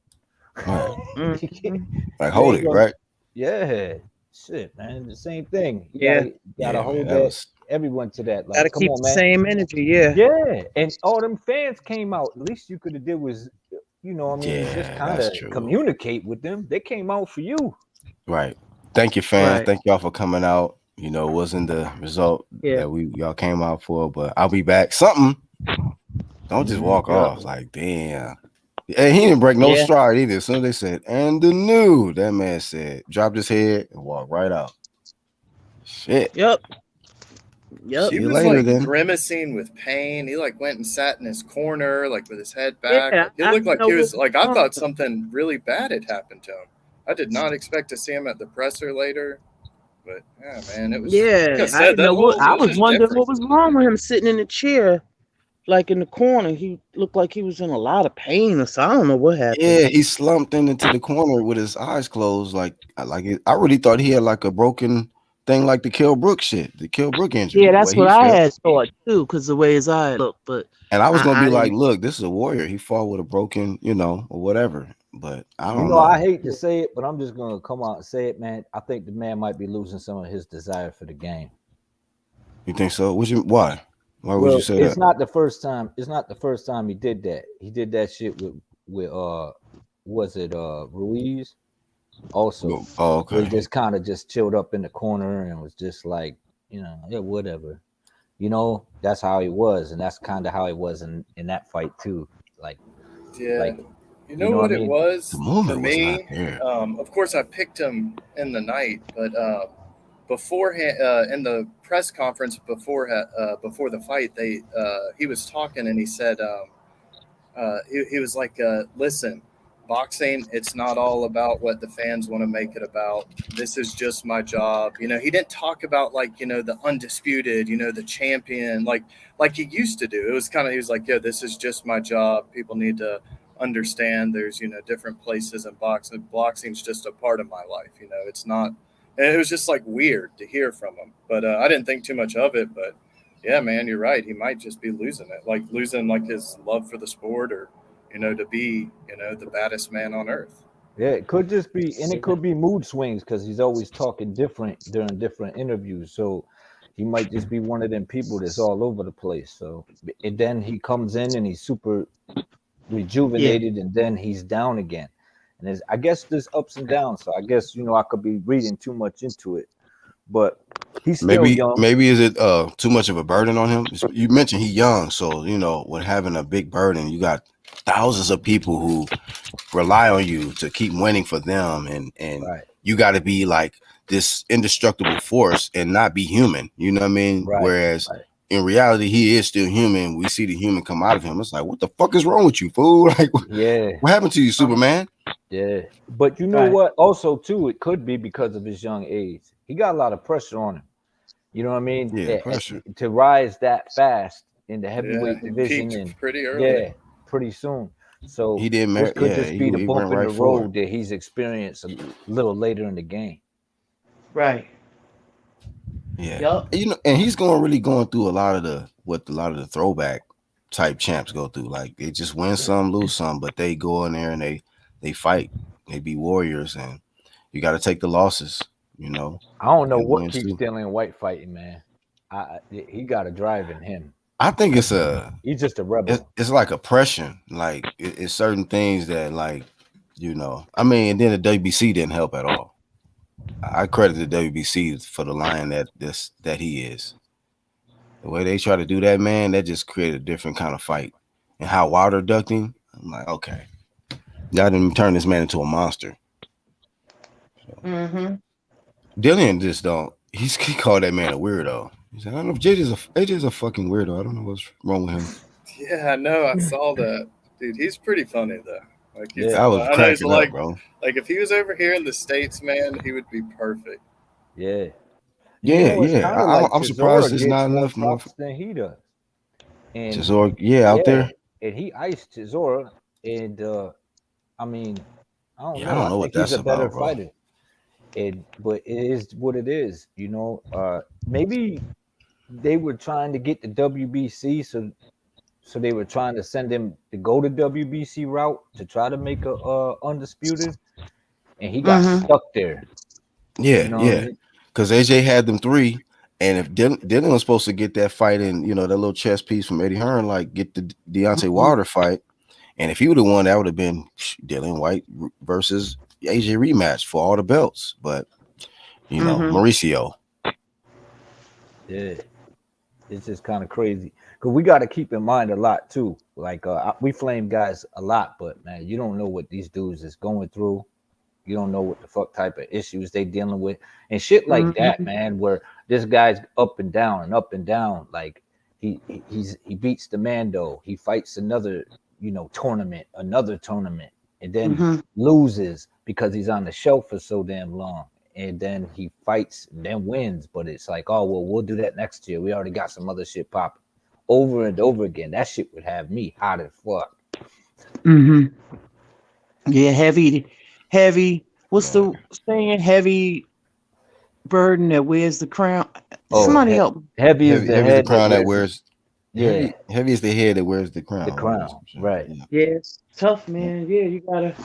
right. Mhm. Like You hold ain't it, gonna, right? yeah, shit, man. The same thing. You Yeah. gotta Yeah, man, hold that that was everyone to that. Gotta Like, come keep on, the man. same energy. Yeah. Yeah, and all them fans came out. At least you could have did was, I mean, just yeah, kind that's of true. communicate with them. They came out for you. Right. Thank you, fans. Right. Thank y'all for coming out. It wasn't the result Yeah. that y'all came out for, but I'll be back. Something. Don't just walk Yeah. off. Like, damn. And he didn't break no Yeah. stride either. As soon as they said, and the new, that man said, dropped his head and walked right out. Shit. Yep. Yep. See He you was later like then. grimacing with pain. He like went and sat in his corner, like with his head back. Yeah. Like it I looked didn't like know he what was was like I wrong thought with him. something really bad had happened to him. I did not expect to see him at the presser later, but yeah, man, it was like I Yeah. I said, didn't that know what. whole I it was was just wondering different. what was wrong with him sitting in the chair, like in the corner. He looked like he was in a lot of pain or so. I don't know what happened. Yeah, he slumped into the corner with his eyes closed. I really thought he had like a broken thing like the Kell Brook shit, the Kell Brook injury, Yeah, the that's way what he I felt. had thought too, because the way his eye looked. But And I was gonna I be like, didn't. look, this is a warrior. He fought with a broken, or whatever. But I don't I know. hate to say it, but I'm just gonna come out and say it, man. I think the man might be losing some of his desire for the game. You think so? Why? Why would you Well, say it's that? not the first time. It's not the first time he did that. He did that shit with was it Ruiz also, Oh, where he okay. just kind of just chilled up in the corner and was just like, yeah, whatever. That's how he was, and that's kind of how he was in that fight too. Like, Yeah, you you know know what I what it mean? The was for movement was not me. there. Of course, I picked him in the night, but beforehand, in the press conference before the fight, he was talking and he said. He was like, listen, boxing, it's not all about what the fans want to make it about. This is just my job. He didn't talk about like, the undisputed, the champion, like he used to do. It was he was like, yeah, this is just my job. People need to understand there's, different places in boxing. Boxing's just a part of my life. It's not, and it was just like weird to hear from him, but I didn't think too much of it, but yeah, man, you're right. He might just be losing it, like losing like his love for the sport, or to be the baddest man on earth. Yeah, it could just be, and it could be mood swings because he's always talking different during different interviews. So he might just be one of them people that's all over the place. So, and then he comes in and he's super Yeah. rejuvenated, and then he's down again. And I guess there's ups and downs. So I guess I could be reading too much into it. but he's still young. Maybe is it too much of a burden on him? You mentioned he's young, so you know, when having a big burden, you got thousands of people who rely on you to keep winning for them, and Right. you got to be like this indestructible force and not be human. You know what I mean? Right. Whereas Right. in reality, he is still human. We see the human come out of him. It's like, what the fuck is wrong with you, fool? Like, Yeah. what happened to you, Superman? Yeah. But you know Right. what? Also, too, it could be because of his young age. He got a lot of pressure on him. You know what I mean? Yeah, pressure. To rise that fast in the Yeah, heavyweight he division, peaked and pretty early. yeah, pretty soon. So He didn't this marry. could Yeah, just be the he bump went in the right for road that he's experienced a little later in the game. Right. Yeah, Yup. you know, and he's really going through a lot of the throwback type champs go through. Like they just win some, lose some, but they go in there and they fight. They be warriors, and you got to take the losses. You know, I don't know and what wins keeps too. Dillian White fighting, man. He got a drive in him. I think He's just a rebel. it's like oppression. Like it's certain things that like, you know. I mean, and then the WBC didn't help at all. I credit the WBC for the lion that he is. The way they try to do that, man, that just created a different kind of fight. And how Wilder ducked him, I'm like, okay, y'all didn't turn this man into a monster. Mm-hmm. Dillian just don't. He called that man a weirdo. He said, I don't know if AJ's a fucking weirdo. I don't know what's wrong with him. Yeah, I know. I saw that, dude. He's pretty funny though. Like he's, I was I know he's cracking up, bro. like if he was over here in the States, man, he would be perfect. Yeah. Yeah, It's yeah. kind of like I'm surprised Chisora it's gets not more enough more. props than he does. And Chisora, yeah, out there. and he iced Chisora, and I mean, I don't Yeah, know. I don't I know what think he's that's a better about, bro. fighter. But it is what it is, you know. Maybe they were trying to get the WBC, so they were trying to send him to go the WBC route to try to make a undisputed, and he got stuck there. Yeah, You know yeah. Because AJ had them three, and if Dylan was supposed to get that fight in, you know, that little chess piece from Eddie Hearn, like get the Deontay Wilder fight, and if he would have won, that would have been Dillian White versus AJ rematch for all the belts. But you know, Mauricio. Yeah, it's just kind of crazy because we got to keep in mind a lot too. Like we flame guys a lot, but man, you don't know what these dudes is going through. You don't know what the fuck type of issues they dealing with and shit like that, man. Where this guy's up and down and up and down. Like he beats the Mando, he fights another tournament, and then loses because he's on the shelf for so damn long. And then he fights, and then wins. But it's like, oh well, we'll do that next year. We already got some other shit popping over and over again. That shit would have me hot as fuck. Yeah, heavy. What's the saying? Heavy burden that wears the crown. Somebody help me. Heavy is the heavy head the crown that wears. Yeah, heavy is the head that wears the crown. The crown, right? Yeah, it's tough, man. Yeah, you gotta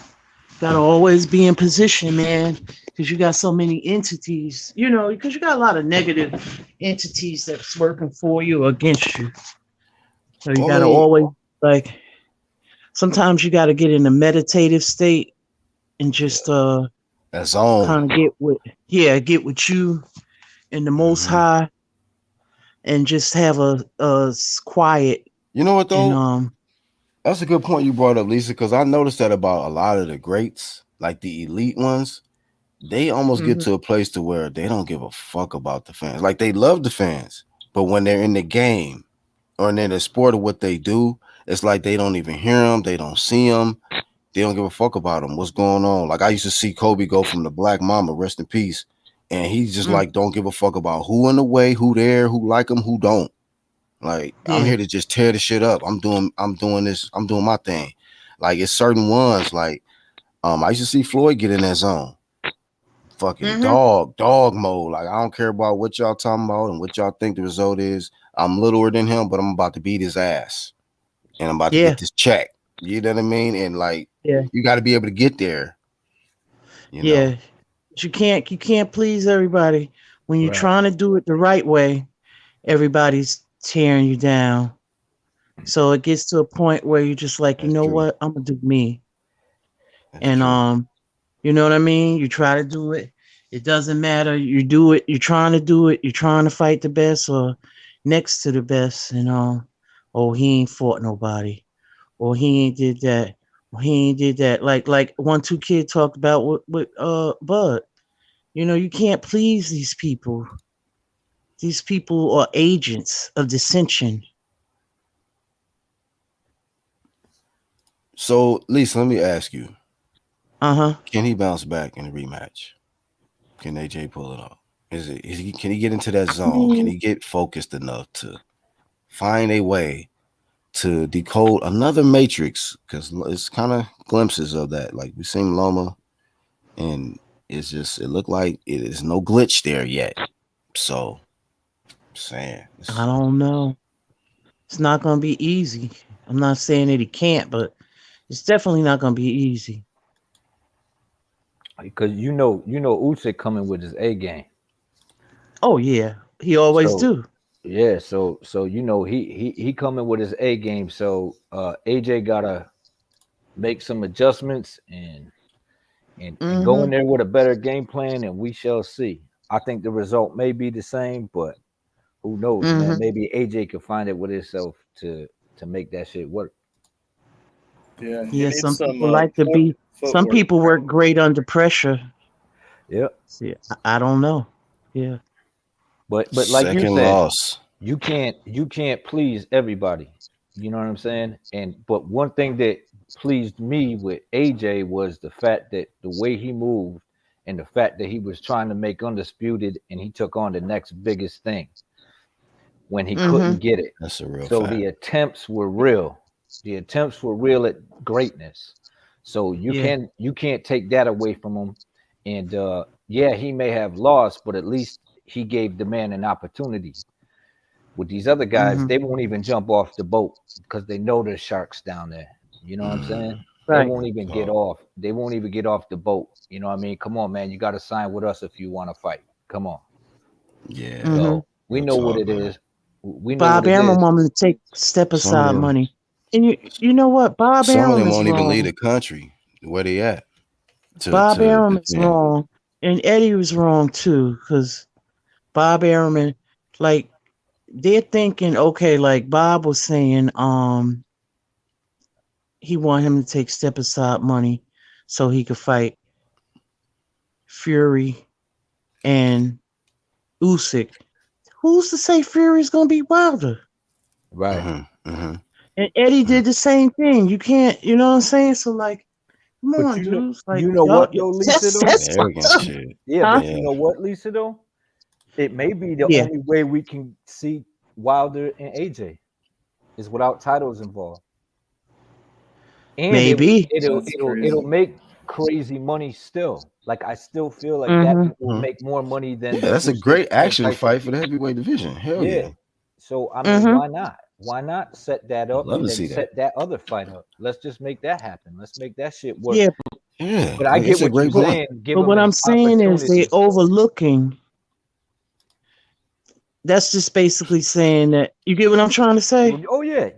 always be in position, man, because you got so many entities. You know, because you got a lot of negative entities that's working for you or against you. So you gotta always like. Sometimes you gotta get in a meditative state and just that's all kind of get with you and the Most High, and just have a quiet. You know what though? And, that's a good point you brought up, Lisa, because I noticed that about a lot of the greats, like the elite ones, they almost get to a place to where they don't give a fuck about the fans. Like they love the fans, but when they're in the game or in the sport of what they do, it's like they don't even hear them, they don't see them. They don't give a fuck about them. What's going on? Like I used to see Kobe go from the Black Mamba, rest in peace, and he's just like don't give a fuck about who in the way, who there, who like him, who don't. Like I'm here to just tear the shit up. I'm doing this. I'm doing my thing. Like it's certain ones. Like I used to see Floyd get in that zone, fucking dog mode. Like I don't care about what y'all talking about and what y'all think the result is. I'm littler than him, but I'm about to beat his ass, and I'm about to get this check. You know what I mean? And like, you got to be able to get there. You know? But you can't please everybody. When you're trying to do it the right way, everybody's tearing you down. So it gets to a point where you're just like, what? I'm gonna do me. You know what I mean? You try to do it. It doesn't matter. You do it. You're trying to do it. You're trying to fight the best or next to the best. Oh, he ain't fought nobody. Or he ain't did that. Or he ain't did that. Like 1-2 Kid talked about with Bud. You can't please these people. These people are agents of dissension. So, Lisa, let me ask you. Can he bounce back in a rematch? Can AJ pull it off? Can he get into that zone? Can he get focused enough to find a way to decode another matrix? Because it's kind of glimpses of that. Like we seen Loma, and it looked like it is no glitch there yet. So, I'm saying I don't know. It's not gonna be easy. I'm not saying that he can't, but it's definitely not gonna be easy. Because Usyk coming with his A game. Oh yeah, he always do. Yeah, so he coming with his A game. So AJ gotta make some adjustments and go in there with a better game plan, and we shall see. I think the result may be the same, but who knows, man? Maybe AJ could find it with himself to make that shit work. Yeah, some people like to be. Some people work great under pressure. Yeah. See, I don't know. Yeah. But like second you said, loss. You can't please everybody. You know what I'm saying? But one thing that pleased me with AJ was the fact that the way he moved and the fact that he was trying to make undisputed and he took on the next biggest thing when he couldn't get it. That's a real So fact. the attempts were real. The attempts were real at greatness. So you can't take that away from him. And he may have lost, but at least he gave the man an opportunity. With these other guys, they won't even jump off the boat because they know there's sharks down there. You know what I'm saying? Right. They won't even get off. They won't even get off the boat. You know what I mean? Come on, man. You got to sign with us if you want to fight. Come on. Yeah. So we know what it is. We know Bob Arum want me to take step aside money. And you know what? Bob Arum is wrong. Some of them won't even leave the country where they at. Bob Arum is wrong. And Eddie was wrong too, because Bob Arum, like, they're thinking, okay, like Bob was saying, he wanted him to take step aside money so he could fight Fury and Usyk. Who's to say Fury's gonna be Wilder? Right. And Eddie did the same thing. You can't, you know what I'm saying? So like, come on, dudes. Like, you know what though, Lisa? That's shit. Yeah, but you know what, Lisa? Though it may be the only way we can see Wilder and AJ is without titles involved. And maybe it'll make crazy money still. Like I still feel like that will make more money than that's a great action fight for the heavyweight division. Hell yeah. So I mean, why not? Why not set that up and then set that other fight up? Let's just make that happen. Let's make that shit work. Yeah. But I get what you're saying. But what I'm saying is they overlooking. That's just basically saying that you get what I'm trying to say. Oh yeah.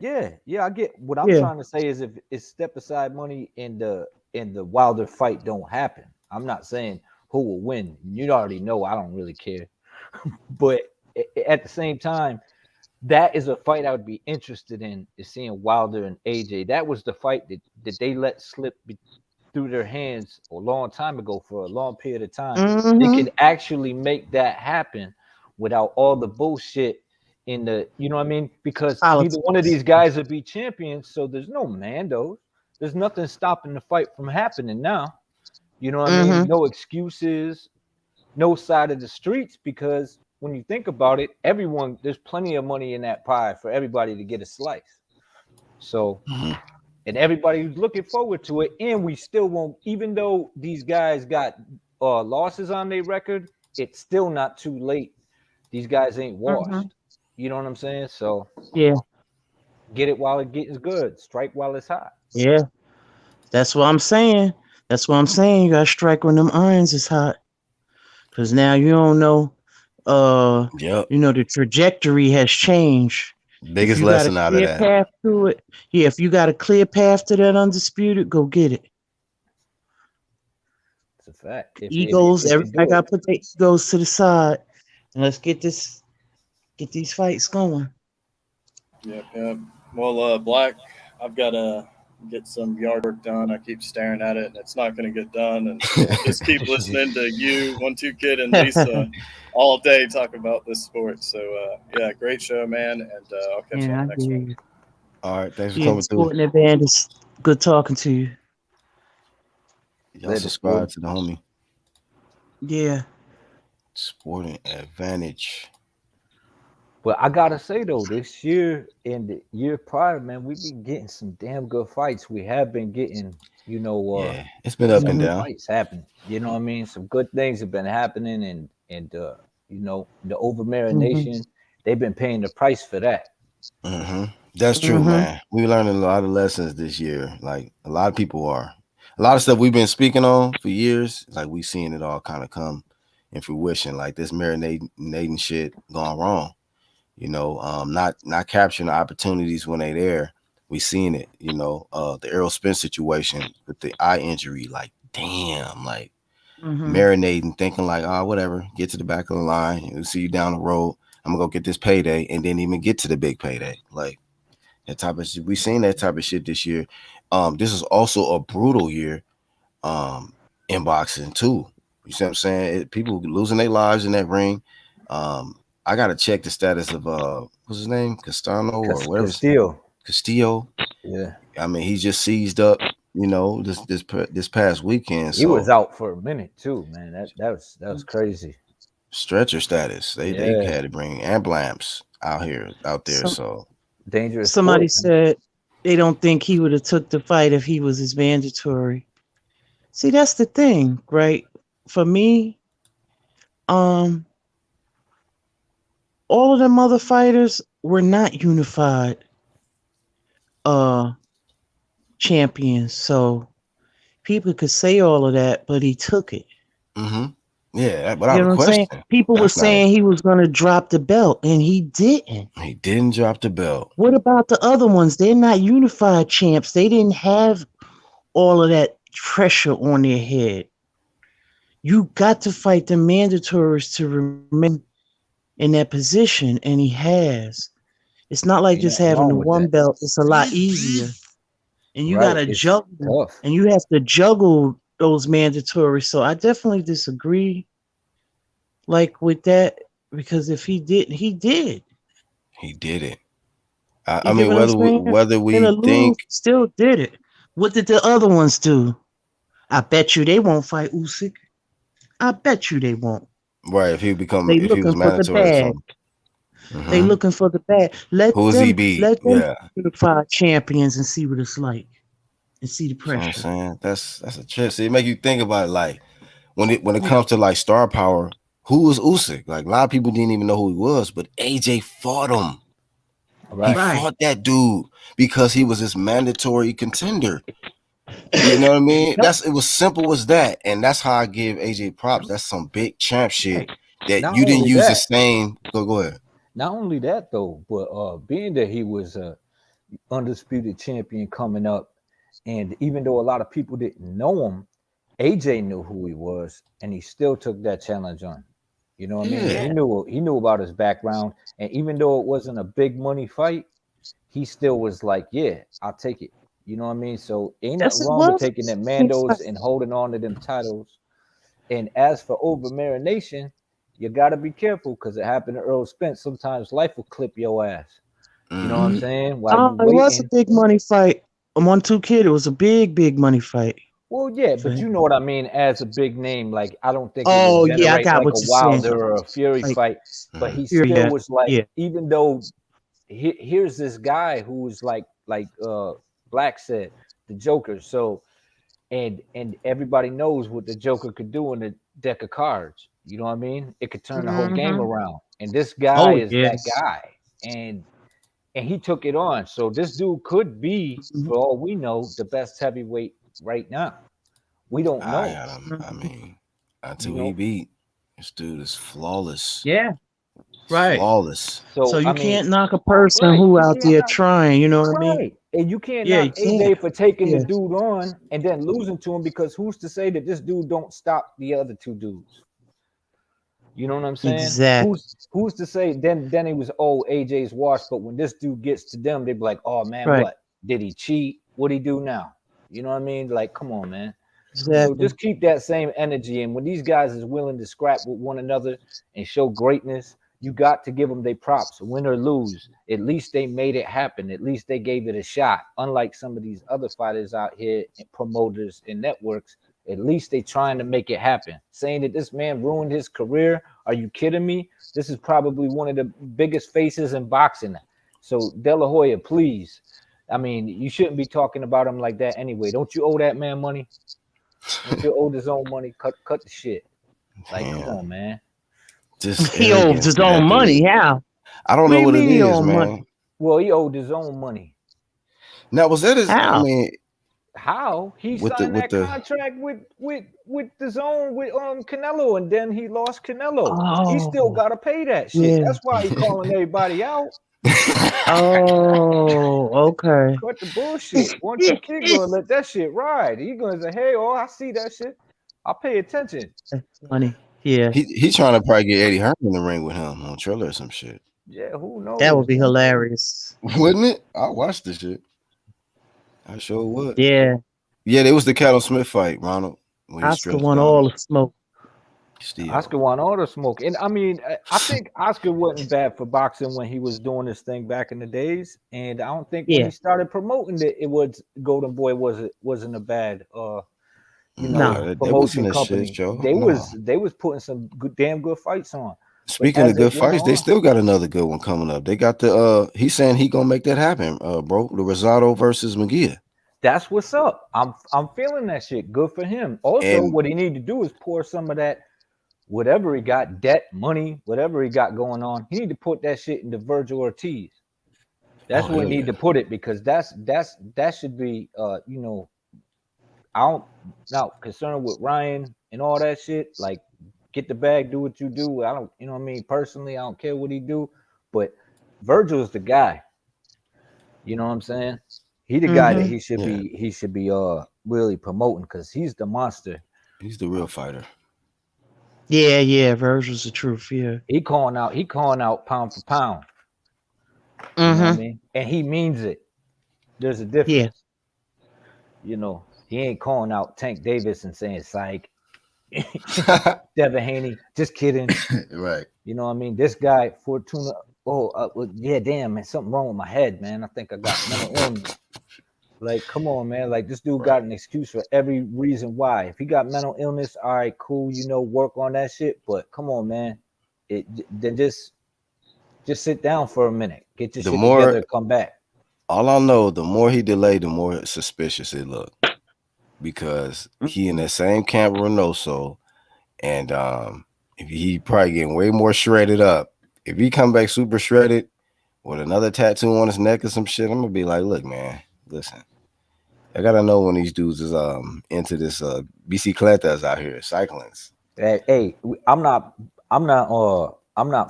I get what I'm trying to say is if it's step aside money and the Wilder fight don't happen. I'm not saying who will win. You already know I don't really care. But at the same time, that is a fight I would be interested in, is seeing Wilder and AJ. That was the fight that they let slip through their hands a long time ago for a long period of time. They could actually make that happen without all the bullshit in the, you know what I mean? Because neither one of these guys would be champions, so there's no Mandos. There's nothing stopping the fight from happening now. You know what I mean? No excuses, no side of the streets, because when you think about it, there's plenty of money in that pie for everybody to get a slice. So, and everybody's looking forward to it, and we still won't, even though these guys got losses on their record, it's still not too late. These guys ain't washed. You know what I'm saying? So get it while it gets good. Strike while it's hot. Yeah. That's what I'm saying. You gotta strike when them irons is hot. Cause now you don't know you know, the trajectory has changed. Biggest lesson out of that. Path to it. Yeah, if you got a clear path to that undisputed, go get it. It's a fact. If Egos, he can everybody do got it, to put their egos to the side, and let's get these fights going. Yep. Well, Black, I've got to get some yard work done. I keep staring at it, and it's not going to get done. And so I'll just keep listening to you, 1-2 Kid, and Lisa all day talk about this sport. So, yeah, great show, man. And I'll catch you on Yeah, the I next hear one. you. All right, thanks for Yeah, coming through. Sporting Advantage. Good talking to you. Y'all Later, subscribe Sporty. to the homie. Yeah. Sporting Advantage. But I gotta say though, this year and the year prior, man, we've been getting some damn good fights. We have been getting, Yeah, it's been up and some down. fights happen. You know what I mean? Some good things have been happening, and the over marination, they've been paying the price for that. That's true, man. We learned a lot of lessons this year. Like a lot of people are. A lot of stuff we've been speaking on for years. Like we seeing it all kind of come in fruition. Like this marinating shit gone wrong. Not capturing the opportunities when they there. We seen it. The Errol Spence situation with the eye injury. Like damn, like marinating, thinking like, oh, whatever. Get to the back of the line. We'll see you down the road. I'm gonna go get this payday, and didn't even get to the big payday. Like that type of shit. We seen that type of shit this year. This is also a brutal year in boxing too. You see what I'm saying? People losing their lives in that ring. I gotta check the status of what's his name? Castano or whatever. Castillo. Yeah. I mean, he just seized up, this past weekend. He was out for a minute too, man. That was crazy. Stretcher status. They had to bring ambulance out there. So dangerous. Somebody said they don't think he would have took the fight if he was his mandatory. See, that's the thing, right? For me, all of them other fighters were not unified champions. So people could say all of that, but he took it. Yeah, you know what I'm saying? People were saying he was going to drop the belt, and he didn't. He didn't drop the belt. What about the other ones? They're not unified champs. They didn't have all of that pressure on their head. You got to fight the mandatories to remain in that position, and he has. It's not like just having the one belt. It's a lot easier. And you got to juggle, and you have to juggle those mandatories. So I definitely disagree with that, because if he did, he did. He did it. I mean, whether we think still did it. What did the other ones do? I bet you they won't fight Usyk. I bet you they won't. Right, if he was mandatory or something. They looking for the bag. Let he beat? Let them unify champions and see what it's like, and see the pressure. You know what I'm saying? That's a trip. See, it make you think about it, like when it comes to like star power. Who was Usyk? Like a lot of people didn't even know who he was, but AJ fought him. He fought that dude because he was this mandatory contender. You know what I mean? It was simple as that, and that's how I give AJ props. That's some big champ shit that Not you didn't only use that, the same. Go ahead. Not only that though, but being that he was a undisputed champion coming up, and even though a lot of people didn't know him, AJ knew who he was, and he still took that challenge on. You know what I mean? He knew about his background, and even though it wasn't a big money fight, he still was like, "Yeah, I'll take it." You know what I mean? So ain't nothing wrong with taking them Mandos and holding on to them titles. And as for over marination, you got to be careful because it happened to Earl Spence. Sometimes life will clip your ass. You know what I'm saying? While you waiting. It was a big money fight. 1-2 Kid. It was a big money fight. Well, yeah, but you know what I mean as a big name. Like, I don't think it would generate like a Wilder or a Fury fight. But he still was like, even though here's this guy who was like Black said, the Joker. So, and everybody knows what the Joker could do in a deck of cards. You know what I mean? It could turn the whole game around. And this guy is that guy. And he took it on. So this dude could be, for all we know, the best heavyweight right now. We don't know. I mean, until he beat, this dude is flawless. Yeah. Right. Flawless. So you can't knock a person who out there trying, you know what I mean? And you can't Yeah, knock you AJ can't. for taking the Yeah. dude on and then losing to him, because who's to say that this dude don't stop the other two dudes? You know what I'm saying? Exactly. Who's to say then it was AJ's washed, but when this dude gets to them, they be like, oh man, Right. what? Did he cheat? What'd he do now? You know what I mean? Like, come on, man. So Exactly. just keep that same energy. And when these guys is willing to scrap with one another and show greatness, you got to give them their props, win or lose. At least they made it happen. At least they gave it a shot. Unlike some of these other fighters out here, and promoters and networks, at least they trying to make it happen. Saying that this man ruined his career, are you kidding me? This is probably one of the biggest faces in boxing. So De La Hoya, please. I mean, you shouldn't be talking about him like that anyway. Don't you owe that man money? Don't you owe his own money? Cut the shit. Like, come on, man. Just He owed his own money. How? I don't know what it is, man. Well, he owed his own money. Now, was that his? How? I mean, how he signed that contract with the zone with Canelo, and then he lost Canelo. He still got to pay that shit. Yeah. That's why he calling everybody out. Oh, okay. Cut the bullshit. Once your kid gonna let that shit ride, he gonna say, "Hey, I see that shit. I'll pay attention." That's funny. Yeah. He trying to probably get Eddie Hearn in the ring with him on Triller or some shit. Yeah, who knows? That would be hilarious. Wouldn't it? I watched this shit. I sure would. Yeah. Yeah, it was the Cattle Smith fight, Ronald. Oscar won all the smoke. Oscar won all the smoke. And I mean, I think Oscar wasn't bad for boxing when he was doing this thing back in the days. And I don't think when he started promoting it was Golden Boy wasn't a bad promotion company. Shit, they was putting some damn good fights on. Speaking of good fights, they still got another good one coming up. They got the he's saying he gonna make that happen, bro. The Rosado versus McGee. That's what's up. I'm feeling that shit. Good for him. Also, what he need to do is pour some of that, whatever he got, debt, money, whatever he got going on. He need to put that shit into Virgil Ortiz. That's where he need to put it, because that should be I don't not concerned with Ryan and all that shit. Like, get the bag, do what you do. I don't, you know what I mean? Personally, I don't care what he do, but Virgil's the guy. You know what I'm saying? He the guy that he should be really promoting, because he's the monster. He's the real fighter. Yeah, Virgil's the truth. Yeah. He calling out pound for pound. You know what I mean? And he means it. There's a difference. Yeah. You know, he ain't calling out Tank Davis and saying psych. Devin Haney, just kidding. Right. You know what I mean? This guy, Fortuna. Yeah, damn, man, something wrong with my head, man. I think I got mental illness. Like, come on, man. Like, this dude got an excuse for every reason why. If he got mental illness, all right, cool, work on that shit. But come on, man. Then just sit down for a minute. Get your shit together and come back. All I know, the more he delayed, the more suspicious it looked. Because he in that same camp with Reynoso, and he probably getting way more shredded up. If he come back super shredded with another tattoo on his neck or some shit, I'm gonna be like, look, man, listen, I gotta know when these dudes is into this bicicletas out here, cyclings. Hey, I'm not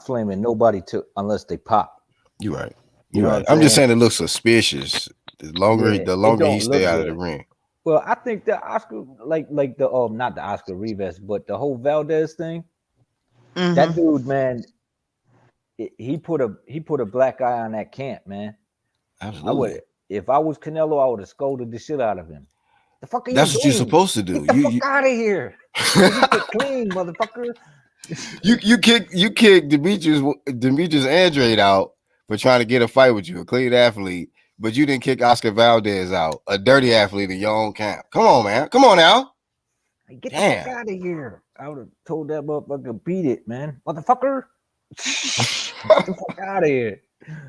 flaming nobody unless they pop. You're right. You're right. I'm just saying it looks suspicious. The longer he stay out of the ring. Well, I think that Oscar, like the not the Oscar Rivas, but the whole Valdez thing. That dude, man, he put a black eye on that camp, man. Absolutely. If I was Canelo, I would have scolded the shit out of him. The fuck are you That's doing? what you're supposed to do. Get the fuck out of here. Get clean, motherfucker. You kick Demetrius Andrade out for trying to get a fight with you, a clean athlete, but you didn't kick Oscar Valdez out, a dirty athlete in your own camp. Come on, man. Come on now. Get the fuck out of here. I would have told that motherfucker, beat it, man. Motherfucker. Get the fuck out of here.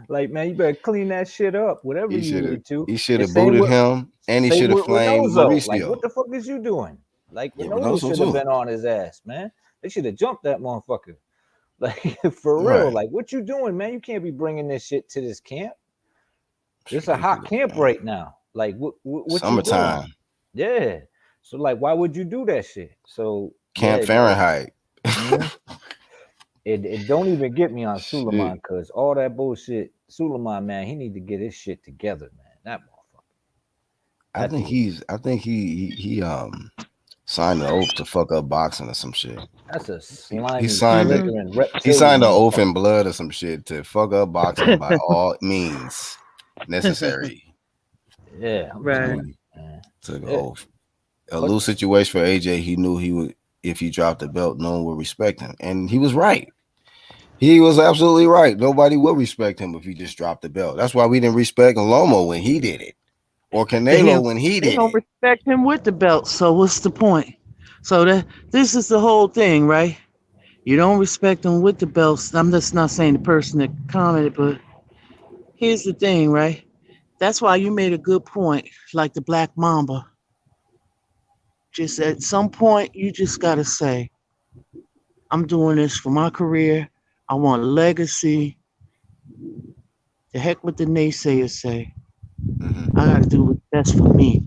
Like, man, you better clean that shit up. Whatever you need to. He should have booted him, and he should have flamed Mauricio. Like, what the fuck is you doing? Like, Reynoso should have been on his ass, man. They should have jumped that motherfucker. Like, for real. Right. Like, what you doing, man? You can't be bringing this shit to this camp. It's a hot camp right now. Like, what summertime. Yeah. So, like, why would you do that shit? So Camp Fahrenheit. It don't even get me on Suleiman, because all that bullshit, Suleiman, man, he need to get his shit together, man. That I think he signed an oath to fuck up boxing or some shit. That's a He slimy, signed it. slithering He reptilian. signed an oath in blood or some shit to fuck up boxing by all means necessary. Yeah, Right. Took an Yeah. oath. A loose situation for AJ. He knew he would, if he dropped the belt, no one would respect him, and he was right. He was absolutely right. Nobody would respect him if he just dropped the belt. That's why we didn't respect Lomo when he did it, or Canelo when he They did don't it. respect him with the belt. So what's the point? So this is the whole thing, right? You don't respect him with the belts. I'm just not saying the person that commented, but here's the thing, right? That's why you made a good point, like the Black Mamba. Just at some point, you just gotta say, I'm doing this for my career. I want a legacy. The heck with the naysayers say. I gotta do what's best for me.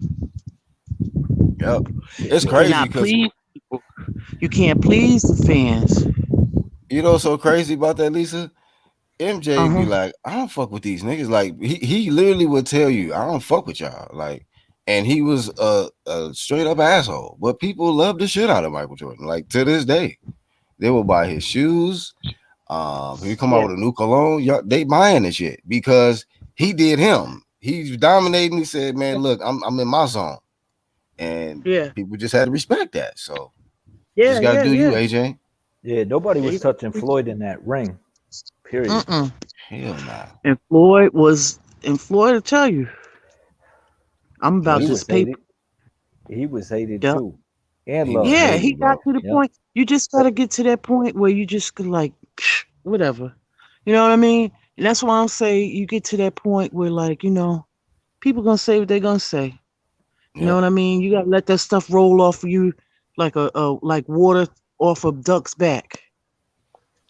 Yep. Shit, It's You crazy cannot because please people. You can't please the fans. you know what's so crazy about that, Lisa? MJ be Uh-huh. like, I don't fuck with these niggas. Like he literally would tell you, I don't fuck with y'all. Like, and he was a straight up asshole. But people love the shit out of Michael Jordan. Like to this day, they will buy his shoes. If he come out Yeah. with a new cologne, y'all, they buying the shit because he did him. He's dominating. He said, "Man, look, I'm in my zone," and Yeah. people just had to respect that. So Yeah, just got to yeah, do you, yeah. AJ. yeah, nobody was They- touching Floyd in that ring. Period. Mm-mm. Hell nah. And Floyd will tell you, I'm about He this was paper. hated. He was hated Yep. too, and He was loved. Yeah, he hated, got bro. to the Yep. point. You just gotta get to that point where you just could like whatever. You know what I mean? And that's why I'm saying you get to that point where like, people gonna say what they're gonna say. You know Yep. what I mean? You gotta let that stuff roll off of you like like water off a duck's back.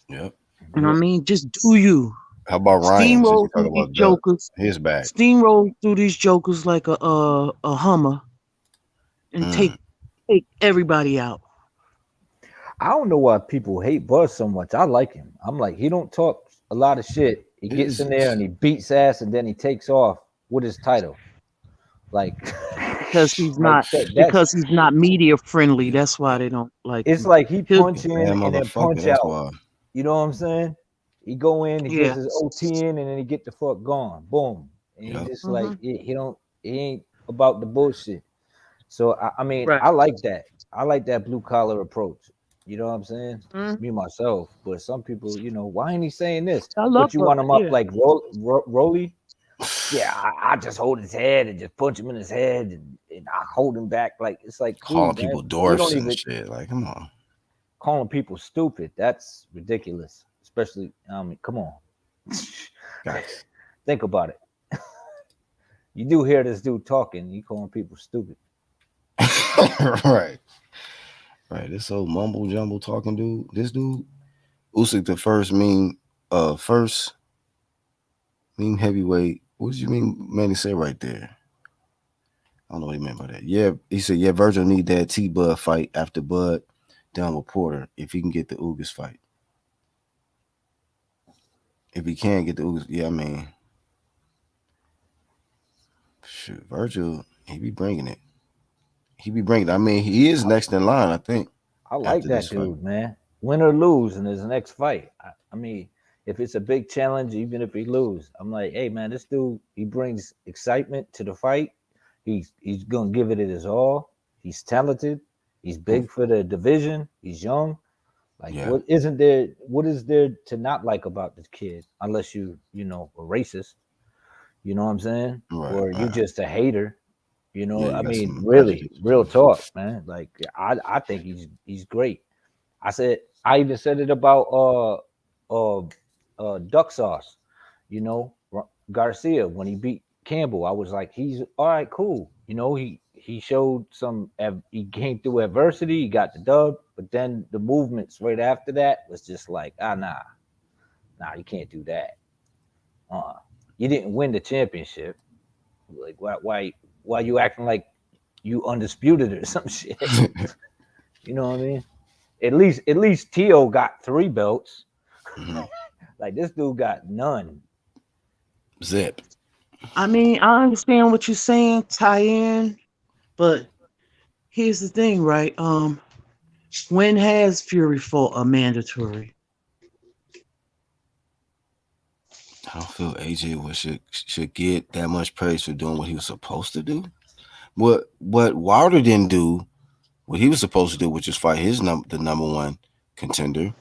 Yep. You know what I Yep. mean? Just do you. How about Ryan? Since you Steamroll talk through these about jokers. his back. Steamroll through these jokers like a Hummer and Mm. take everybody out. I don't know why people hate Buzz so much. I like him. I'm like, he don't talk a lot of shit. He gets in there and he beats ass and then he takes off with his title. Like, Because he's like not that's because he's not media friendly. That's why they don't like it's him. like he He'll, punch in Bad and then motherfucker. punch That's out. why. You know what I'm saying? He go in, he yeah. gets his OT in, and then he get the fuck gone. Boom. And he Yep. just like Hmm. he ain't about the bullshit. So I mean, Right. I like that. I like that blue collar approach. You know what I'm saying? Mm. Me myself, but some people, why ain't he saying this? I love But you Buck. want him up Yeah. like Rolly? Yeah, I just hold his head and just punch him in his head, and I hold him back. Like it's like Calling cool, man. people You dwarfs don't and even shit. Like, come on. calling people stupid. That's ridiculous. Especially, come on, Guys. think about it. You do hear this dude talking, you calling people stupid. Right. Right. This old mumble jumble talking dude. This dude, Usyk, the first mean heavyweight. What did you mean, man? He said right there. I don't know what he meant by that. Yeah, he said, yeah, Virgil need that T Bud fight after Bud down with Porter if he can get the Ugas fight. If he can't get the Ugas, yeah, I mean, shoot, Virgil, he be bringing it. I mean, he is next in line, I think, I like after this that fight. dude, man. Win or lose in his next fight. I mean, if it's a big challenge, even if he lose, I'm like, hey man, this dude, he brings excitement to the fight. He's gonna give it his all. He's talented. He's big for the division. He's young. Like, Yeah. what is there to not like about this kid? Unless a racist, you know what I'm saying? Right, Or you right. just a hater. Yeah, you I got mean, some really, prejudice. real talk, man. Like, I think he's great. I even said it about duck sauce. Garcia when he beat Campbell, I was like, he's all right, cool. He showed he came through adversity, he got the dub, but then the movements right after that was just like, nah, you can't do that. You didn't win the championship. Like, why you acting like you undisputed or some shit? You know what I mean? At least Tio got 3 belts. Mhm. Like this dude got none. Zip. I mean, I understand what you're saying, tie-in, but here's the thing, right? When has Fury fought a mandatory? I don't feel AJ should get that much praise for doing what he was supposed to do. What Wilder didn't do, what he was supposed to do, which is fight the number one contender.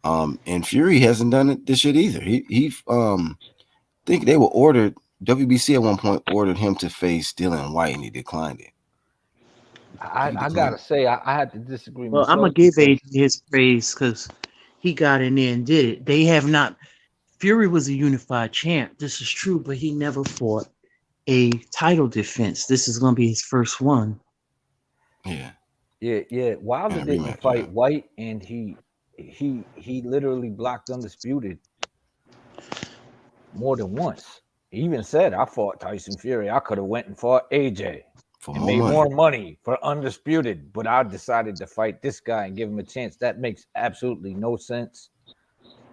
And Fury hasn't done it this shit either. He think they were ordered. WBC at one point ordered him to face Dylan White, and he declined it. I gotta say, I had to disagree Well, myself. I'm gonna give AJ his praise because he got in there and did it. They have not. Fury was a unified champ. This is true, but he never fought a title defense. This is gonna be his first one. Yeah. Wilder didn't fight White, and he literally blocked Undisputed more than once. He even said, "I fought Tyson Fury. I could have went and fought AJ and made more money for Undisputed, but I decided to fight this guy and give him a chance." That makes absolutely no sense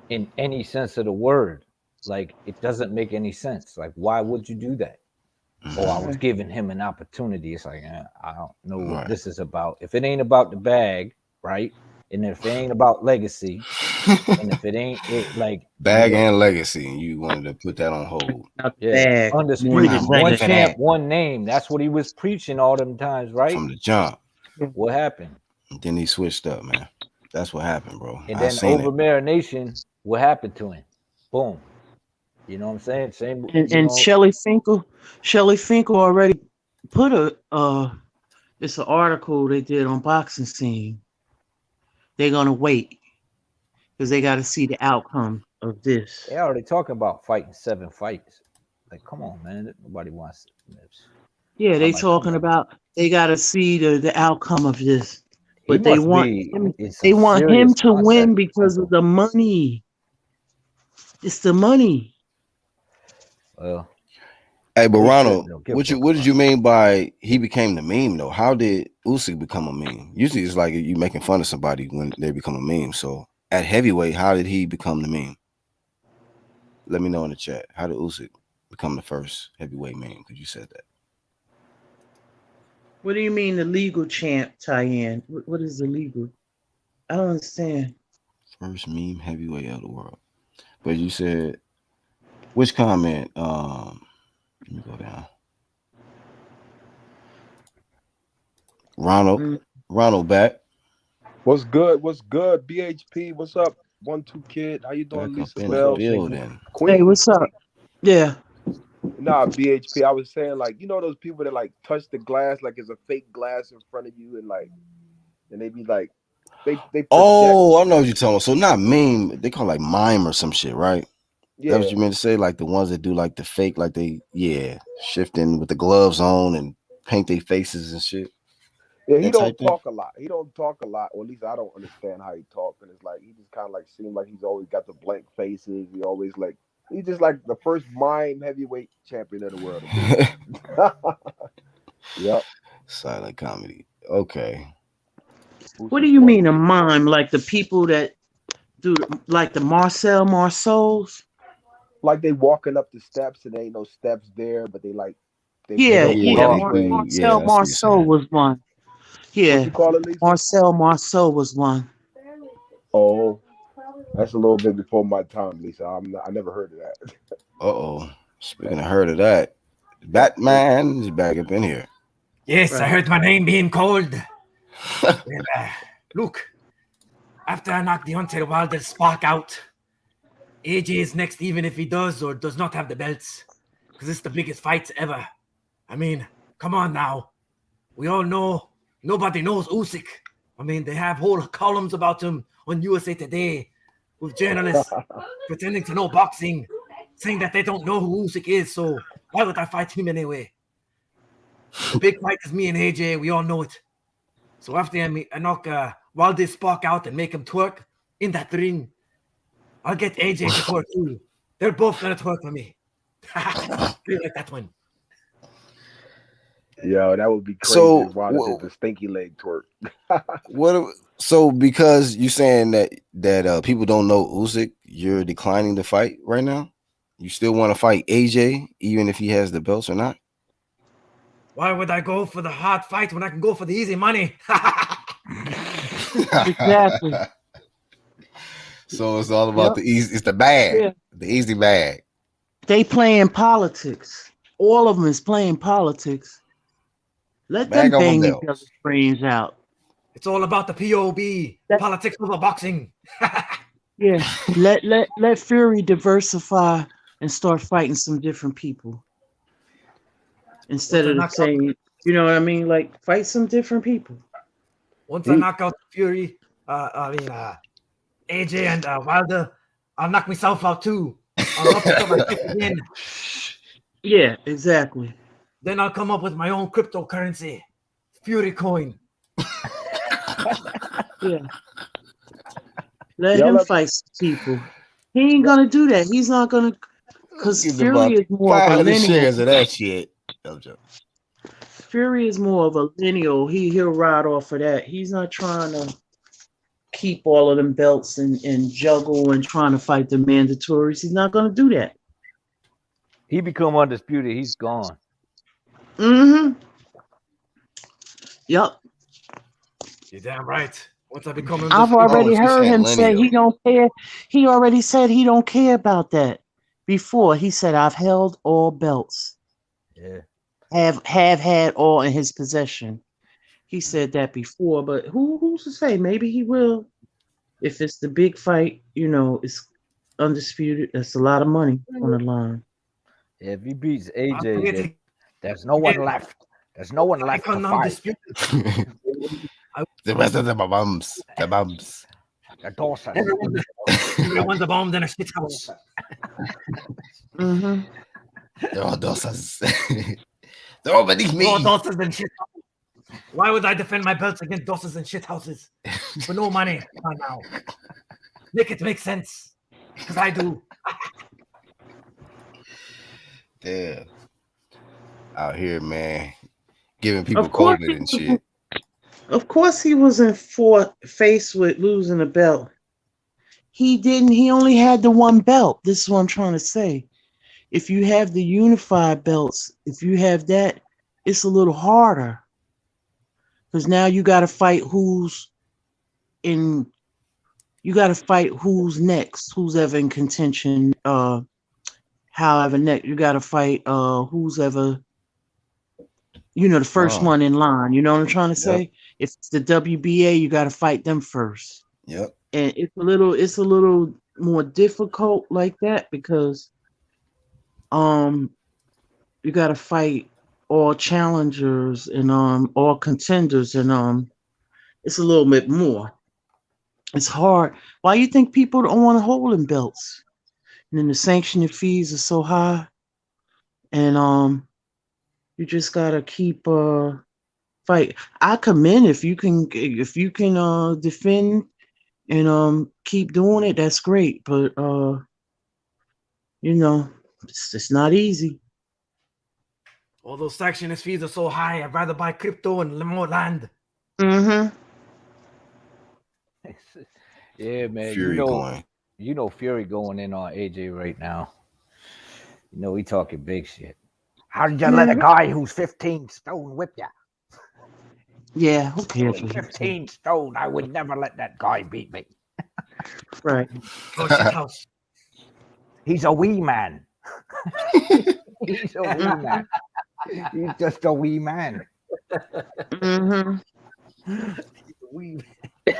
in any sense of the word. Like, it doesn't make any sense. Like, why would you do that? Oh, I was giving him an opportunity. It's like, I don't know what this is about. If it ain't about the bag, right? And if it ain't about legacy, and if it ain't like bag and legacy, and you wanted to put that on hold. Yeah, Undisputed, one champ, one name. That's what he was preaching all them times, right? From the jump. What happened? And then he switched up, man. That's what happened, bro. And then over marination, what happened to him? Boom. You know what I'm saying? Same. And Shelly Finkel already put it's an article they did on Boxing Scene. They're gonna wait because they got to see the outcome of this. They already talking about fighting 7 fights. Like, come on, man. Nobody wants this. Yeah, they talking about they got to see the outcome of this, but they want him to win because of the money. It's the money. Well, hey, but Ronald, what did you mean by he became the meme though? How did Usyk become a meme? Usually it's like you making fun of somebody when they become a meme. So at heavyweight, how did he become the meme? Let me know in the chat. How did Usyk become the first heavyweight meme? Because you said that. What do you mean the legal champ tie-in? What is the legal? I don't understand. First meme heavyweight of the world. But you said which comment? Let me go down. Ronald back. What's good? What's good? BHP, what's up? 1-2 kid. How you doing, Lisa Bell? Hey, what's up? Yeah. Nah, BHP. I was saying, like, you know those people that like touch the glass like it's a fake glass in front of you, and they be like they project. Oh, I know what you're talking about. So not meme, they call it like mime or some shit, right? Yeah. That's what you meant to say, like the ones that do like the fake, like they shifting with the gloves on and paint their faces and shit. Yeah, he don't talk a lot. He don't talk a lot, or at least I don't understand how he talks. And it's like he just kind of like seems like he's always got the blank faces. He always like he's just like the first mime heavyweight champion of the world. Yep. Silent comedy. Okay. What do you mean a mime? Like the people that do like the Marceau's? Like they walking up the steps and there ain't no steps there, but they like Marceau was one. Yeah. What you call it, Lisa? Marceau was one. Oh, that's a little bit before my time, Lisa. I never heard of that. Speaking of heard of that, Batman is back up in here. Yes, right. I heard my name being called. Well, look, after I knocked Deontay Wilder's spark out, AJ is next, even if he does or does not have the belts, because it's the biggest fight ever. I mean, come on now. We all know nobody knows Usyk. I mean, they have whole columns about him on USA Today with journalists pretending to know boxing, saying that they don't know who Usyk is, so why would I fight him anyway? The big fight is me and AJ. We all know it. So after I knock Wilder's spark out and make him twerk in that ring, I'll get AJ to twerk too. They're both gonna twerk for me. Feel like that one. Yo, that would be crazy. So Wilder did the stinky leg twerk. So because you're saying that people don't know Usyk, you're declining the fight right now? You still want to fight AJ, even if he has the belts or not? Why would I go for the hard fight when I can go for the easy money? Exactly. So it's all about the easy. It's the bag, the easy bag. They playing politics. All of them is playing politics. Let them bang each other's brains out. It's all about the POB, politics over boxing. Yeah, let Fury diversify and start fighting some different people instead of saying, you know what I mean? Like fight some different people. Once I knock out Fury, AJ and Wilder, I'll knock myself out too. I'll upset myself again. Yeah, exactly. Then I'll come up with my own cryptocurrency, Fury coin. Yeah. Let him fight some people. He ain't gonna do that. He's not gonna, because Fury is more of a lineal. Shares of that shit. Fury is more of a lineal. He'll ride off of that. He's not trying to keep all of them belts and juggle and trying to fight the mandatories. He's not gonna do that. He become undisputed. He's gone. Mm-hmm. Yep. You're damn right. Once I become I've already heard him say he don't care. He already said he don't care about that. Before he said, I've held all belts. Yeah. Have had all in his possession. He said that before, but who's to say? Maybe he will. If it's the big fight, it's undisputed. That's a lot of money on the line. Yeah, if he beats AJ, there's no one left. There's no one left to fight. The rest of them are bums. The bums. The Dawson. Everyone's a bomb in a shit house. Mm-hmm. They're all Dawsons. They're all beneath me. All Dawsons and shit houses. Why would I defend my belts against Dawsons and shit houses for no money? Not now. Make it make sense. Because I do. Damn. Out here, man. Giving people COVID and shit. Of course he wasn't faced with losing a belt. He only had the one belt. This is what I'm trying to say. If you have the unified belts, if you have that, it's a little harder. Because now you got to fight who's next, who's ever in contention, however next. You got to fight who's ever, the first one in line. You know what I'm trying to say? If it's the WBA, you got to fight them first. Yep. And it's a little more difficult like that because you got to fight all challengers and all contenders, and it's a little bit more. It's hard. Why you think people don't want to hold them belts? And then the sanctioning fees are so high, and you just gotta keep fight. I commend if you can defend and keep doing it. That's great, but it's not easy. All those sanctioning fees are so high. I'd rather buy crypto and more land. Mm-hmm. Yeah, man. Fury going in on AJ right now. He talking big shit. How did you let a guy who's 15 stone whip you? Yeah, who cares? 15 stone. I would never let that guy beat me. Right. He's a wee man. He's a wee man. He's just a wee man. Mm-hmm. He's a wee man.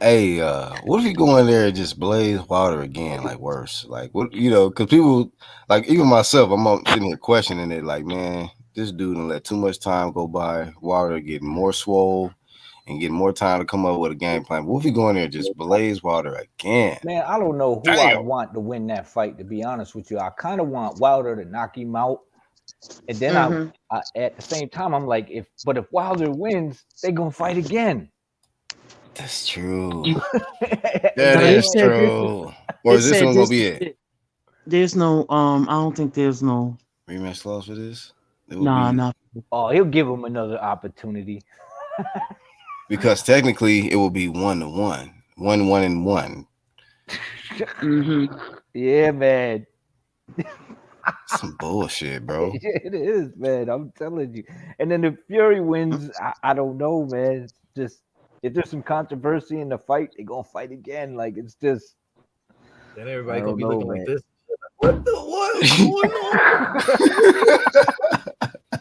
Hey, what if you go in there and just blaze Wilder again, like worse? Like, what, because people, like, even myself, I'm sitting here questioning it, like, man, this dude done let too much time go by. Wilder getting more swole and getting more time to come up with a game plan. What if you go in there and just blaze Wilder again? Man, I don't know who I want to win that fight, to be honest with you. I kind of want Wilder to knock him out. And then I at the same time, I'm like, if Wilder wins, they're going to fight again. That's true. That is true. Or is this one gonna be it? There's no. I don't think there's no rematch clause for this. No. Oh, he'll give him another opportunity. Because technically, it will be 1-1, 1-1-1. Yeah, man. Some bullshit, bro. It is, man. I'm telling you. And then if Fury wins, I don't know, man. It's just if there's some controversy in the fight, they're gonna fight again. Like it's just Then I everybody gonna don't be know, looking like man. this. What's going on?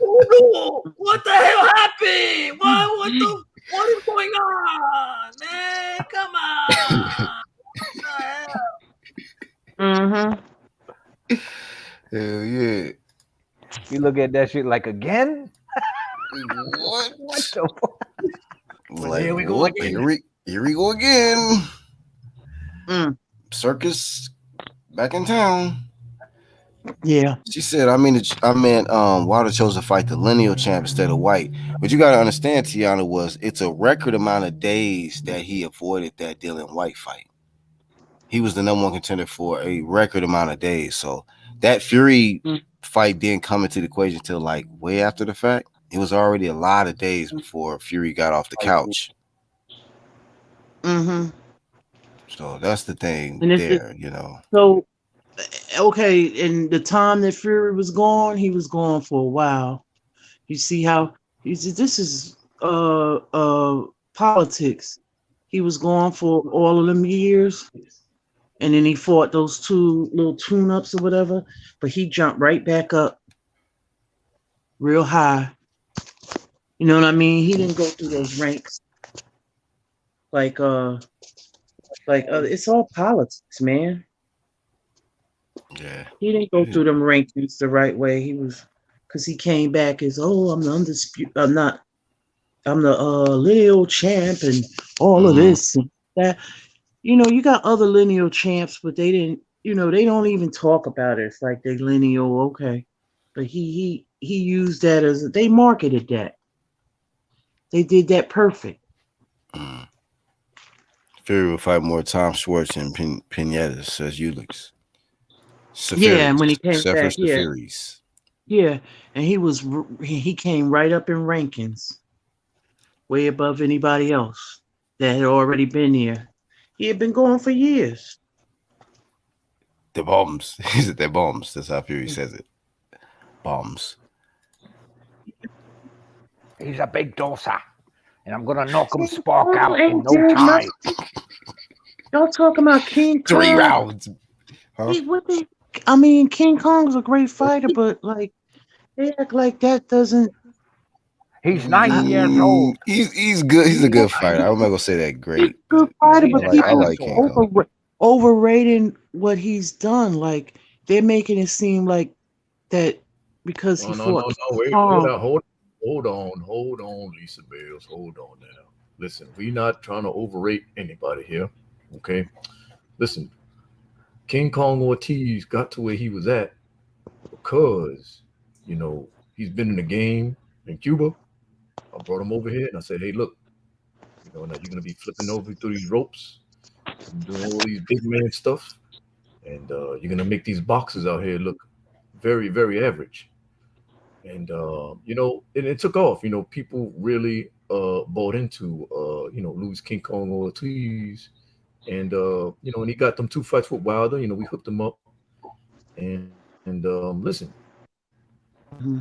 Oh, no. What the hell happened? What is going on, man? Come on. Hell yeah. You look at that shit like again? What? What the fuck? Like, here we go again. Here we go again. Circus back in town. Yeah. She said, Wilder chose to fight the lineal champ instead of White. But you gotta understand, Tiana, it's a record amount of days that he avoided that Dylan White fight. He was the number one contender for a record amount of days. So that Fury fight didn't come into the equation until like way after the fact. It was already a lot of days before Fury got off the couch. So that's the thing there, you know. So, okay, in the time that Fury was gone, he was gone for a while. You see how this is politics. He was gone for all of them years, and then he fought those two little tune-ups or whatever. But he jumped right back up, real high. You know what I mean? He didn't go through those ranks like it's all politics, man. Yeah. He didn't go through them rankings the right way. He was because he came back as I'm the undisputed. I'm the lineal champ and all of this and that. You know, you got other lineal champs, but they didn't. You know, they don't even talk about it. It's like they lineal, okay, but he used that as they marketed that. They did that perfect. Fury will fight more Tom Schwartz and Pinetas, says Ulix. Yeah, and when he came back, Furies. Yeah, and he came right up in rankings, way above anybody else that had already been here. He had been going for years. The bombs. He said the bombs. That's how Fury says it. Bombs. He's a big doser, and I'm gonna knock him spark out in no time. Y'all talking about King Kong? 3 rounds. Huh? King Kong's a great fighter, but like they act like that doesn't. He's 90 years old. He's good. He's a good fighter. I'm not gonna say that great. Good fighter, but I like King Kong. Overrating what he's done. Like they're making it seem like that because he fought. Wait, hold on, Lisa Bales. Hold on now. Listen, we're not trying to overrate anybody here. Okay. Listen, King Kong Ortiz got to where he was at because, you know, he's been in the game in Cuba. I brought him over here and I said, hey, look, you know, now you're going to be flipping over through these ropes, doing all these big man stuff, and you're going to make these boxers out here look very, very average. And, you know, and it took off. You know, people really bought into, you know, Louis King Kong Ortiz. And, you know, and he got them 2 fights with Wilder. You know, we hooked him up. And listen,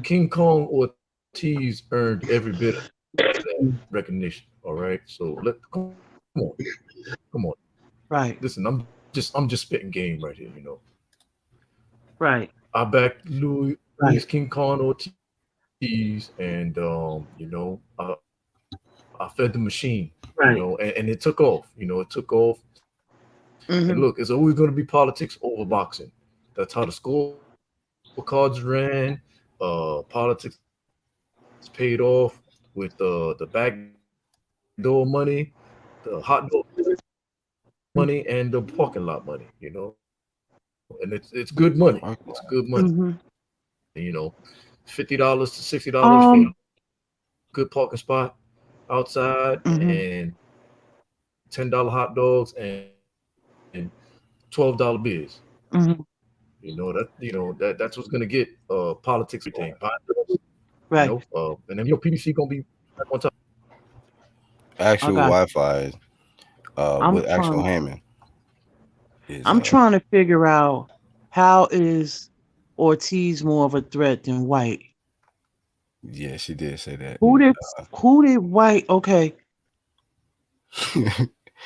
King Kong Ortiz earned every bit of that recognition. All right. So come on. Right. Listen, I'm just spitting game right here, you know. Right. I backed Louis King Kong Ortiz, and you know, I fed the machine, you know, and it took off. You know, it took off. And look, it's always going to be politics over boxing. That's how the scorecards ran. Politics paid off with the back door money, the hot dog money, and the parking lot money. You know, and it's good money. It's good money. You know, $50 to $60 for a good parking spot outside, and $10 hot dogs and $12 beers. You know that's what's gonna get politics retained. Right. You know, and then your PBC gonna be on top. Actual Wi-Fi with actual Hammond. I'm trying to figure out how is Ortiz more of a threat than White. Yeah, she did say that. Who did White? Okay,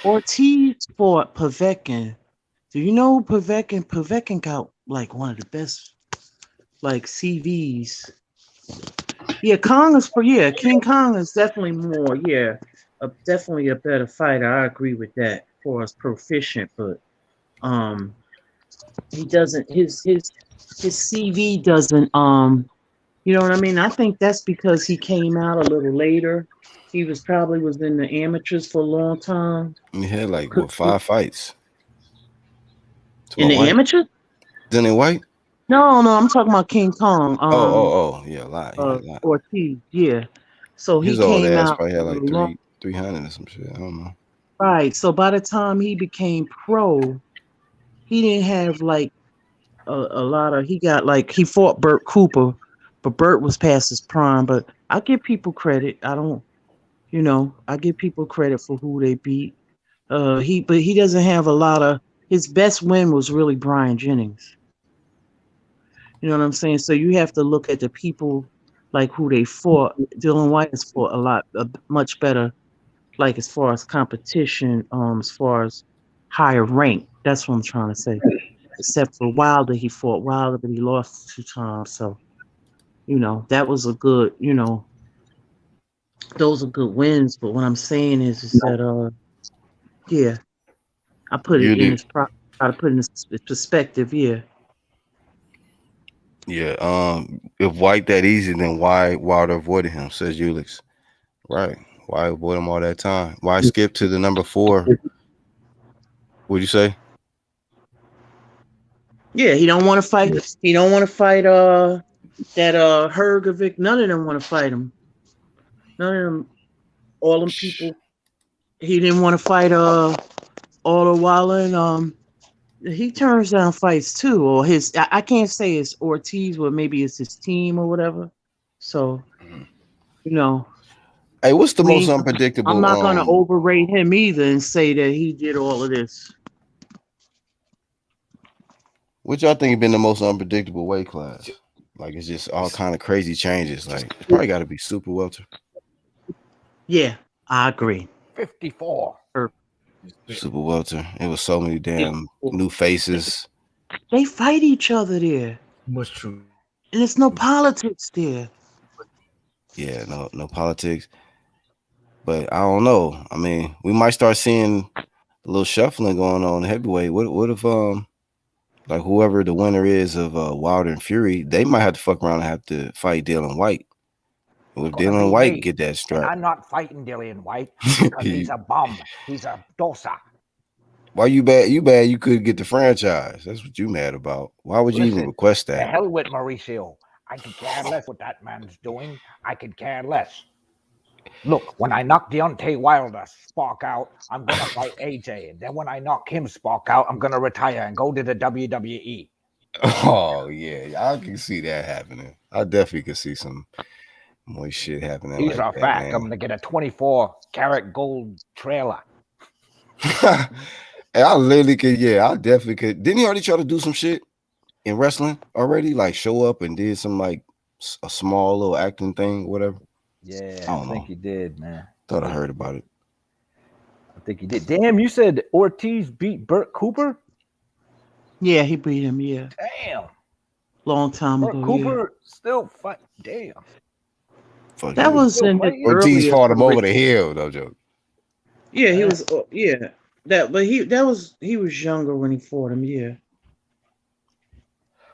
Ortiz fought Povetkin. Do you know Povetkin? Povetkin got like one of the best like CVs. Yeah, King Kong is definitely more. Yeah, definitely a better fighter. I agree with that. For as proficient, but he doesn't. His CV doesn't. You know what I mean? I think that's because he came out a little later. He probably was in the amateurs for a long time. He had like 5 fights. In the amateurs? Then in White? No, I'm talking about King Kong. Yeah, a lot. Ortiz, yeah. So he His old came ass out probably had like long, 300 or some shit. I don't know. right. So by the time he became pro, he didn't have like a lot of. He fought Burt Cooper, but Burt was past his prime. But I give people credit. I don't, I give people credit for who they beat. But he doesn't have a lot of. His best win was really Brian Jennings. You know what I'm saying? So you have to look at the people like who they fought. Dylan White has fought much better, like as far as competition, as far as higher rank. That's what I'm trying to say. Except for Wilder, he fought Wilder, but he lost 2 times. So, that was a good, those are good wins. But what I'm saying is that, yeah, I put it in try to put it in this perspective. Yeah. Yeah. If White that easy, then why Wilder avoided him? Says Ulix. Right. Why avoid him all that time? Why skip to the number 4? What'd you say? Yeah, he don't want to fight. He don't want to fight. That Hergovic. None of them want to fight him. None of them. All them people. He didn't want to fight. All the while, and he turns down fights too, or his. I can't say it's Ortiz, but maybe it's his team or whatever. So, Hey, what's the most unpredictable? I'm not gonna overrate him either and say that he did all of this. What y'all think has been the most unpredictable weight class? Like it's just all kind of crazy changes. Like it's probably got to be super welter. Yeah, I agree. 54. Super welter. It was so many damn new faces. They fight each other there. Most true. And there's no politics there. Yeah, no politics. But I don't know. I mean, we might start seeing a little shuffling going on heavyweight. What if like whoever the winner is of Wilder and Fury, they might have to fuck around and have to fight Dylan White. If Dylan White get that strap, I'm not fighting Dylan White because he's a bum. He's a dosa. Why you bad? You bad? You could get the franchise. That's what you mad about. Why would you even request that? The hell with Mauricio. I could care less what that man's doing. I could care less. Look, when I knock Deontay Wilder spark out, I'm gonna fight AJ. And then when I knock him spark out, I'm gonna retire and go to the WWE. Oh yeah, I can see that happening. I definitely could see some more shit happening. These are facts. I'm gonna get a 24-karat gold trailer. And I literally could. Yeah, I definitely could. Didn't he already try to do some shit in wrestling already? Like show up and did some like a small little acting thing, whatever. Yeah, I think he did, man. Thought I heard about it. I think he did. Damn, you said Ortiz beat Burt Cooper? Yeah, he beat him. Yeah. Damn. Long time ago. Cooper still fight. Damn. Fuck that was in Ortiz fought him over the hill, though, joke. Yeah, he was. Yeah, he was younger when he fought him. Yeah.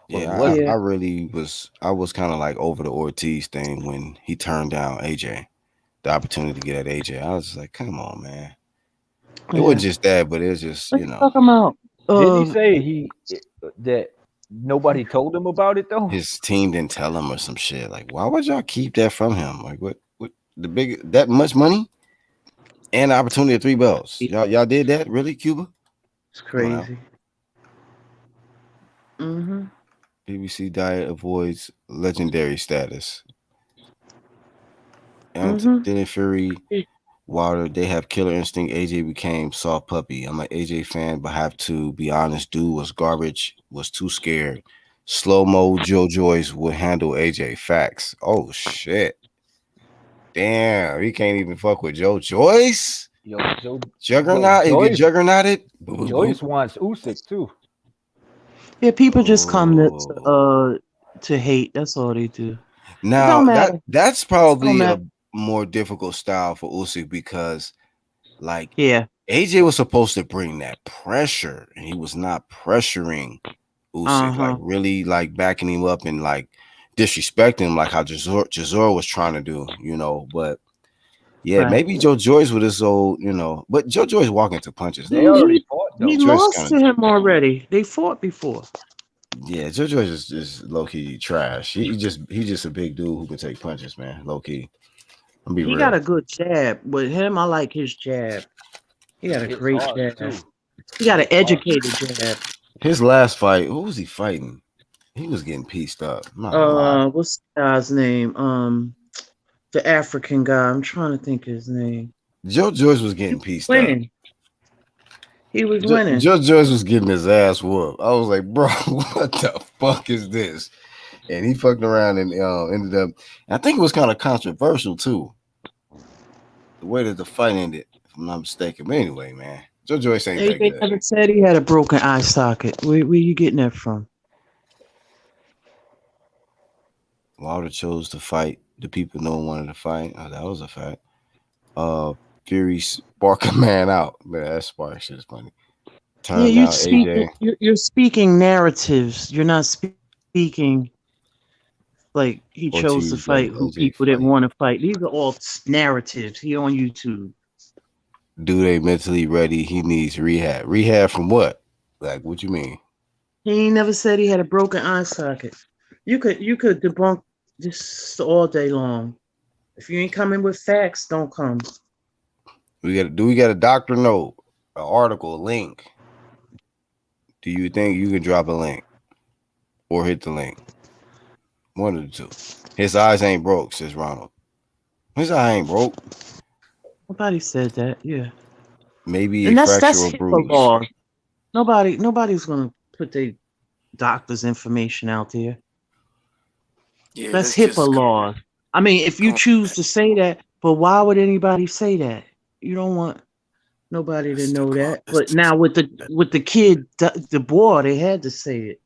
Yeah, I really was. I was kind of like over the Ortiz thing when he turned down AJ, the opportunity to get at AJ. I was just like, come on, man. It wasn't just that, but it was just Talk him out. Did he say that nobody told him about it though? His team didn't tell him or some shit. Like, why would y'all keep that from him? Like, what that much money and the opportunity of 3 belts? Y'all did that really, Cuba? It's crazy. Mm-hmm. BBC diet avoids legendary status. And Dylan Fury Wilder, they have killer instinct. AJ became soft puppy. I'm an AJ fan, but have to be honest, dude was garbage, was too scared. Slow mo Joe Joyce would handle AJ. Facts. Oh shit. Damn, he can't even fuck with Joe Joyce. Yo, Juggernaut, he get juggernauted. Joyce wants Usyk too. Yeah, people just come to hate. That's all they do. Now it don't matter. that's probably a more difficult style for Usyk because, like, AJ was supposed to bring that pressure, and he was not pressuring Usyk, like really like backing him up and like disrespecting him, like how Chisora was trying to do, you know. But yeah, maybe Joe Joyce with his old, you know, but Joe Joyce walking to punches. They already fought though. He lost to him already. They fought before. Yeah, Joe Joyce is just low key trash. He just a big dude who can take punches, man. Low key. He got a good jab. With him, I like his jab. He got a great jab. Too. He got an educated jab. His last fight, who was he fighting? He was getting pieced up. What's the guy's name? The African guy. I'm trying to think of his name. Joe Joyce was getting pieced up. He was winning. Joe Joyce was getting his ass whooped. I was like, bro, what the fuck is this? And he fucked around and ended up. I think it was kind of controversial too. The way that the fight ended, if I'm not mistaken. But anyway, man, Joe Joyce ain't that good. They never said he had a broken eye socket. Where you getting that from? Wilder chose to fight the people no one wanted to fight. Oh, that was a fact. Fury spark a man out. Man, that spark shit is funny. You're speaking narratives. You're not speaking like he chose to fight who people didn't want to fight. These are all narratives. He on YouTube. Do they mentally ready? He needs rehab. Rehab from what? Like, what you mean? He never said he had a broken eye socket. You could debunk this all day long. If you ain't coming with facts, don't come. We got a doctor note, an article, a link? Do you think you can drop a link or hit the link? One of the two. His eyes ain't broke, says Ronald. His eye ain't broke. Nobody said that. Yeah. Maybe a fracture or bruise. Law. Nobody's gonna put their doctor's information out there. Yeah, that's HIPAA law. I mean, if you choose to say that, but why would anybody say that? You don't want nobody to know that. But now with the kid, the boy, they had to say it.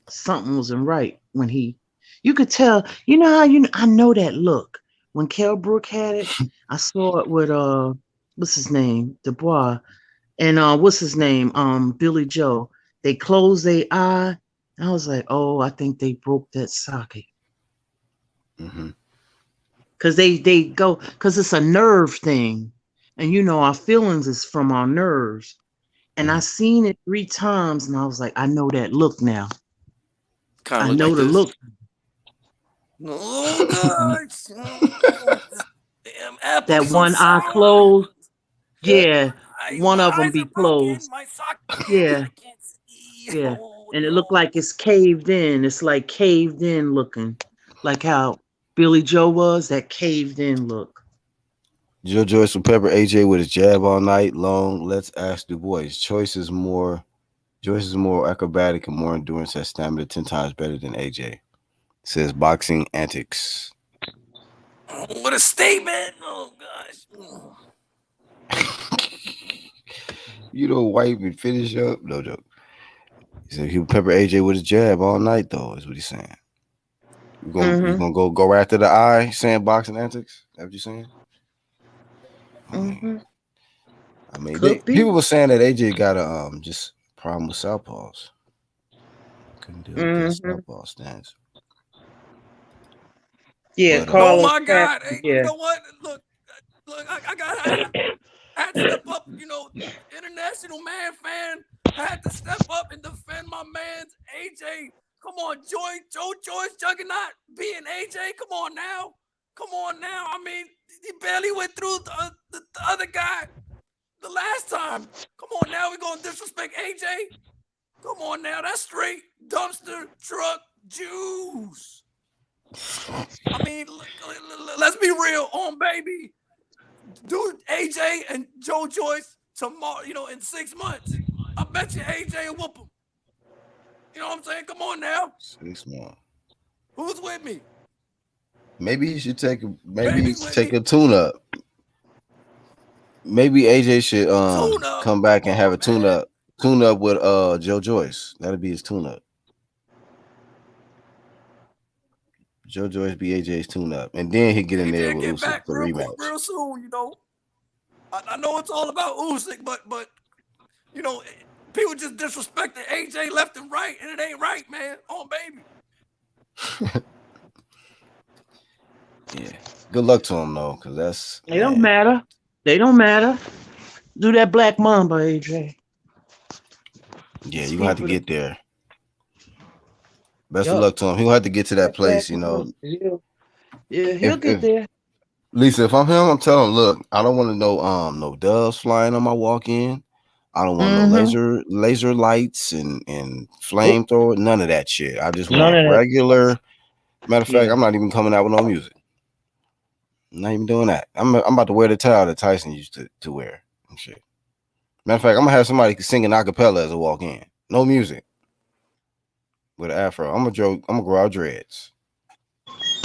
Something wasn't right when you could tell. You know how I know that look when Kell Brook had it. I saw it with what's his name, Dubois, and what's his name, Billy Joe. They closed their eye. I was like, oh, I think they broke that socket. Mm-hmm. Cause they go, cause it's a nerve thing, and our feelings is from our nerves. And I seen it 3 times, and I was like, I know that look now. I know like the look. Oh gosh! Damn apples that one eye closed. Yeah, one of them be closed. Yeah, yeah, and it looked like it's caved in. It's like caved in looking, like how Billy Joe was, that caved in look. Joe Joyce will pepper AJ with his jab all night long. Let's ask Du Bois. Joyce is more acrobatic and more endurance, has stamina 10 times better than AJ. Says Boxing Antics. What a statement! Oh gosh. White would finish up. No joke. He said he'll pepper AJ with his jab all night, though, is what he's saying. You gonna go right after the eye, saying Boxing Antics? Is that what you're saying? I mean people were saying that AJ got a just problem with southpaws. Couldn't do it. Southpaw stance. Yeah, but, oh my God! Hey, you know what? Look, I had to step up. International man fan. I had to step up and defend my man's AJ. Come on, Joe Joyce, Juggernaut, being AJ. Come on now. I mean, he barely went through the other guy the last time. Come on now, we gonna disrespect AJ? Come on now, that's straight dumpster truck juice. I mean, let's be real, baby. do AJ and Joe Joyce tomorrow, in 6 months. I bet you AJ will whoop him. You know what I'm saying? Come on now. 6 months. Who's with me? Maybe you should take a tune up. Maybe AJ should come back and have a tune up with Joe Joyce. That'll be his tune up. Joe Joyce be AJ's tune up, and then he get in there with Usyk for rematch. Real soon, I know it's all about Usyk, but people just disrespecting AJ left and right, and it ain't right, man. Oh, baby. Yeah. Good luck to him though, because that's they don't matter. They don't matter. Do that Black Mamba, AJ. Yeah, you gonna have to get there. Best of luck to him. He'll have to get to that place, Yeah, he'll get there. Lisa, if I'm him, I'm telling him, look, I don't want to know no doves flying on my walk-in. I don't want no laser lights and flamethrower, none of that shit. I just want regular. Matter of fact, I'm not even coming out with no music. I'm not even doing that. I'm about to wear the towel that Tyson used to wear and shit. Matter of fact, I'm gonna have somebody singing a cappella as I walk in. No music. With an afro. I'm gonna grow out dreads.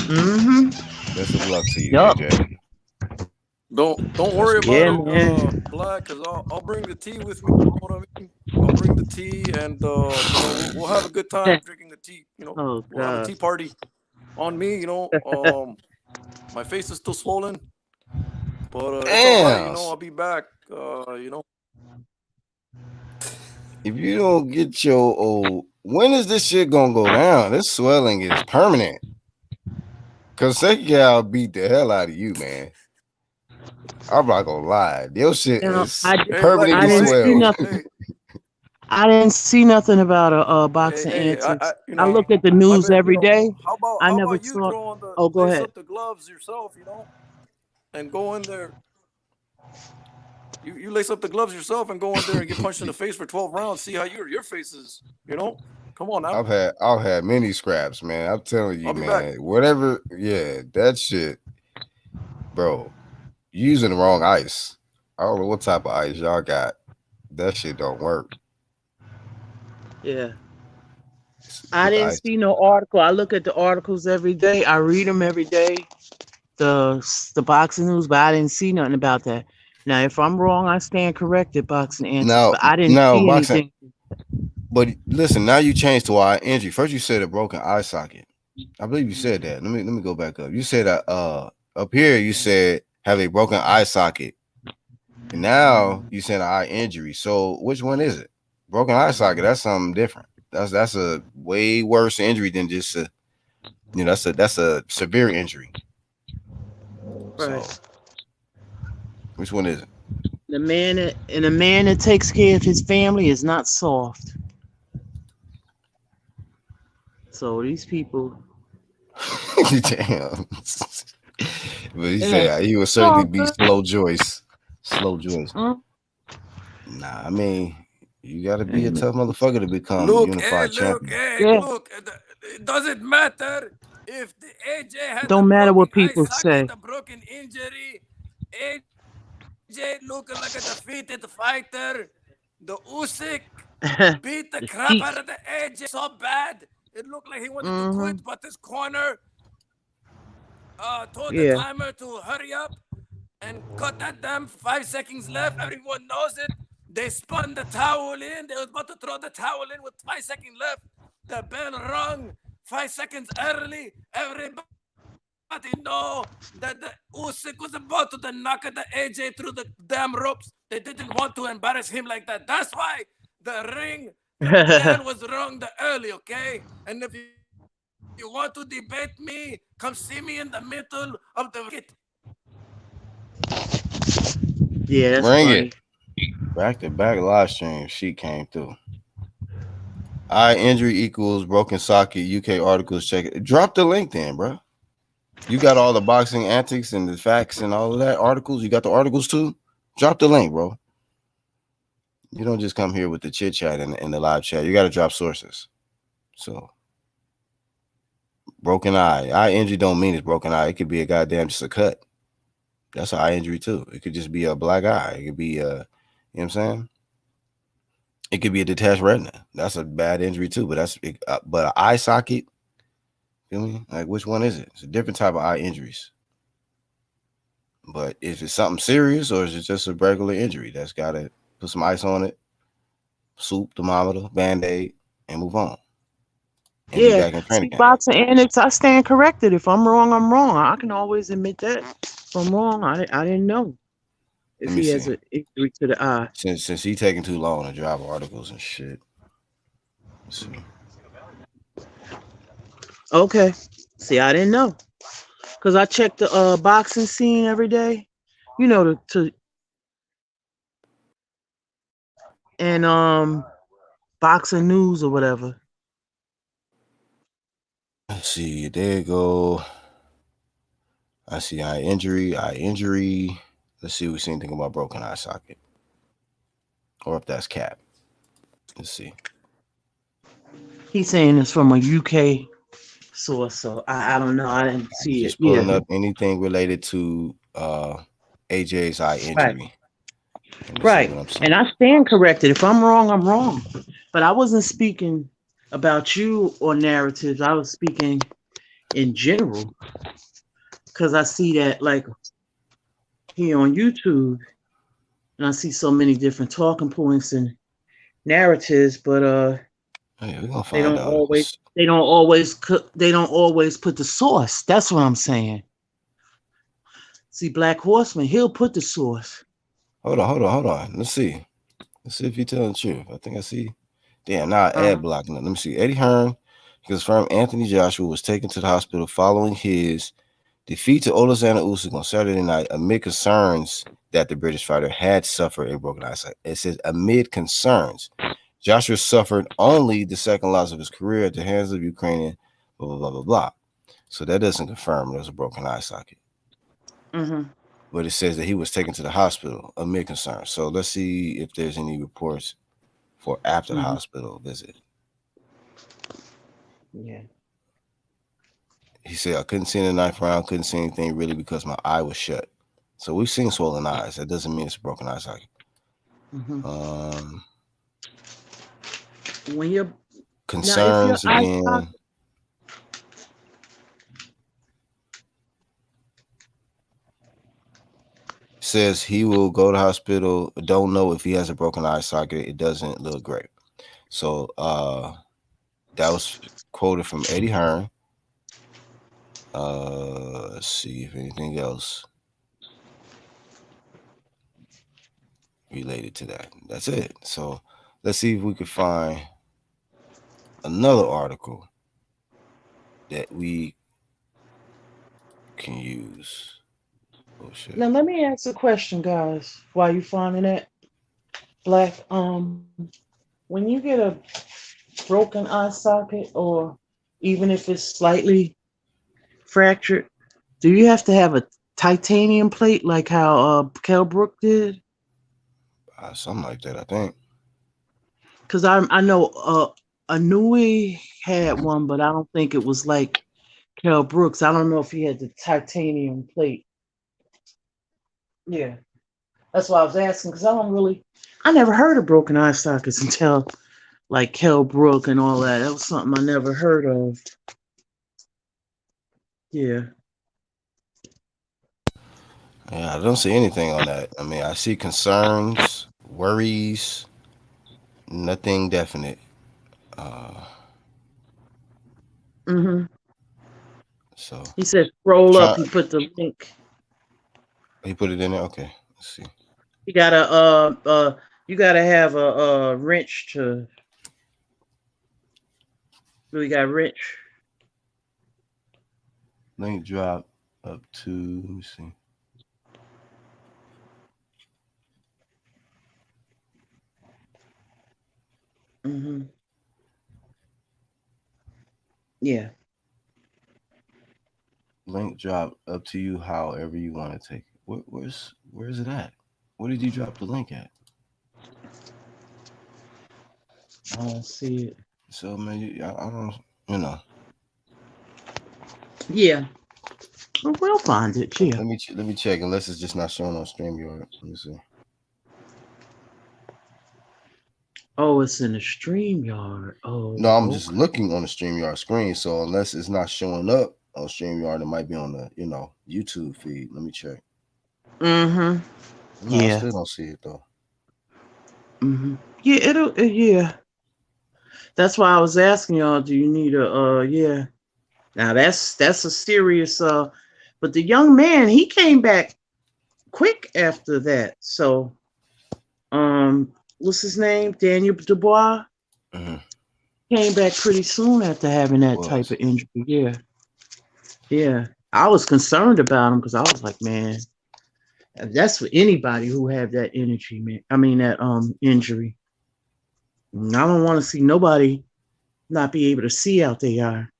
Best of luck to you, AJ. Don't worry about it, Black, because I'll bring the tea with me. You know what I mean? I'll bring the tea, and we'll have a good time drinking the tea. We'll have a tea party on me. My face is still swollen, but it's all right. I'll be back. If you don't get your old, when is this shit gonna go down? This swelling is permanent. Cause Sekiao beat the hell out of you, man. I'm not gonna lie. Your shit is permanently swelled. I didn't see nothing about a boxing antics. I look at the news every day. I never saw. Go ahead. Up the gloves yourself, and go in there. You lace up the gloves yourself and go in there and get punched in the face for 12 rounds. See how your face is. Come on now. I've had many scraps, man. I'm telling you, man. Whatever, that shit, bro. You using the wrong ice. I don't know what type of ice y'all got. That shit don't work. Yeah. I didn't see no article. I look at the articles every day. I read them every day. The boxing news, but I didn't see nothing about that. Now, if I'm wrong, I stand corrected, boxing antics. But I didn't see anything. But listen, now you changed to eye injury. First, you said a broken eye socket. I believe you said that. Let me go back up. You said up here. You said have a broken eye socket. And now you said eye injury. So which one is it? Broken eye socket. That's something different. That's a way worse injury than just that's a severe injury. Right. So, which one is it? The man that takes care of his family is not soft. So these people. Damn. But he said he would certainly be slow Joyce. Slow Joyce. Nah, I mean, you got to be a tough motherfucker to become a unified champion. Look, it doesn't matter if the AJ had don't matter what people say. The broken injury, AJ looking like a defeated fighter. The Usyk beat the crap out of the AJ so bad. It looked like he wanted to quit, but this corner told the timer to hurry up and cut that damn 5 seconds left. Everyone knows it. They spun the towel in. They was about to throw the towel in with 5 seconds left. The bell rung 5 seconds early. Everybody know that the Usyk was about to knock the AJ through the damn ropes. They didn't want to embarrass him like that. That's why the bell was rung early, okay? And if you want to debate me, come see me in the middle of the wicket. Yeah, that's Bring funny. it. Back-to-back live stream. She came through. Eye injury equals broken socket. UK articles. Check it. Drop the link then, bro. You got all the boxing antics and the facts and all of that articles. You got the articles too. Drop the link, bro. You don't just come here with the chit chat and the live chat. You got to drop sources. So, broken eye injury don't mean it's broken eye. It could be a goddamn just a cut. That's an eye injury too. It could just be a black eye. It could be you know what I'm saying? It could be a detached retina. That's a bad injury too. But but an eye socket. Feel me? Like which one is it? It's a different type of eye injuries. But if it's something serious or is it just a regular injury that's got to put some ice on it, soup, thermometer, Band-Aid, and move on. And be back in training See, camp. boxing annex, I stand corrected. If I'm wrong, I'm wrong. I can always admit that. If I'm wrong, I didn't know if Let me he has see. an injury to the eye. Since he taking too long to drive articles and shit. Let's see. Okay. See, I didn't know. Because I check the boxing scene every day. You know, and boxing news or whatever. Let's see. There you go. I see eye injury. Let's see if we see anything about broken eye socket. Or if that's cap. Let's see. He's saying it's from a UK source, so I don't know. I didn't see it. Just Yeah. pulling up anything related to AJ's eye injury. Right. And I stand corrected. If I'm wrong, I'm wrong. But I wasn't speaking about you or narratives. I was speaking in general. Because I see that like here on YouTube, and I see so many different talking points and narratives, but we're gonna they find don't out. always put the source. That's what I'm saying. See, Black Horseman, he'll put the source. Hold on. Let's see if you're telling the truth. I think I see. Damn, now ad blocking it. Let me see. Eddie Hearn confirmed Anthony Joshua was taken to the hospital following his defeat to Alexander Usyk on Saturday night amid concerns that the British fighter had suffered a broken eye socket. It says amid concerns. Joshua suffered only the second loss of his career at the hands of Ukrainian, blah, blah, blah, blah, blah. So that doesn't confirm there was a broken eye socket. Mm-hmm. But it says that he was taken to the hospital amid concerns. So let's see if there's any reports for after the hospital visit. Yeah. He said, I couldn't see in the ninth round, couldn't see anything really because my eye was shut. So we've seen swollen eyes. That doesn't mean it's a broken eye socket. When you're concerns now, again. Says he will go to hospital. Don't know if he has a broken eye socket. It doesn't look great. So that was quoted from Eddie Hearn. Let's see if anything else related to that. That's it. So let's see if we can find another article that we can use. Oh shit. Now let me ask a question, guys. While you finding that, Black, when you get a broken eye socket, or even if it's slightly fractured, do you have to have a titanium plate like how Kell Brook did? Something like that, I think. Because I know Anui had one, but I don't think it was like Kell Brooks. I don't know if he had the titanium plate. Yeah, that's why I was asking, because I never heard of broken eye sockets until like Kell Brook and all that. That was something I never heard of. Yeah. Yeah, I don't see anything on that. I mean, I see concerns, worries, nothing definite. So he said scroll up. He put the link. He put it in there. Okay, let's see. You gotta you gotta have a wrench to. We got wrench. Link drop up to. Let me see. Yeah. Link drop up to you however you want to take it. Where's it at? Where did you drop the link at? I don't see it. So man, I don't, you know. Yeah. We'll find it. Yeah. Let me check. Unless it's just not showing on StreamYard. Let me see. Oh, it's in the StreamYard. Oh, no, I'm just looking on the StreamYard screen. So unless it's not showing up on StreamYard, it might be on the YouTube feed. Let me check. Mm-hmm. No, I still don't see it though. Mm-hmm. Yeah, yeah. That's why I was asking y'all, do you need a yeah. Now that's a serious but the young man, he came back quick after that. So what's his name? Daniel Dubois came back pretty soon after having that type of injury. Yeah. Yeah. I was concerned about him because I was like, man, that's for anybody who have that energy, man. I mean that injury. I don't want to see nobody not be able to see out there.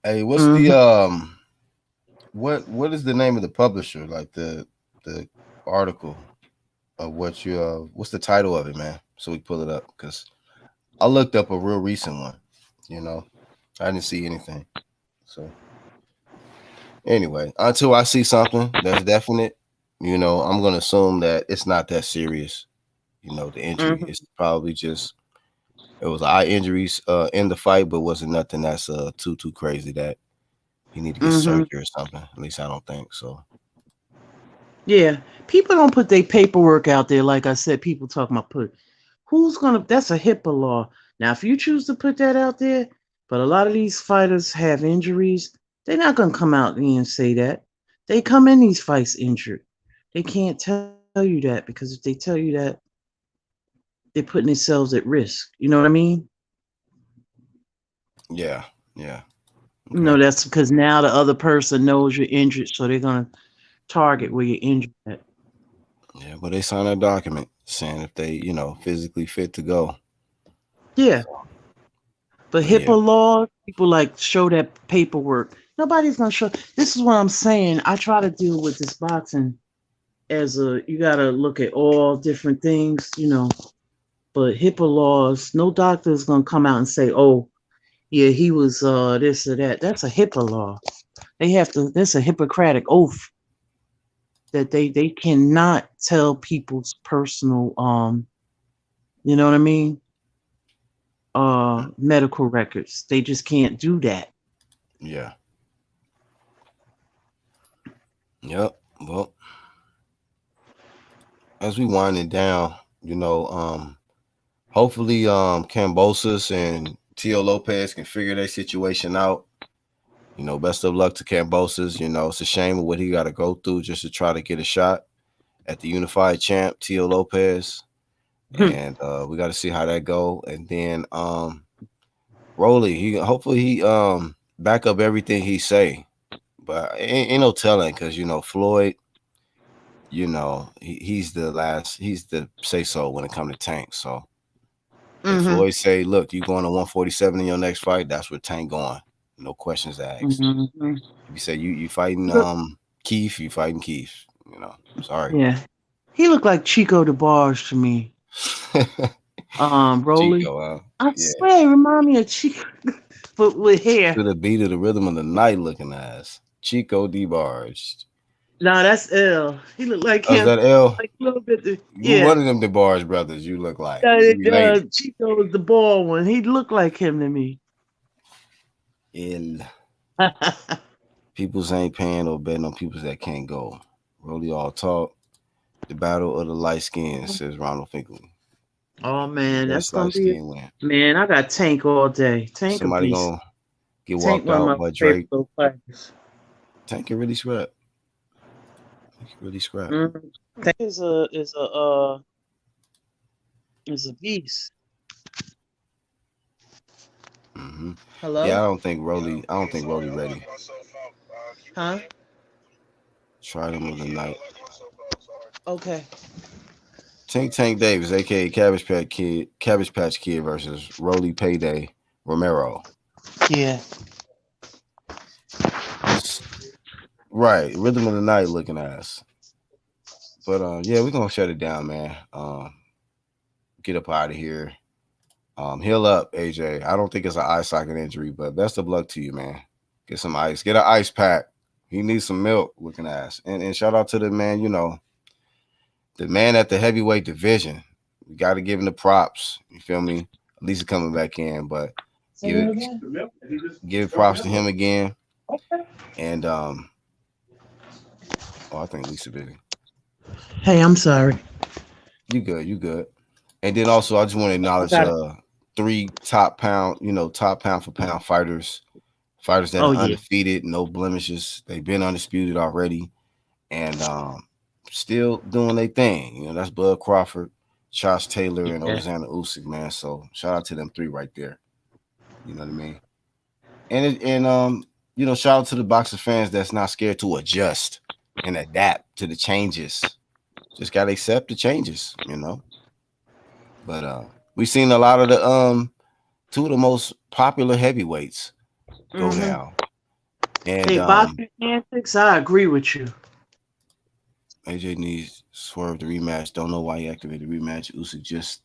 Hey, what's the what is the name of the publisher? Like the article of what you what's the title of it, man? So we pull it up because I looked up a real recent one. I didn't see anything. So anyway, until I see something that's definite, I'm gonna assume that it's not that serious. The injury. It's probably just it was eye injuries in the fight, but wasn't nothing that's too crazy that you need to get surgery or something. At least I don't think so. Yeah, people don't put their paperwork out there. Like I said, people talking about that's a HIPAA law. Now, if you choose to put that out there, but a lot of these fighters have injuries, they're not going to come out and say that. They come in these fights injured. They can't tell you that because if they tell you that, they're putting themselves at risk. You know what I mean? Yeah, yeah. Okay. No, that's because now the other person knows you're injured, so they're going to target where you're injured at. Yeah, but they sign a document saying if they, physically fit to go. Yeah. But HIPAA law, people like show that paperwork. Nobody's gonna show. This is what I'm saying. I try to deal with this boxing as you gotta look at all different things, But HIPAA laws, no doctor is gonna come out and say, "Oh, yeah, he was this or that." That's a HIPAA law. They have to. That's a Hippocratic oath that they cannot tell people's personal you know what I mean? Medical records. They just can't do that. Yeah. Yep. Well, as we winding down, hopefully Kambosos and Tio Lopez can figure their situation out. Best of luck to Kambosos. It's a shame of what he got to go through just to try to get a shot at the unified champ, Tio Lopez. And we got to see how that go. And then Rolly, hopefully he back up everything he say. But ain't no telling because Floyd, he's the say so when it comes to Tank. So if Floyd say, look, you going to 147 in your next fight, that's where Tank going. No questions asked. If you say you fighting Keith, you fighting Keith. Sorry. Yeah, he looked like Chico DeBarge to me. Rolly. Chico, I swear, he remind me of Chico, but with hair. To the beat of the rhythm of the night, looking ass Chico DeBarge. Nah, that's L. He looked like him. Is that L? Like a little bit. You one of them DeBarge brothers. You look like. Chico was the bald one. He looked like him to me. People's ain't paying or betting on people's that can't go. Rolly all talk. The battle of the light skins, says Ronald Finkley. Oh man, that's gonna be it. Man, I got Tank all day. Tank somebody gonna get walked out by Drake. Tank can really scrap. Tank is a beast. Mm-hmm. Hello? Yeah, I don't think Rolly ready. Huh? Try them with the night. Okay. Tank Davis, aka Cabbage Patch Kid versus Rolly Payday Romero. Yeah. Right, rhythm of the night looking ass. But yeah, we're gonna shut it down, man. Get up out of here. Heal up, AJ. I don't think it's an eye socket injury, but best of luck to you, man. Get some ice. Get an ice pack. He needs some milk, looking ass. And shout out to the man, the man at the heavyweight division. We got to give him the props. You feel me? At least he's coming back in, but give props to him again. And I think Lisa busy. Hey, I'm sorry. You good. And then also I just want to acknowledge 3 top pound for pound fighters that are undefeated, no blemishes. They've been undisputed already, and still doing their thing. That's Bud Crawford, Josh Taylor, and Alexander Usyk, man. So shout out to them 3 right there. You know what I mean? And shout out to the boxing fans that's not scared to adjust and adapt to the changes. Just gotta accept the changes, But we've seen a lot of the 2 of the most popular heavyweights go down. And boxing antics, I agree with you. AJ needs swerve the rematch. Don't know why he activated the rematch. Usyk just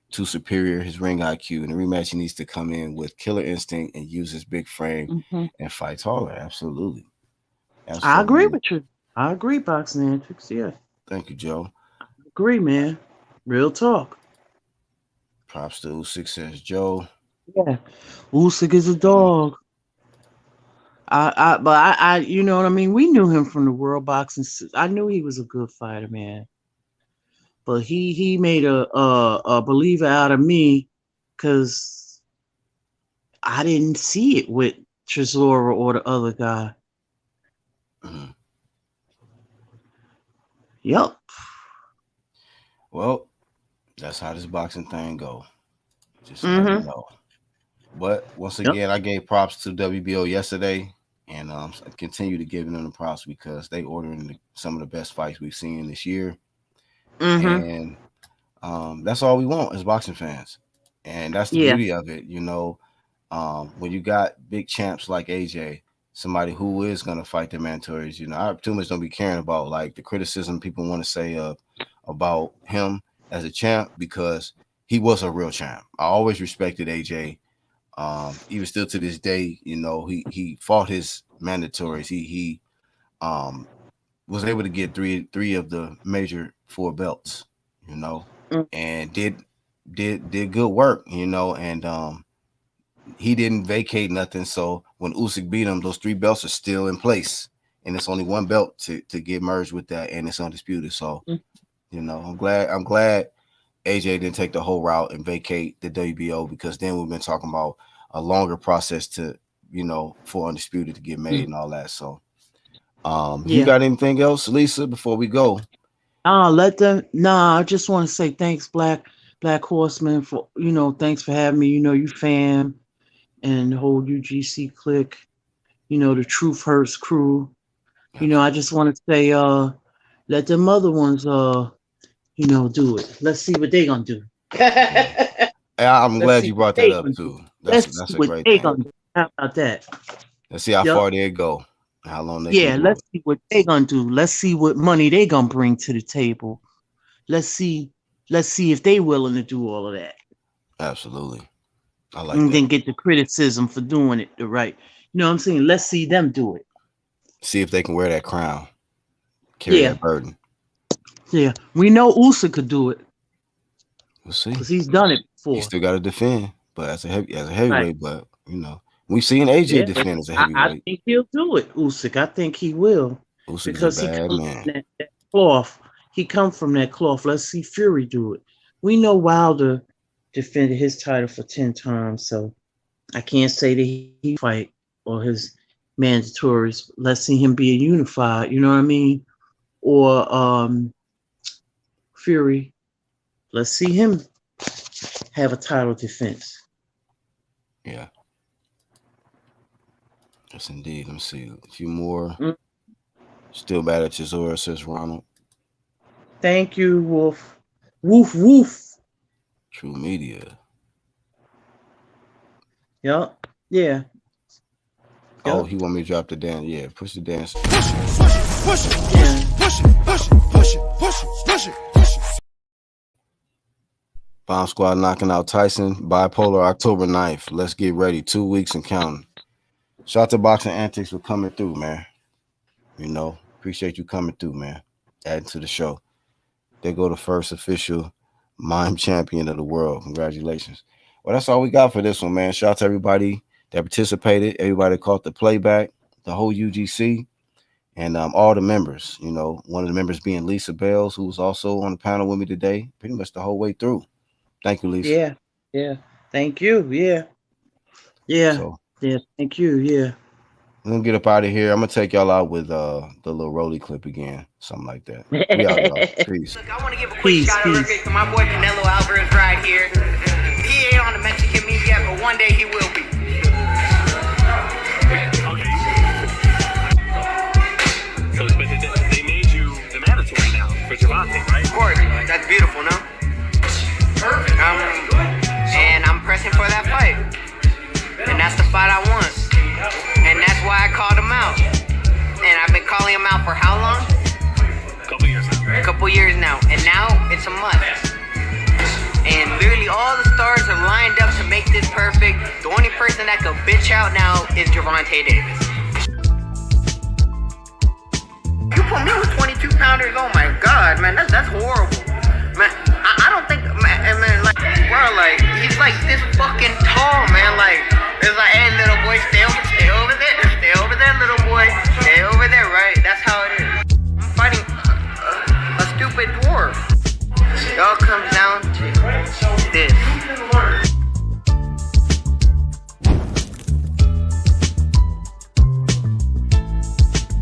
too superior, his ring IQ. In the rematch, he needs to come in with killer instinct and use his big frame and fight taller. Absolutely. I agree with you. I agree, boxing antics. Yeah. Thank you, Joe. I agree, man. Real talk. Props to Usyk, says Joe. Yeah, Usyk is a dog. I, you know what I mean. We knew him from the World Boxing. I knew he was a good fighter, man. But he made a believer out of me because I didn't see it with Chisora or the other guy. Mm-hmm. Yep. Well, that's how this boxing thing go. Just let you know. But once again, I gave props to WBO yesterday, and I continue to give them the props because they ordering some of the best fights we've seen this year. And that's all we want as boxing fans, and that's the beauty of it. When you got big champs like AJ, somebody who is going to fight the mandatories, I too much don't be caring about like the criticism people want to say about him as a champ, because he was a real champ. I always respected AJ. Even still to this day, he fought his mandatories. He was able to get three of the major 4 belts, and did good work, and he didn't vacate nothing. So when Usyk beat him, those 3 belts are still in place, and it's only 1 belt to get merged with that, and it's undisputed. So, I'm glad AJ didn't take the whole route and vacate the WBO, because then we've been talking about a longer process to, for undisputed to get made and all that. So, you got anything else, Lisa, before we go? I just want to say thanks, Black Horseman, for thanks for having me. You fam and the whole UGC clique. The Truth Hurts crew. I just want to say, let them other ones, do it. Let's see what they gonna do. I'm glad you brought that up too. That's a great thing. How about that? Let's see how far they go. How long they can let's see what they gonna do. Let's see what money they gonna bring to the table. Let's see if they willing to do all of that. Absolutely. I like and that. then get the criticism for doing it the right. You know what I'm saying? Let's see them do it. See if they can wear that crown. Carry that burden. Yeah. We know Usyk could do it. We'll see. Because he's done it before. He still got to defend, but as a heavyweight, but we've seen AJ defend as a heavyweight. I think he'll do it, Usyk. I think he will. Usyk's because a bad he comes man. from that cloth. He come from that cloth. Let's see Fury do it. We know Wilder defended his title for 10 times, so I can't say that he fight or his mandatories. Let's see him be a unified, you know what I mean? Or Fury. Let's see him have a title defense. Yeah. Yes, indeed. Let me see. A few more. Still bad at Chisora, says Ronald. Thank you, Wolf. Woof, woof. True Media. Yep. Yeah. Oh, he want me to drop the dance. Yeah, push the dance. Push it, push it, push it, push it, push it, push it, push it, push it, push it. Bomb Squad knocking out Tyson. Bipolar October 9th. Let's get ready. 2 weeks and counting. Shout out to Boxing Antics for coming through, man. You know, appreciate you coming through, man. Adding to the show. They go the first official mime champion of the world. Congratulations. Well, that's all we got for this one, man. Shout out to everybody that participated, everybody that caught the playback, the whole UGC, and all the members. You know, one of the members being Lisa Bales, who was also on the panel with me today, pretty much the whole way through. Thank you, Lisa. Yeah. Thank you. Yeah. So, Thank you. Yeah. we're gonna get up out of here. I'm gonna take y'all out with the little Rolly clip again, something like that. We out, y'all. Peace. Look, I want to give a quick shout out real quick to my boy Canelo Alvarez right here. He ain't on the Mexican meat yet, but one day he will be. So, but they made you the mandatory now for Gervonta, right? Of course, that's beautiful, no? Perfect. And I'm pressing for that fight, and that's the fight I want, and that's why I called him out. And I've been calling him out for how long? A couple years now, and now it's a must. And literally all the stars are lined up to make this perfect. The only person that could bitch out now is Gervonta Davis. You put me with 22 pounders, oh my god, man, that's horrible. Man, I don't think, man, like, bro, like, he's like this fucking tall, man, like, it's like, hey, little boy, stay over there, little boy, stay over there, right? That's how it is. I'm fighting a stupid dwarf. It all comes down to this.